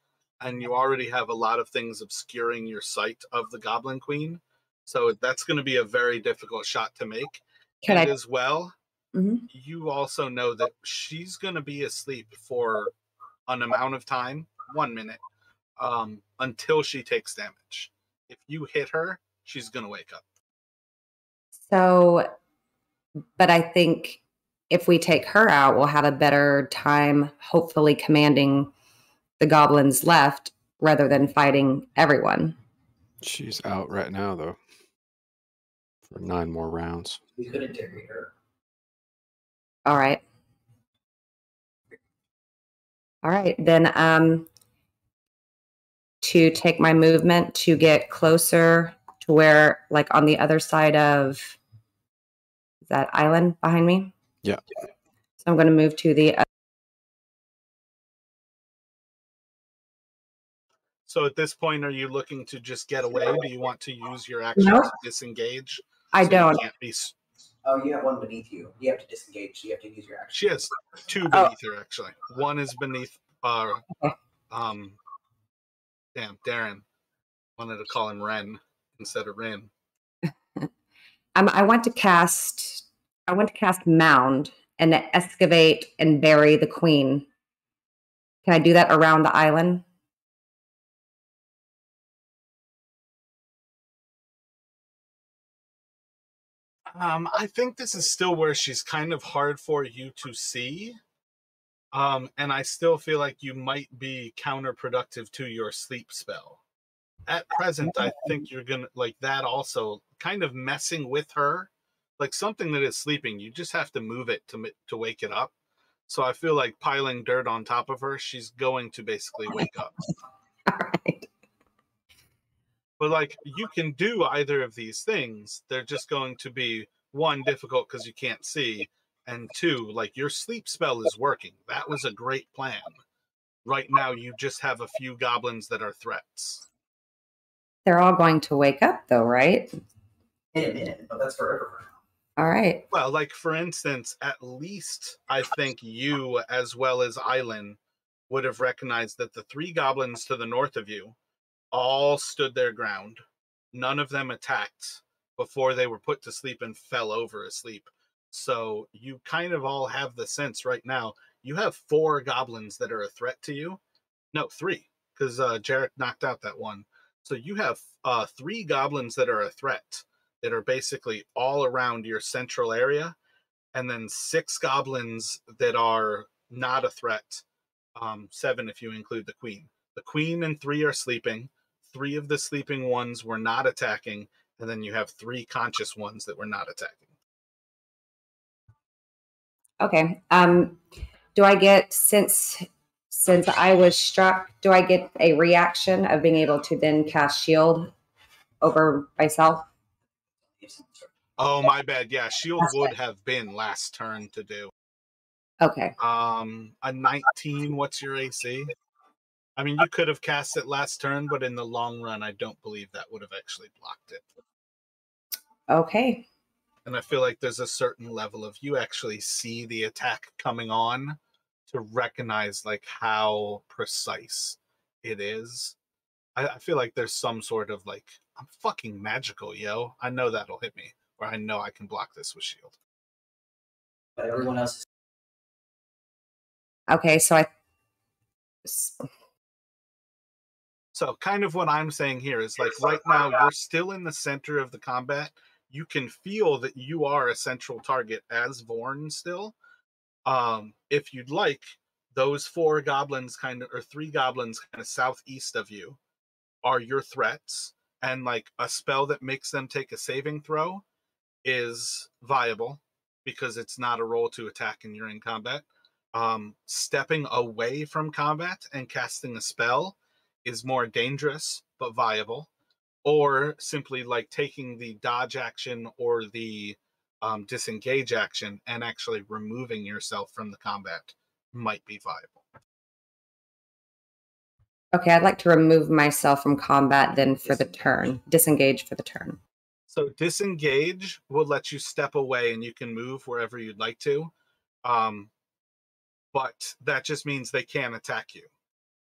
and you already have a lot of things obscuring your sight of the Goblin Queen. So that's going to be a very difficult shot to make. As well, you also know that she's going to be asleep for an amount of time, 1 minute, until she takes damage. If you hit her, she's going to wake up. So, but I think if we take her out, we'll have a better time, hopefully commanding the goblins left rather than fighting everyone. She's out right now, though, for 9 more rounds. We could interrogate her. All right. All right, then to take my movement to get closer to where, like on the other side of that island behind me. Yeah. So I'm going to move to the. So at this point, are you looking to just get away? Do you want to use your action No, to disengage? I So you don't. can't be. Oh, you have one beneath you. You have to disengage. You have to use your action. She has two Oh. beneath her actually. One is beneath. Okay. Damn, Darren. Wanted to call him Ren instead of Rin. I want to cast. I want to cast Mound and excavate and bury the queen. Can I do that around the island? I think this is still where she's kind of hard for you to see. And I still feel like you might be counterproductive to your sleep spell. At present, I think you're gonna like that also kind of messing with her, like something that is sleeping. You just have to move it to wake it up. So I feel like piling dirt on top of her, she's going to basically wake up. All right. But like you can do either of these things. They're just going to be one difficult because you can't see, and two, like your sleep spell is working. That was a great plan. Right now, you just have a few goblins that are threats. They're all going to wake up, though, right? In a minute, but that's forever. All right. Well, like for instance, at least I think you, as well as Island, would have recognized that the three goblins to the north of you all stood their ground. None of them attacked before they were put to sleep and fell over asleep. So you kind of all have the sense right now. You have four goblins that are a threat to you. No, three, because Jarek knocked out that one. So you have three goblins that are a threat that are basically all around your central area, and then six goblins that are not a threat. Seven if you include the queen. The queen and three are sleeping. Three of the sleeping ones were not attacking, and then you have three conscious ones that were not attacking. Okay. Do I get since I was struck? Do I get a reaction of being able to then cast shield over myself? Oh, my bad. Yeah, shield would have been last turn to do. Okay. A 19. What's your AC? I mean, you could have cast it last turn, but in the long run, I don't believe that would have actually blocked it. Okay. And I feel like there's a certain level of you actually see the attack coming on to recognize like how precise it is. I feel like there's some sort of like, I'm fucking magical, yo. I know that'll hit me, or I know I can block this with shield. But everyone else. Okay. So kind of what I'm saying here is like right now you're still in the center of the combat. You can feel that you are a central target as Vorn still. If you'd like, those four goblins kind of, or three goblins kind of southeast of you are your threats, and like a spell that makes them take a saving throw is viable because it's not a roll to attack and you're in combat. Stepping away from combat and casting a spell is more dangerous but viable, or simply like taking the dodge action or the disengage action and actually removing yourself from the combat might be viable. Okay. I'd like to remove myself from combat then for the turn. Disengage for the turn. So disengage will let you step away and you can move wherever you'd like to. But that just means they can't attack you.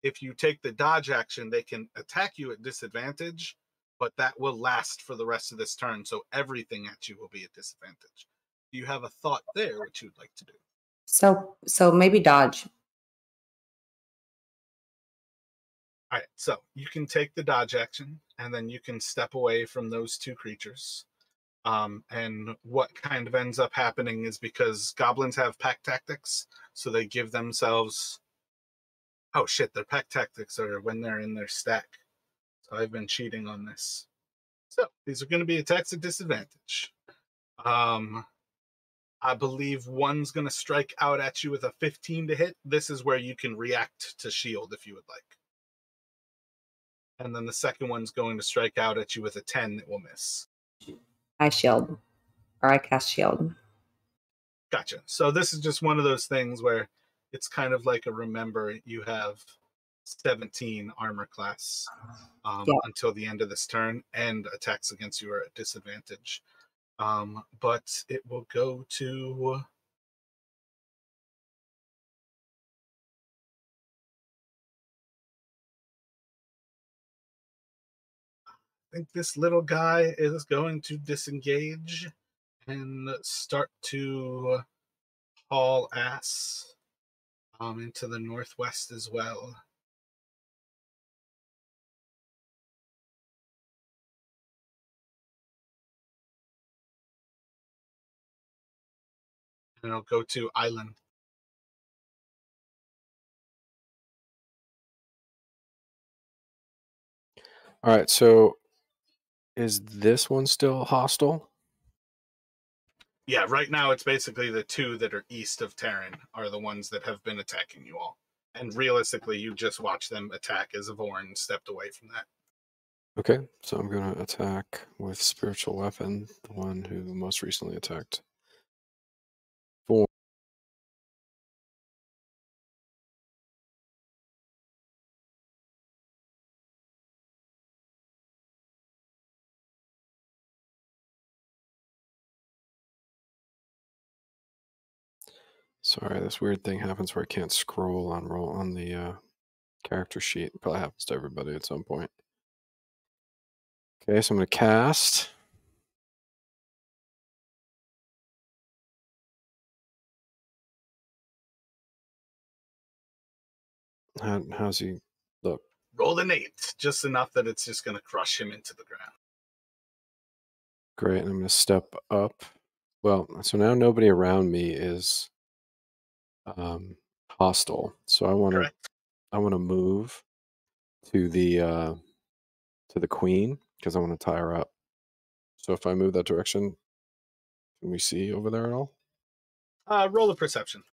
If you take the dodge action, they can attack you at disadvantage, but that will last for the rest of this turn. So everything at you will be at disadvantage. Do you have a thought there what you'd like to do? So maybe dodge. All right, so you can take the dodge action, and then you can step away from those two creatures. And what kind of ends up happening is because goblins have pack tactics, so they give themselves. Oh shit, their pack tactics are when they're in their stack. So I've been cheating on this. So these are going to be attacks at disadvantage. I believe one's going to strike out at you with a 15 to hit. This is where you can react to shield if you would like. And then the second one's going to strike out at you with a 10 that will miss. I shield. Or I cast shield. Gotcha. So this is just one of those things where it's kind of like a remember you have 17 armor class until the end of this turn, and attacks against you are at disadvantage. But it will go to... I think this little guy is going to disengage and start to haul ass into the northwest as well. And it'll go to Island. All right, so is this one still hostile? Yeah, right now it's basically the two that are east of Terran are the ones that have been attacking you all. And realistically, you just watch them attack as Vorn stepped away from that. Okay, so I'm going to attack with Spiritual Weapon, the one who most recently attacked Vorn. Sorry, this weird thing happens where I can't scroll on the character sheet. It probably happens to everybody at some point. Okay, so I'm going to cast. How's he look? Roll an 8, just enough that it's just going to crush him into the ground. Great, and I'm going to step up. Well, so now nobody around me is hostile. So I want to move to the queen because I want to tie her up. So if I move that direction, can we see over there at all? Roll a perception.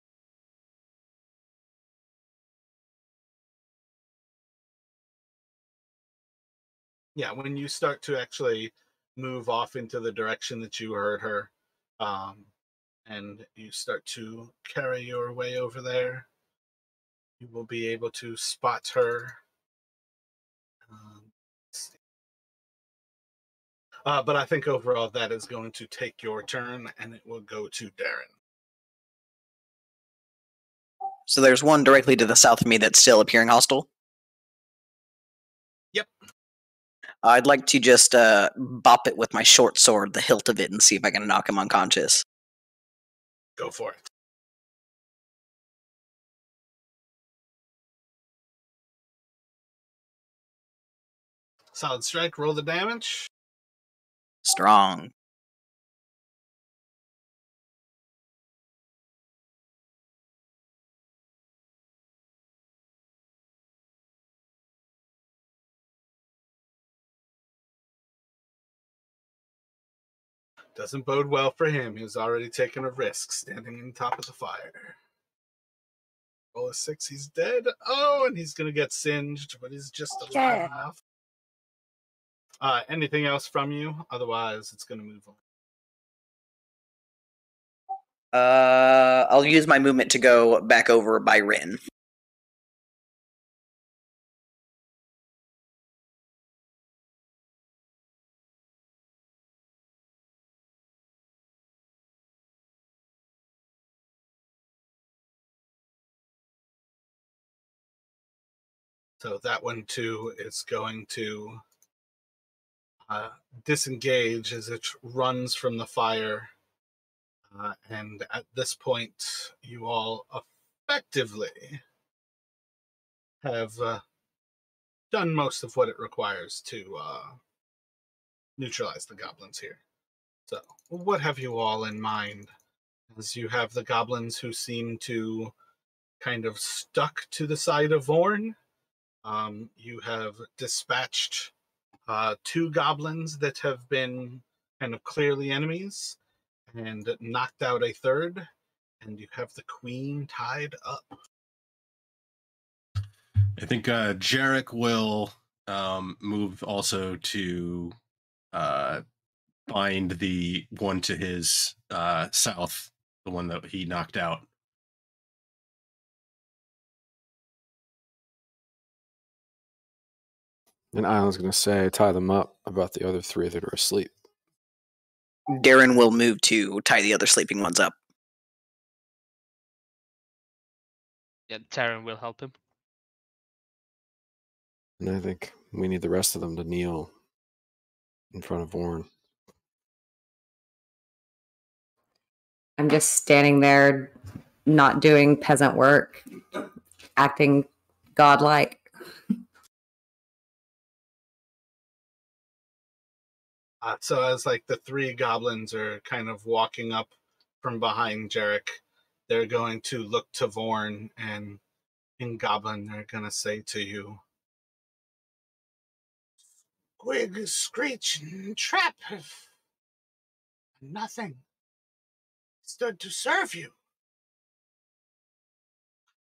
Yeah, when you start to actually move off into the direction that you heard her, and you start to carry your way over there, you will be able to spot her. But I think overall that is going to take your turn, and it will go to Darren. So there's one directly to the south of me that's still appearing hostile. Yep. I'd like to just bop it with my short sword, the hilt of it, and see if I can knock him unconscious. Go for it. Solid strike, roll the damage. Strong. Doesn't bode well for him. He was already taking a risk standing on top of the fire. Roll a 6, he's dead. Oh, and he's going to get singed, but he's just alive enough. Anything else from you? Otherwise, it's going to move on. I'll use my movement to go back over by Rin. So that one, too, is going to disengage as it runs from the fire. And at this point, you all effectively have done most of what it requires to neutralize the goblins here. So, what have you all in mind? As you have the goblins who seem to kind of stuck to the side of Vorn. You have dispatched 2 goblins that have been kind of clearly enemies, and knocked out a third, and you have the queen tied up. I think Jarek will move also to bind the one to his south, the one that he knocked out. And Island's going to say, tie them up about the other three that are asleep. Darren will move to tie the other sleeping ones up. Yeah, Taryn will help him. And I think we need the rest of them to kneel in front of Vorn. I'm just standing there, not doing peasant work, acting godlike. So as like the three goblins are kind of walking up from behind Jarek, they're going to look to Vorn, and in Goblin they're going to say to you, Squig, Screech, and Trap have nothing stood to serve you.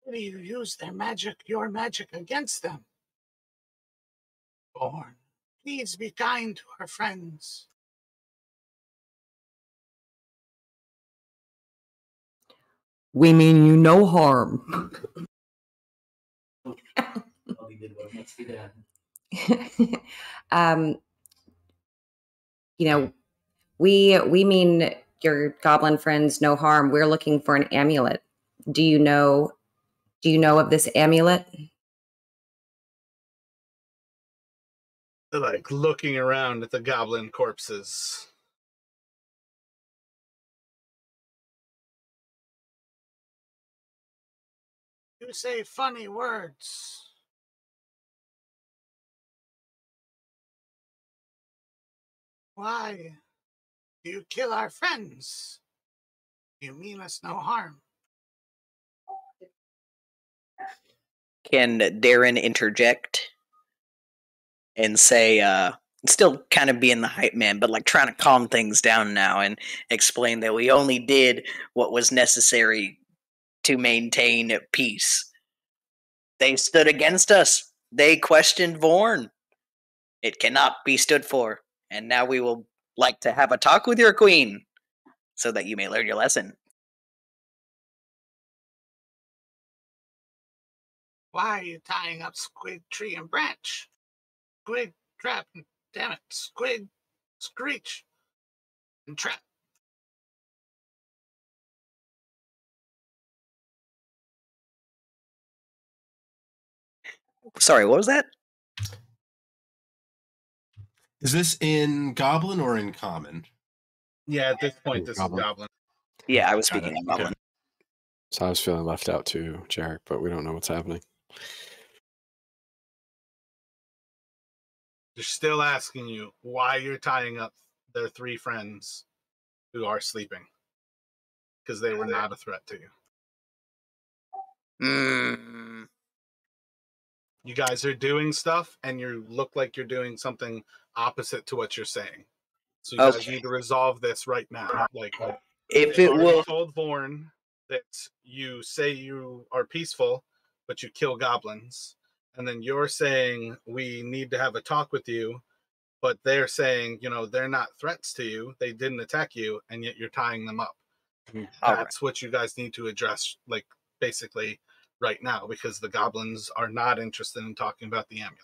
Why do you use their magic, your magic, against them? Vorn, please be kind to our friends. We mean you no harm. We mean your goblin friends no harm. We're looking for an amulet. Do you know of this amulet? They're like looking around at the goblin corpses. You say funny words. Why do you kill our friends? You mean us no harm. Can Darren interject and say, still kind of being the hype man, but like trying to calm things down now and explain that we only did what was necessary to maintain peace. They stood against us. They questioned Vorn. It cannot be stood for. And now we will like to have a talk with your queen so that you may learn your lesson. Why are you tying up Squig, Tree, and Branch? Squig, Trap, and damn it, Squig, Screech, and Trap. Sorry, what was that? Is this in Goblin or in Common? Yeah, at this point, this Goblin. is Goblin. Yeah, I was Got speaking it. of Goblin. Okay. So I was feeling left out too, Jarek, but we don't know what's happening. They're still asking you why you're tying up their three friends who are sleeping. Because they were not a threat to you. You guys are doing stuff, and you look like you're doing something opposite to what you're saying. So you guys need to resolve this right now. Like, if it will, told Vorn that you say you are peaceful, but you kill goblins, and then you're saying we need to have a talk with you, but they're saying they're not threats to you. They didn't attack you, and yet you're tying them up. That's what you guys need to address, like basically right now, because the goblins are not interested in talking about the amulet.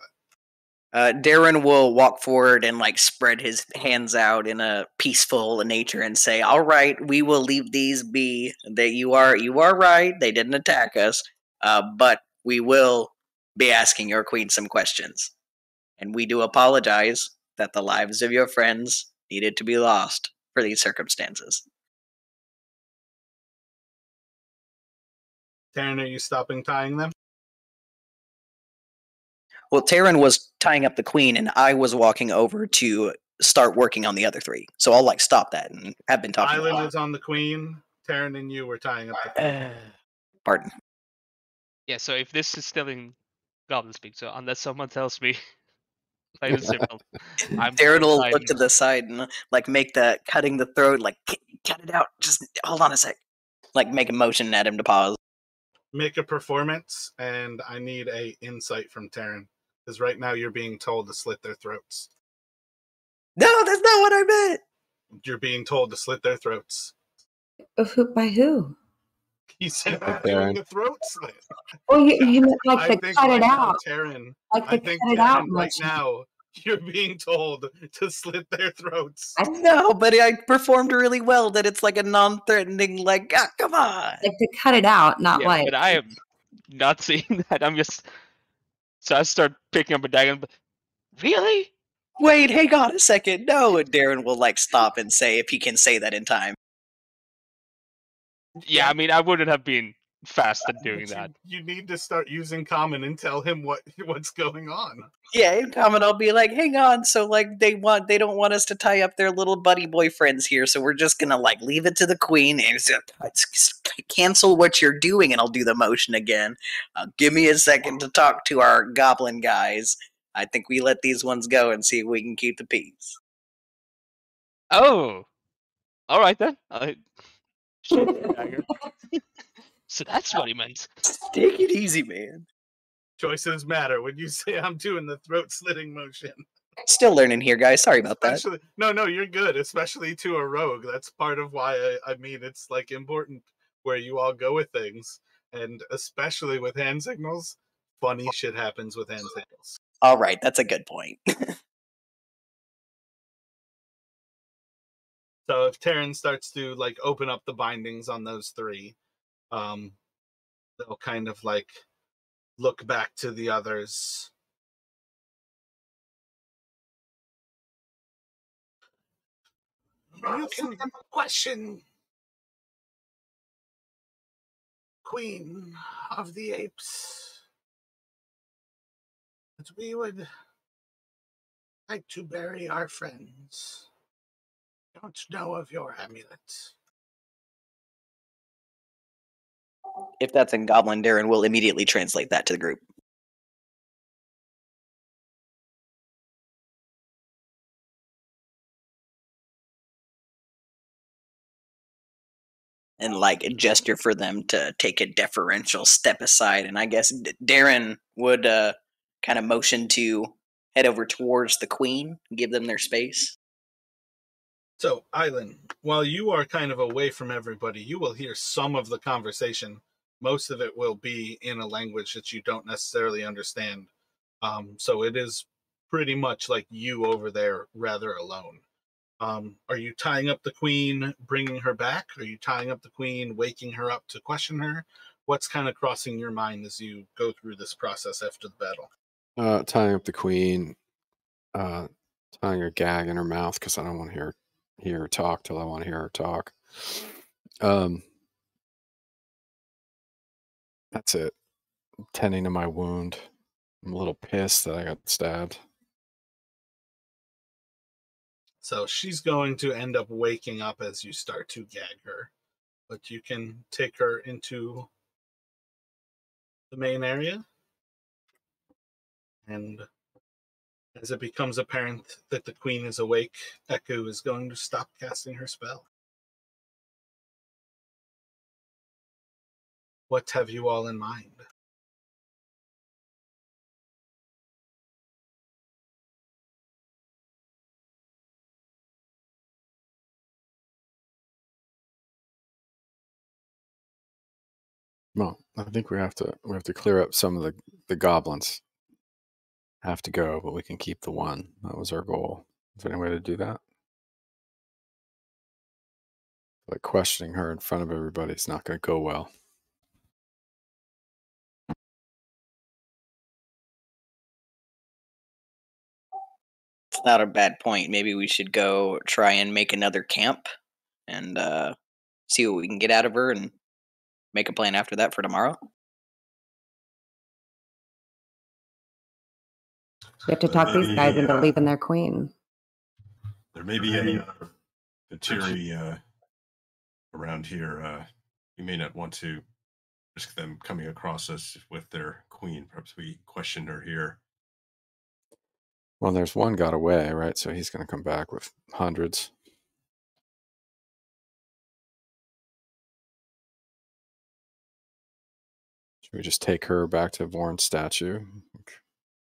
Darren will walk forward and like spread his hands out in a peaceful nature and say, "All right, we will leave these be. That you are right. They didn't attack us, but we will be asking your queen some questions, and we do apologize that the lives of your friends needed to be lost for these circumstances." Taryn, are you stopping tying them? Well, Taryn was tying up the queen, and I was walking over to start working on the other three. So I'll like stop that and have been talking. Island is on the queen. Taryn and you were tying up the queen. Pardon. Yeah, so if this is still in Goblin speak, so unless someone tells me, plain and simple, I'm Darren will tying look to the side and like make the cutting the throat, like cut it out. Just hold on a sec. Like, make a motion at him to pause. Make a performance, and I need a insight from Taryn. Because right now you're being told to slit their throats. No, that's not what I meant. You're being told to slit their throats. By who? He said By I'm doing Taryn. a throat slit. Well, you meant like I to think cut right it now, out. Taryn, Like I to think cut it out Taryn, right much. now, you're being told to slit their throats. No, but I performed really well. That it's like a non-threatening, like, come on. Like to cut it out, not Yeah, like. but I am not seeing that. I'm just. So I start picking up a dagger. But really? Wait, hang on a second. No, and Darren will like stop and say if he can say that in time. Yeah, I mean, I wouldn't have been fast at doing that. You need to start using common and tell him what's going on. Yeah, in comment I'll be like, hang on, so like they don't want us to tie up their little buddy boyfriends here, so we're just gonna like leave it to the queen and cancel what you're doing, and I'll do the motion again. Give me a second to talk to our goblin guys. I think we let these ones go and see if we can keep the peace. Oh, all right then. I shoot the dagger. So that's what he meant. Take it easy, man. Choices matter when you say I'm doing the throat slitting motion. Still learning here, guys. Sorry about that. No, you're good. Especially to a rogue. That's part of why I mean it's like important where you all go with things, and especially with hand signals. Funny shit happens with hand signals. All right, that's a good point. So if Taryn starts to like open up the bindings on those three, they'll kind of like look back to the others. You can question Queen of the Apes, but we would like to bury our friends. Don't know of your amulet. If that's in Goblin, Darren will immediately translate that to the group. And like gesture for them to take a deferential step aside. And I guess Darren would kind of motion to head over towards the queen, give them their space. So, Island, while you are kind of away from everybody, you will hear some of the conversation. Most of it will be in a language that you don't necessarily understand. So it is pretty much like you over there, rather alone. Are you tying up the queen, bringing her back? Are you tying up the queen, waking her up to question her? What's kind of crossing your mind as you go through this process after the battle? Tying up the queen, tying a gag in her mouth because I don't want to hear her talk till I want to hear her talk. That's it. Tending to my wound. I'm a little pissed that I got stabbed. So she's going to end up waking up as you start to gag her. But you can take her into the main area. And as it becomes apparent that the queen is awake, Echo is going to stop casting her spell. What have you all in mind? Well, I think we have to clear up some of the goblins. Have to go, but we can keep the one. That was our goal. Is there any way to do that? Like questioning her in front of everybody is not going to go well. It's not a bad point. Maybe we should go try and make another camp and see what we can get out of her and make a plan after that for tomorrow. We have to talk these guys into leaving their queen. There may be any Batiri around here. We may not want to risk them coming across us with their queen. Perhaps we questioned her here. Well, there's one got away, right? So he's going to come back with hundreds. Should we just take her back to Vorn's statue?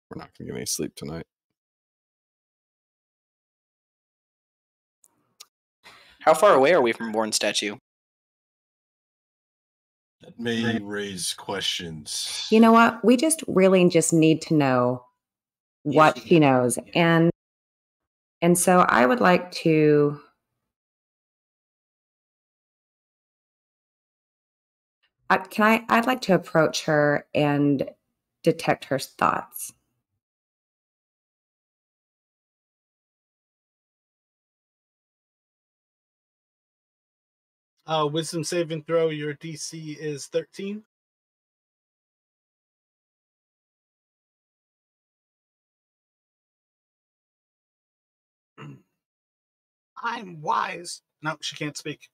We're not going to get any sleep tonight. How far away are we from Vorn's statue? That may raise questions. You know what? We just really just need to know what she knows. And so I would like to I'd like to approach her and detect her thoughts. Wisdom saving throw, your DC is 13. I'm wise. No, she can't speak.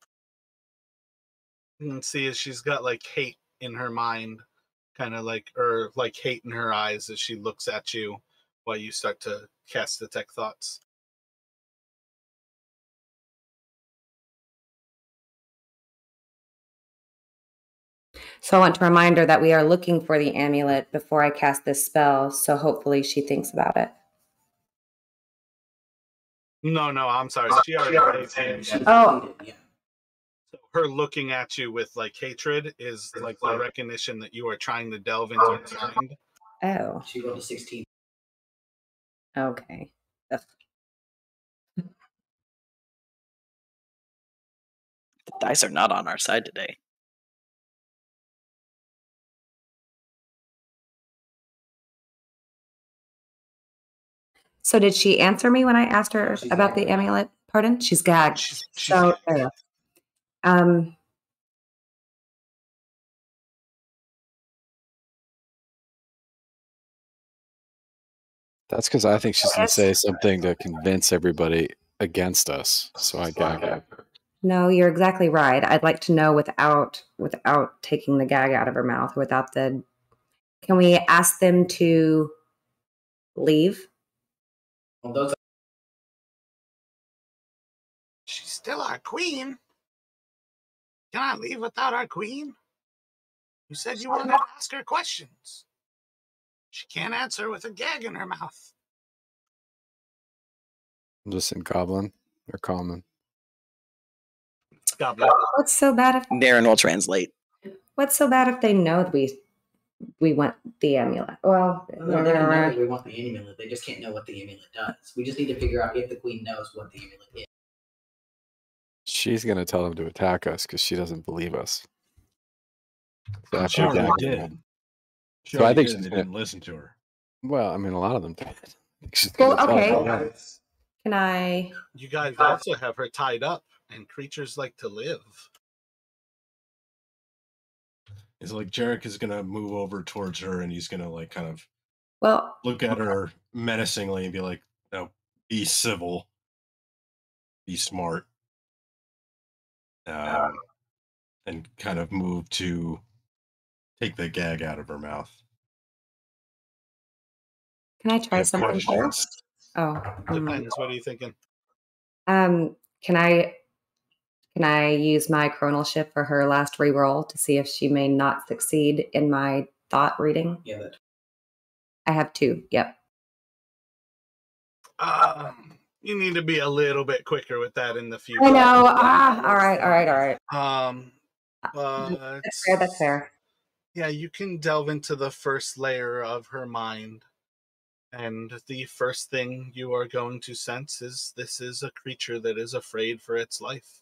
You can see as she's got like hate in her mind, kind of like, or like hate in her eyes as she looks at you while you start to cast detect thoughts. So I want to remind her that we are looking for the amulet before I cast this spell, so hopefully she thinks about it. No, I'm sorry. She already paid. Oh, So her looking at you with like hatred is like the recognition that you are trying to delve into her mind. oh, She rolled a 16. okay. Ugh. The dice are not on our side today. So did she answer me when I asked her about the amulet? Pardon? She's gagged. She's So, That's because I think she's going to say something to convince everybody against us. So I gag her. no, you're exactly right. I'd like to know without taking the gag out of her mouth, without the. Can we ask them to leave? Well, those She's still our queen. Can I leave without our queen? You said you wanted to ask her questions. She can't answer with a gag in her mouth. I'm just in goblin or common. Goblin. What's so bad if Darren will translate. they know that we want the amulet? Well, no, they can know that we want the amulet. They just can't know what the amulet does. We just need to figure out if the queen knows what the amulet is. She's going to tell them to attack us because she doesn't believe us. So She after already gagging did. them- She So I already think did, and she's they gonna- didn't listen to her. Well, I mean, a lot of them did. I think she's Well, gonna tell okay. them, yeah. Can I? You guys also have her tied up, and creatures like to live. It's like Jarek is gonna move over towards her, and he's gonna like kind of Well, look at her menacingly and be like, "No, be civil, be smart," and kind of move to take the gag out of her mouth. can I try Have something questions. first? Oh, Depends. What are you thinking? Can I use my chronal shift for her last reroll to see if she may not succeed in my thought reading? Yeah, that. I have 2. Yep. You need to be a little bit quicker with that in the future. I know. All right. But That's fair. yeah, you can delve into the first layer of her mind. And the first thing you are going to sense is this is a creature that is afraid for its life.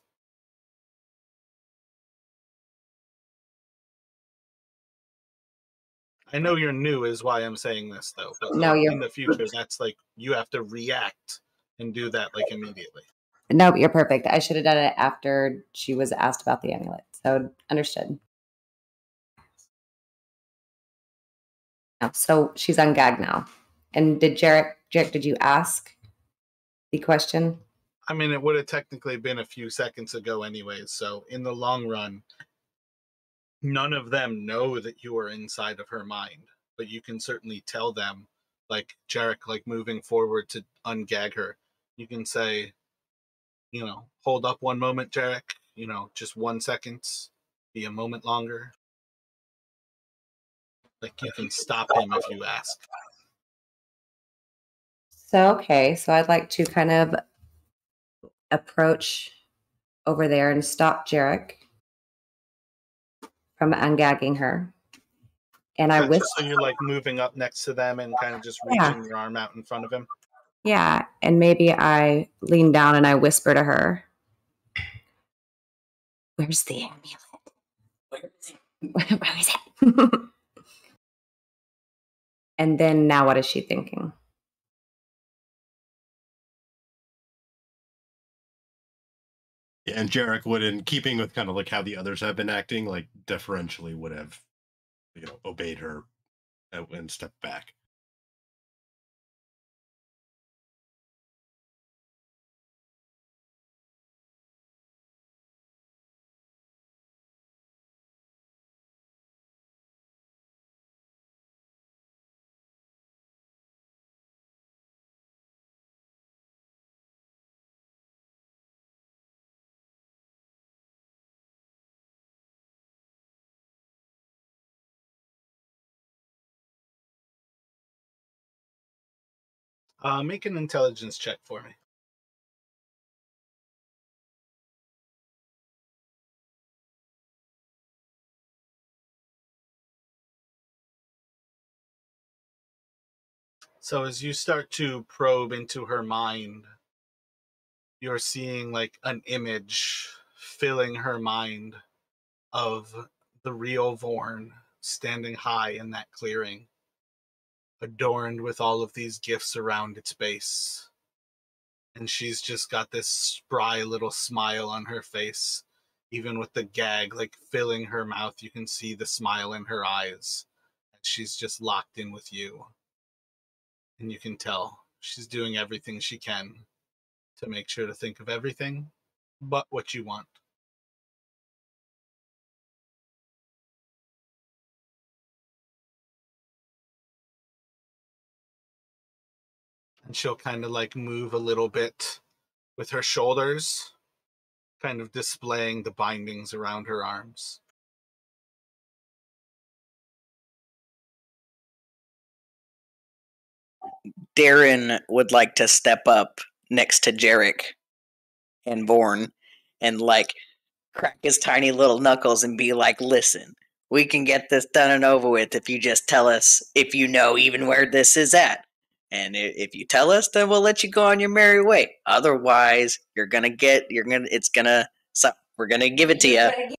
I know you're new is why I'm saying this, though. But No, like, you're- in the future, that's like you have to react and do that like immediately. No, you're perfect. I should have done it after she was asked about the amulet. So understood. No, so she's ungagged now. And did Jarek, did you ask the question? I mean, it would have technically been a few seconds ago anyways, so in the long run, none of them know that you are inside of her mind, but you can certainly tell them, like Jarek, like moving forward to ungag her. You can say, hold up one moment, Jarek, just 1 second, be a moment longer. Like, you can stop him if you ask. So, okay. So I'd like to kind of approach over there and stop Jarek from ungagging her. And I Gotcha. whisper. So you're like moving up next to them and kind of just Yeah. reaching your arm out in front of him. Yeah. And maybe I lean down and I whisper to her, "Where's the amulet? Where is it?" And then now what is she thinking? Yeah, and Jarek would, in keeping with kind of like how the others have been acting, like deferentially would have, obeyed her and stepped back. Make an intelligence check for me. So as you start to probe into her mind, you're seeing like an image filling her mind of the real Vorn standing high in that clearing, adorned with all of these gifts around its base. And she's just got this spry little smile on her face. Even with the gag like filling her mouth, you can see the smile in her eyes. And she's just locked in with you. And you can tell she's doing everything she can to make sure to think of everything but what you want. And she'll kind of like move a little bit with her shoulders, kind of displaying the bindings around her arms. Darren would like to step up next to Jarek and Vorn and like crack his tiny little knuckles and be like, "Listen, we can get this done and over with if you just tell us if you know even where this is at. And if you tell us, then we'll let you go on your merry way. Otherwise, we're gonna give it to you."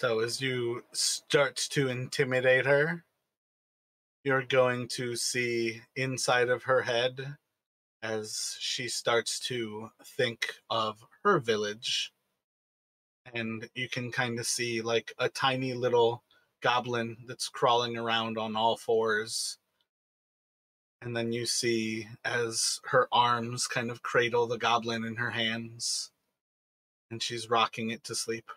So as you start to intimidate her, you're going to see inside of her head as she starts to think of her village. And you can kind of see like a tiny little goblin that's crawling around on all fours. And then you see as her arms kind of cradle the goblin in her hands, and she's rocking it to sleep.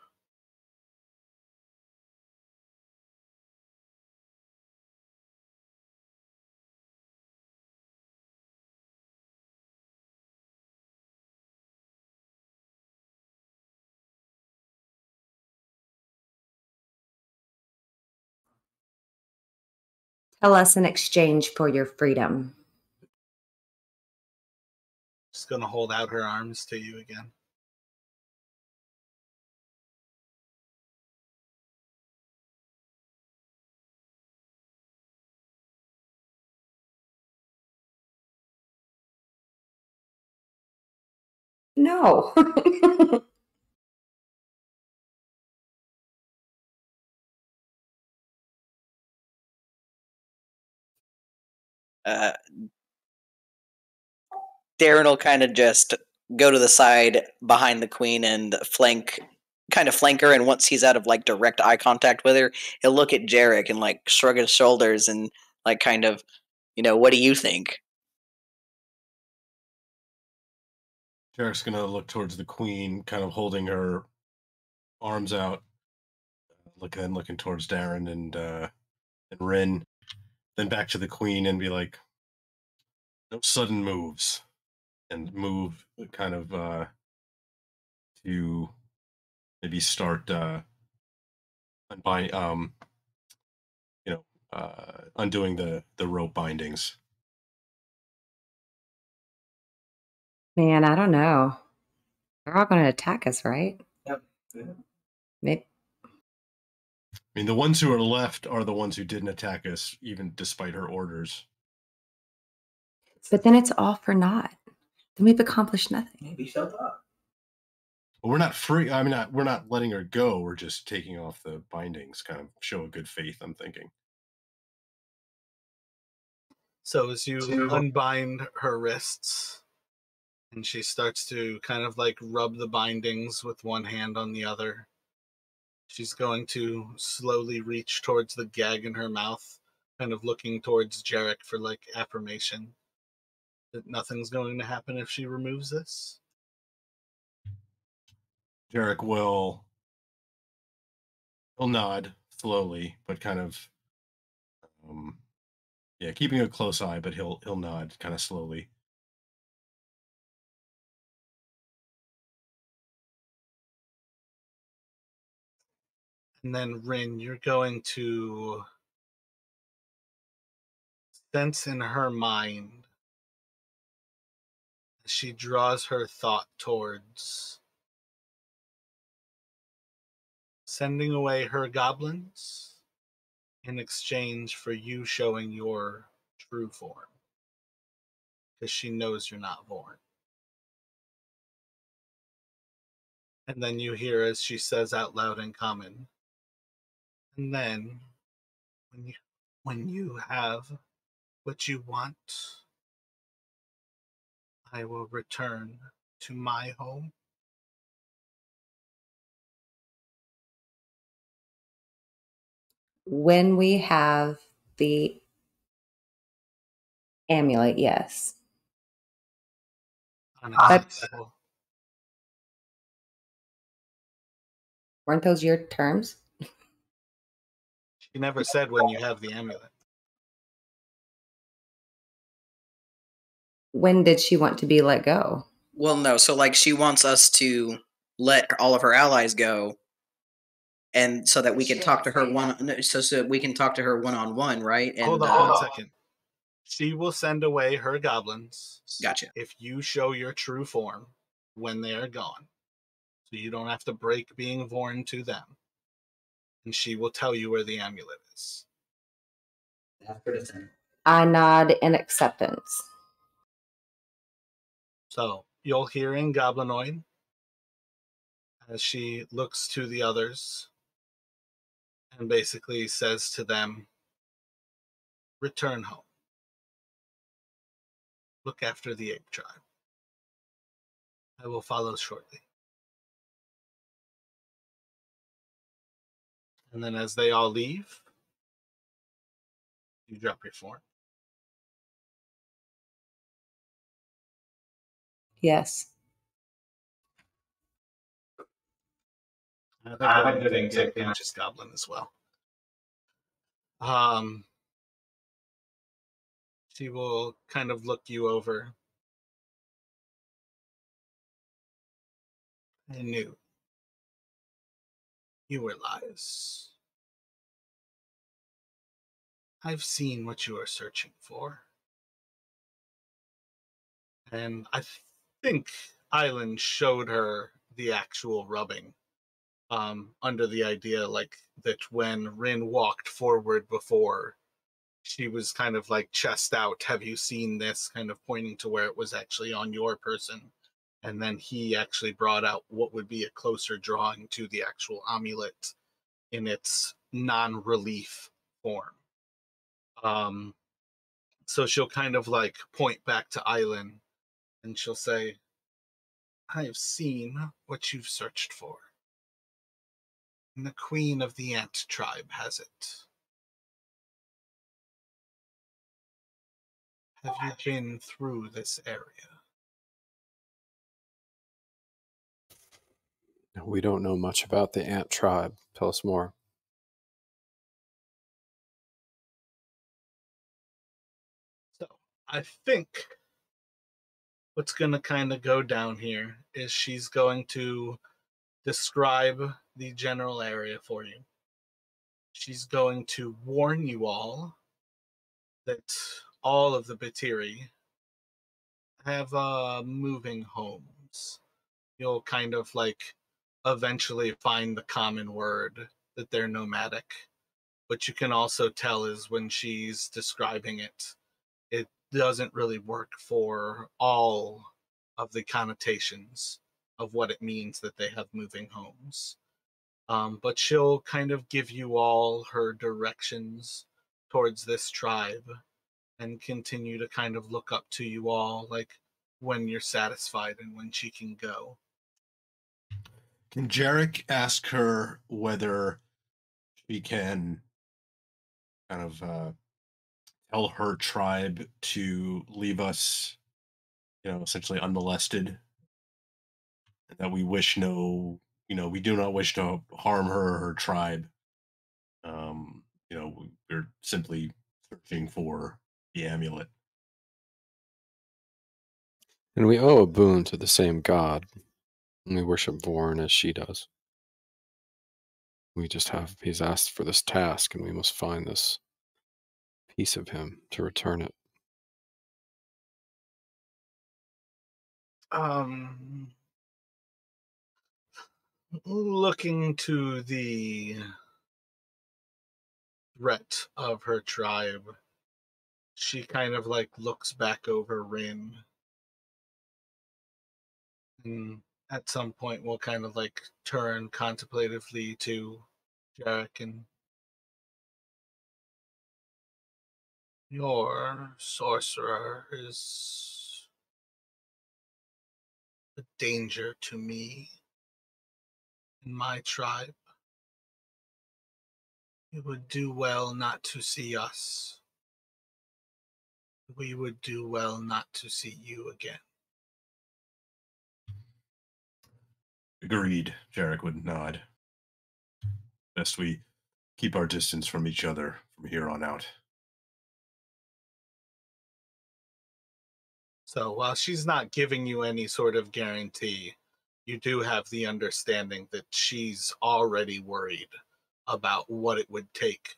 Tell us in exchange for your freedom. She's going to hold out her arms to you again. No. Uh, Darren will kind of just go to the side behind the queen and flank her. And once he's out of like direct eye contact with her, he'll look at Jarek and like shrug his shoulders and like kind of, what do you think? Derek's gonna look towards the queen, kind of holding her arms out, looking towards Darren and Rin, then back to the queen and be like, "No sudden moves," and move kind of to maybe start unbind, undoing the rope bindings. Man, I don't know. They're all going to attack us, right? Yep. Maybe. I mean, the ones who are left are the ones who didn't attack us, even despite her orders. But then it's all for naught. Then we've accomplished nothing. Maybe she'll talk. Well, we're not free. I mean, we're not letting her go. We're just taking off the bindings, kind of show a good faith, I'm thinking. So as you unbind her wrists, and she starts to kind of like rub the bindings with one hand on the other, she's going to slowly reach towards the gag in her mouth, kind of looking towards Jarek for like affirmation that nothing's going to happen if she removes this. Jarek will nod slowly, but kind of keeping a close eye, but he'll nod kind of slowly. And then Rin, you're going to sense in her mind as she draws her thought towards sending away her goblins in exchange for you showing your true form, because she knows you're not Vorn. And then you hear as she says out loud in common, and then when you have what you want, I will return to my home. When we have the amulet, yes. Unacceptable. Weren't those your terms? She never said when you have the amulet. When did she want to be let go? Well, no. So, like, she wants us to let all of her allies go, and so that we can talk to her so we can talk to her one on one, right? And Hold on 1 second. She will send away her goblins. Gotcha. If you show your true form when they are gone, so you don't have to break being Vorn to them, and she will tell you where the amulet is. I nod in acceptance. So you'll hear in Goblinoid as she looks to the others and basically says to them, return home. Look after the ape tribe. I will follow shortly. And then as they all leave, you drop your form. Yes. I think I'm getting to Pinch's Goblin as well. She will kind of look you over. I knew you were lies. I've seen what you are searching for. And I think Island showed her the actual rubbing, under the idea like that when Rin walked forward before, she was kind of like chest out, have you seen this, kind of pointing to where it was actually on your person. And then he actually brought out what would be a closer drawing to the actual amulet in its non-relief form. So she'll kind of like point back to Island and she'll say, I have seen what you've searched for. And the queen of the ant tribe has it. Have you been through this area? We don't know much about the ant tribe. Tell us more. So I think what's going to kind of go down here is she's going to describe the general area for you. She's going to warn you all that all of the Batiri have moving homes. You'll kind of like eventually find the common word that they're nomadic. What you can also tell is when she's describing it, it doesn't really work for all of the connotations of what it means that they have moving homes. But she'll kind of give you all her directions towards this tribe and continue to kind of look up to you all, like when you're satisfied and when she can go. Can Jarek ask her whether she can kind of tell her tribe to leave us, essentially unmolested? That we wish no, we do not wish to harm her or her tribe. We're simply searching for the amulet. And we owe a boon to the same god. And we worship Vorn as she does. He's asked for this task, and we must find this piece of him to return it. Looking to the threat of her tribe, she kind of like looks back over Rin. And at some point we'll kind of like turn contemplatively to Jarek and your sorcerer is a danger to me and my tribe. You would do well not to see us. We would do well not to see you again. Agreed, Jarek would nod. Best we keep our distance from each other from here on out. So while she's not giving you any sort of guarantee, you do have the understanding that she's already worried about what it would take,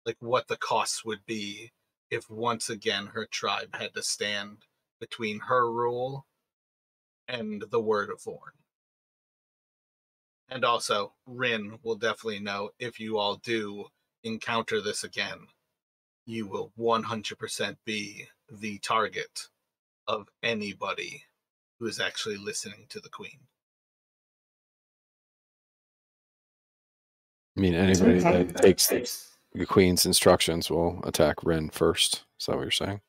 like what the costs would be if once again her tribe had to stand between her rule and the word of Vorn. And also, Rin will definitely know if you all do encounter this again, you will 100% be the target of anybody who is actually listening to the Queen. I mean, anybody that takes the Queen's instructions will attack Rin first. Is that what you're saying?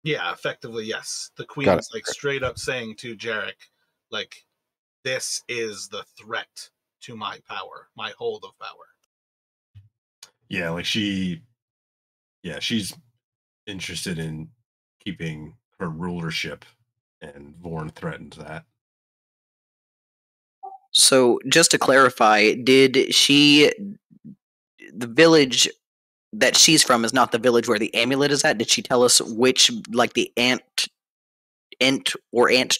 Yeah, effectively, yes. The Queen's like straight up saying to Jarek, like, this is the threat to my power, my hold of power. Yeah, like she's interested in keeping her rulership, and Vorn threatens that. So, just to clarify, the village that she's from is not the village where the amulet is at? Did she tell us which, like the ant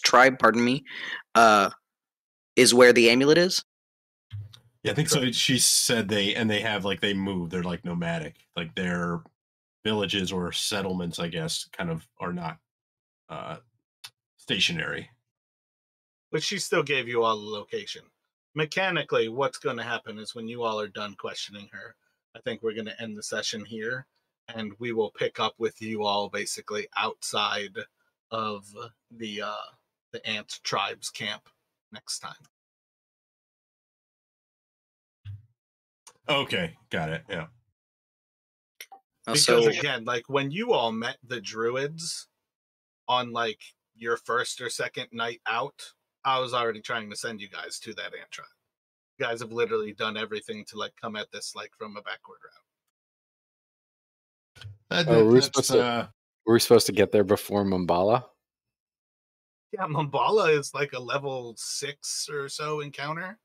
tribe, pardon me, is where the amulet is? Yeah, I think so. She said they have like they move. They're like nomadic. Like their villages or settlements, I guess, kind of are not stationary. But she still gave you all the location. Mechanically, what's going to happen is when you all are done questioning her, I think we're going to end the session here, and we will pick up with you all basically outside of the ant tribe's camp next time. Okay, got it. Yeah. Because again, like when you all met the druids on like your first or second night out, I was already trying to send you guys to that ant tribe. You guys have literally done everything to like come at this like from a backward route. Were we supposed to get there before Mumbala? Yeah, Mambala is like a level 6 or so encounter.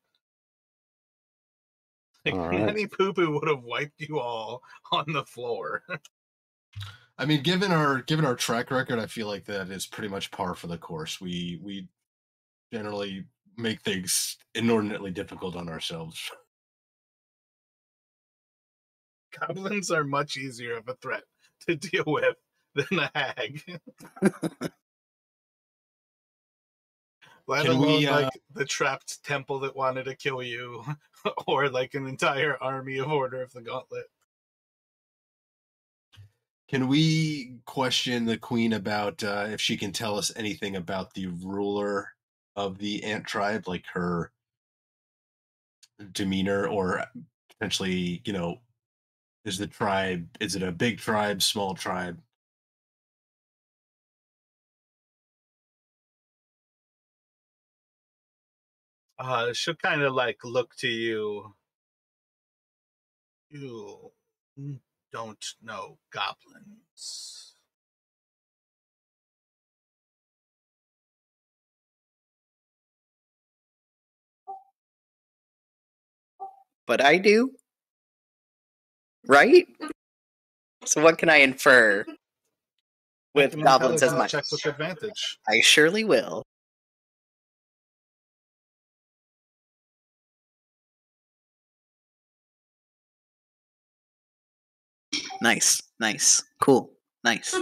Like, All right. Manny Poo Poo would have wiped you all on the floor. I mean, given our track record, I feel like that is pretty much par for the course. We generally make things inordinately difficult on ourselves. Goblins are much easier of a threat to deal with than a hag. Let Can alone we like the trapped temple that wanted to kill you, or like an entire army of Order of the Gauntlet. can we question the queen about if she can tell us anything about the ruler of the ant tribe, like her demeanor, or potentially, is it a big tribe, small tribe? She'll kind of like look to you. You don't know goblins. But I do, right? So what can I infer Make with an goblins as intelligence my? check with advantage. I surely will. Nice, nice, cool, nice.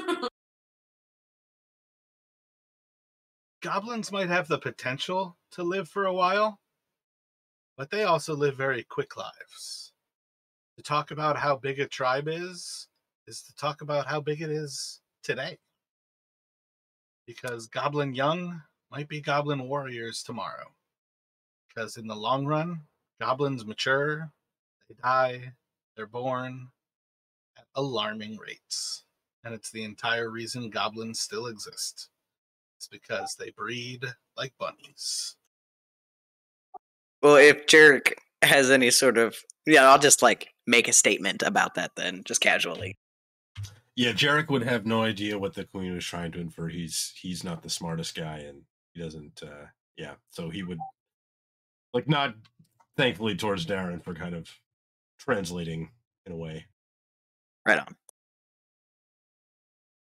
Goblins might have the potential to live for a while, but they also live very quick lives. To talk about how big a tribe is to talk about how big it is today. Because Goblin Young might be Goblin Warriors tomorrow. Because in the long run, goblins mature, they die, they're born at alarming rates. And it's the entire reason goblins still exist. It's because they breed like bunnies. Well, if Jerk has any sort of, I'll just like make a statement about that then, just casually. Yeah, Jarek would have no idea what the queen was trying to infer. He's not the smartest guy, and he doesn't. Yeah, so he would like nod thankfully towards Darren for kind of translating in a way. Right on.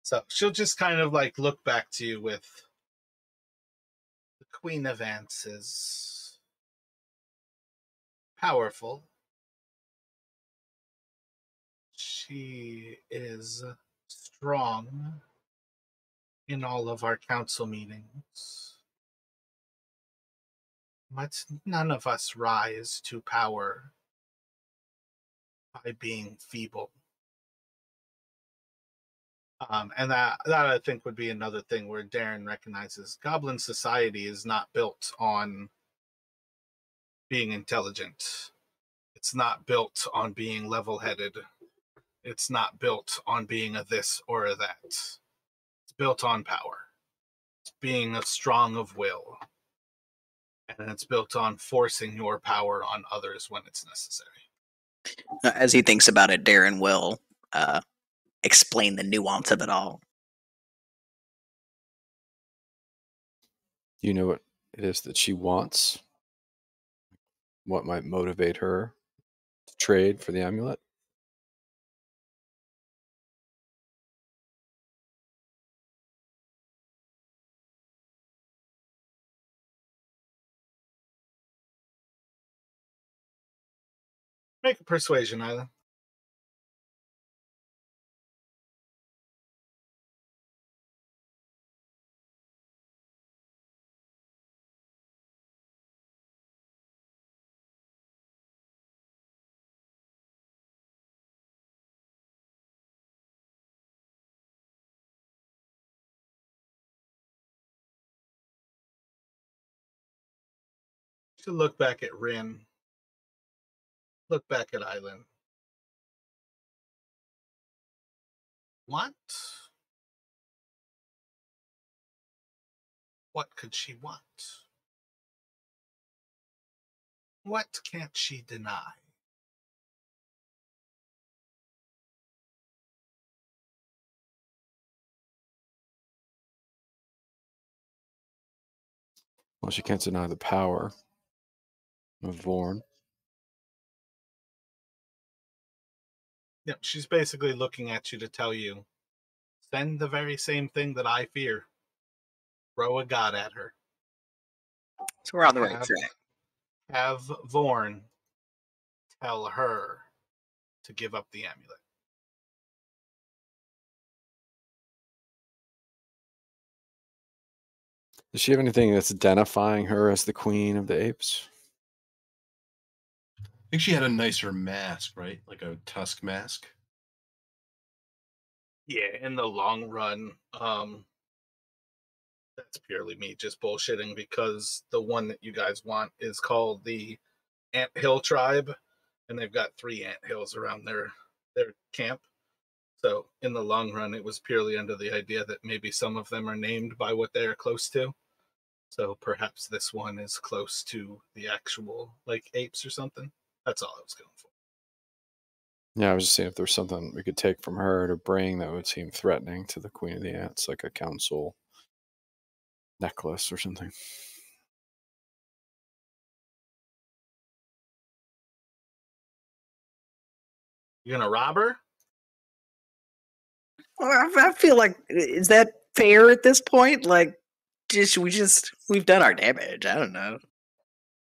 So she'll just kind of like look back to you with the Queen of Ants is powerful. She is strong in all of our council meetings. But none of us rise to power by being feeble. And that I think would be another thing where Darren recognizes Goblin society is not built on being intelligent. It's not built on being level-headed. It's not built on being a this or a that. It's built on power. It's being a strong of will. And it's built on forcing your power on others when it's necessary. As he thinks about it, Darren will explain the nuance of it all. You know what it is that she wants? What might motivate her to trade for the amulet? Make a persuasion, Isla. To look back at Rin, look back at Island. What? What could she want? What can't she deny? Well, she can't deny the power of Vorn. Yep, she's basically looking at you to tell you, send the very same thing that I fear. Throw a god at her. So we're on the right Have, track. have Vorn tell her to give up the amulet. Does she have anything that's identifying her as the queen of the apes? I think she had a nicer mask, right? Like a tusk mask. Yeah, in the long run, that's purely me just bullshitting because the one that you guys want is called the Ant Hill Tribe, and they've got 3 ant hills around their camp. So in the long run, it was purely under the idea that maybe some of them are named by what they are close to. So perhaps this one is close to the actual like apes or something. That's all I was going for. Yeah, I was just seeing if there's something we could take from her to bring that would seem threatening to the Queen of the Ants, like a council necklace or something. You gonna rob her? Well, I feel like, is that fair at this point? Like, we've done our damage. I don't know.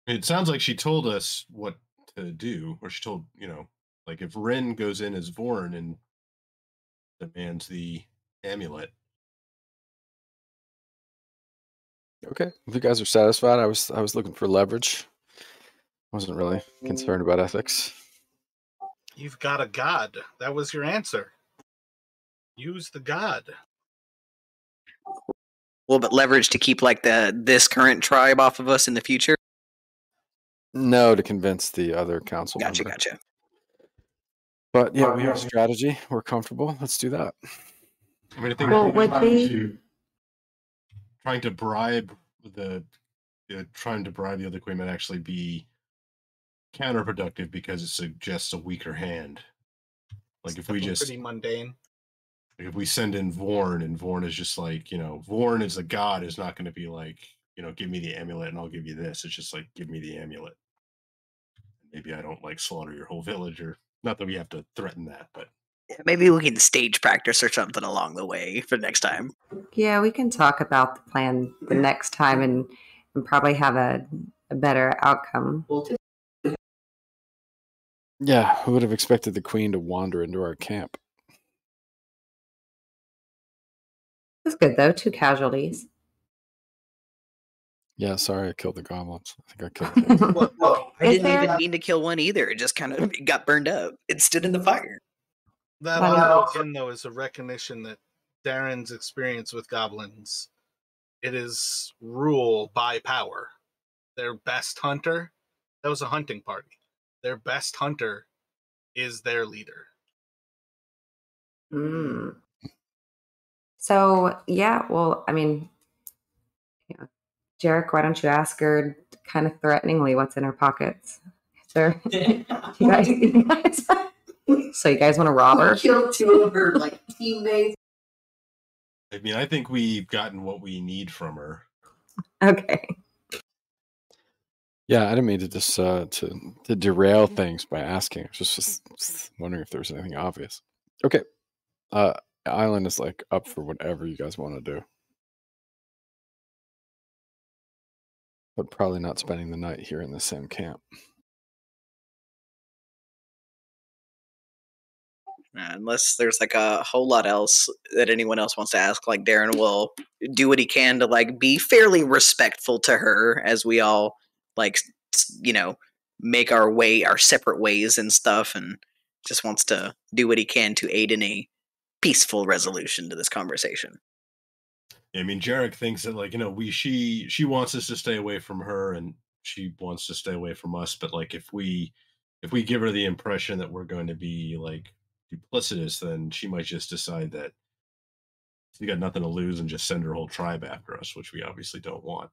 It sounds like she told us what to do, or she told, like if Rin goes in as Vorn and demands the amulet. Okay, if you guys are satisfied, I was looking for leverage. Wasn't really concerned about ethics. You've got a god. That was your answer. Use the god. A little bit leverage to keep like this current tribe off of us in the future. No, to convince the other council member. Gotcha. But yeah, we have a strategy. We're comfortable. Let's do that. I mean, I think Well, would they? trying to bribe the other queen might actually be counterproductive because it suggests a weaker hand. Like if we just pretty mundane. Like if we send in Vorn and Vorn is just like, Vorn is a god is not going to be like, give me the amulet and I'll give you this. It's just like, give me the amulet. Maybe I don't like slaughter your whole village, or not that we have to threaten that, but Maybe we can stage practice or something along the way for next time. Yeah, we can talk about the plan the next time and probably have a better outcome. Yeah, who would have expected the queen to wander into our camp? That's good though. 2 casualties. Yeah, sorry I killed the goblins. I think I killed them. Well, I Is didn't there- even mean to kill one either. It just kind of got burned up. It stood in the fire. That Wow. also, again, though, is a recognition that Darren's experience with goblins, it is rule by power. Their best hunter, that was a hunting party. Their best hunter is their leader. Mm. So yeah, well, I mean, Jarek, why don't you ask her kind of threateningly what's in her pockets? Sir, you guys, so you guys want to rob her? Killed 2 of her like teammates. I mean, I think we've gotten what we need from her. Okay. Yeah, I didn't mean to just to derail things by asking. I was just wondering if there was anything obvious. Okay. Island is like up for whatever you guys want to do. But probably not spending the night here in the same camp. Unless there's like a whole lot else that anyone else wants to ask, like Darren will do what he can to like be fairly respectful to her as we all like make our separate ways and stuff, and just wants to do what he can to aid in a peaceful resolution to this conversation. I mean, Jarek thinks that she wants us to stay away from her and she wants to stay away from us, but like if we give her the impression that we're going to be like duplicitous, then she might just decide that she got nothing to lose and just send her whole tribe after us, which we obviously don't want.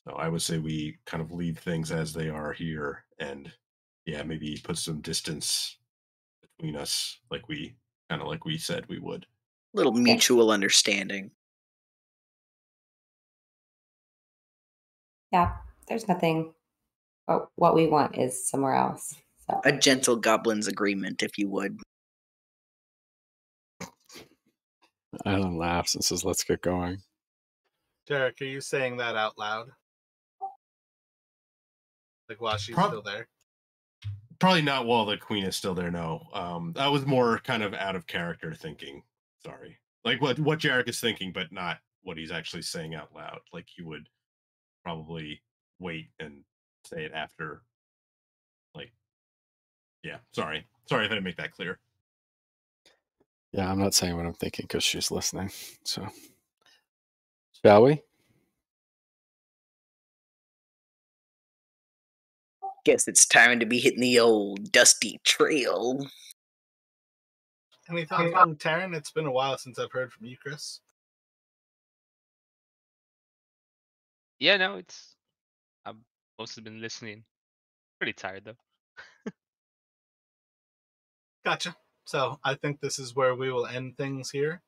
So I would say we kind of leave things as they are here, and maybe put some distance between us, like we said we would. Little mutual understanding. Yeah, there's nothing. What we want is somewhere else. So A gentle goblin's agreement, if you would. Alan laughs and says, "Let's get going." Derek, are you saying that out loud? Like while she's still there? Probably not while the queen is still there. No, that was more kind of out of character thinking. Sorry, like what Jarek is thinking, but not what he's actually saying out loud. Like he would probably wait and say it after. Like, yeah. Sorry if I didn't make that clear. Yeah, I'm not saying what I'm thinking because she's listening. So, shall we? Guess it's time to be hitting the old dusty trail. Any thoughts on Taryn? It's been a while since I've heard from you, Chris. Yeah, no, I've mostly been listening. Pretty tired though. Gotcha. So I think this is where we will end things here.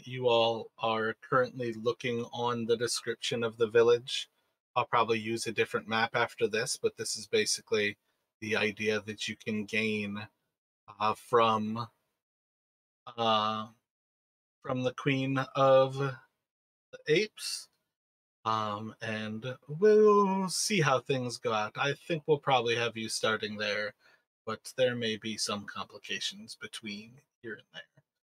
You all are currently looking on the description of the village. I'll probably use a different map after this, but this is basically the idea that you can gain from the Queen of the Apes. And we'll see how things go out. I think we'll probably have you starting there, but there may be some complications between here and there.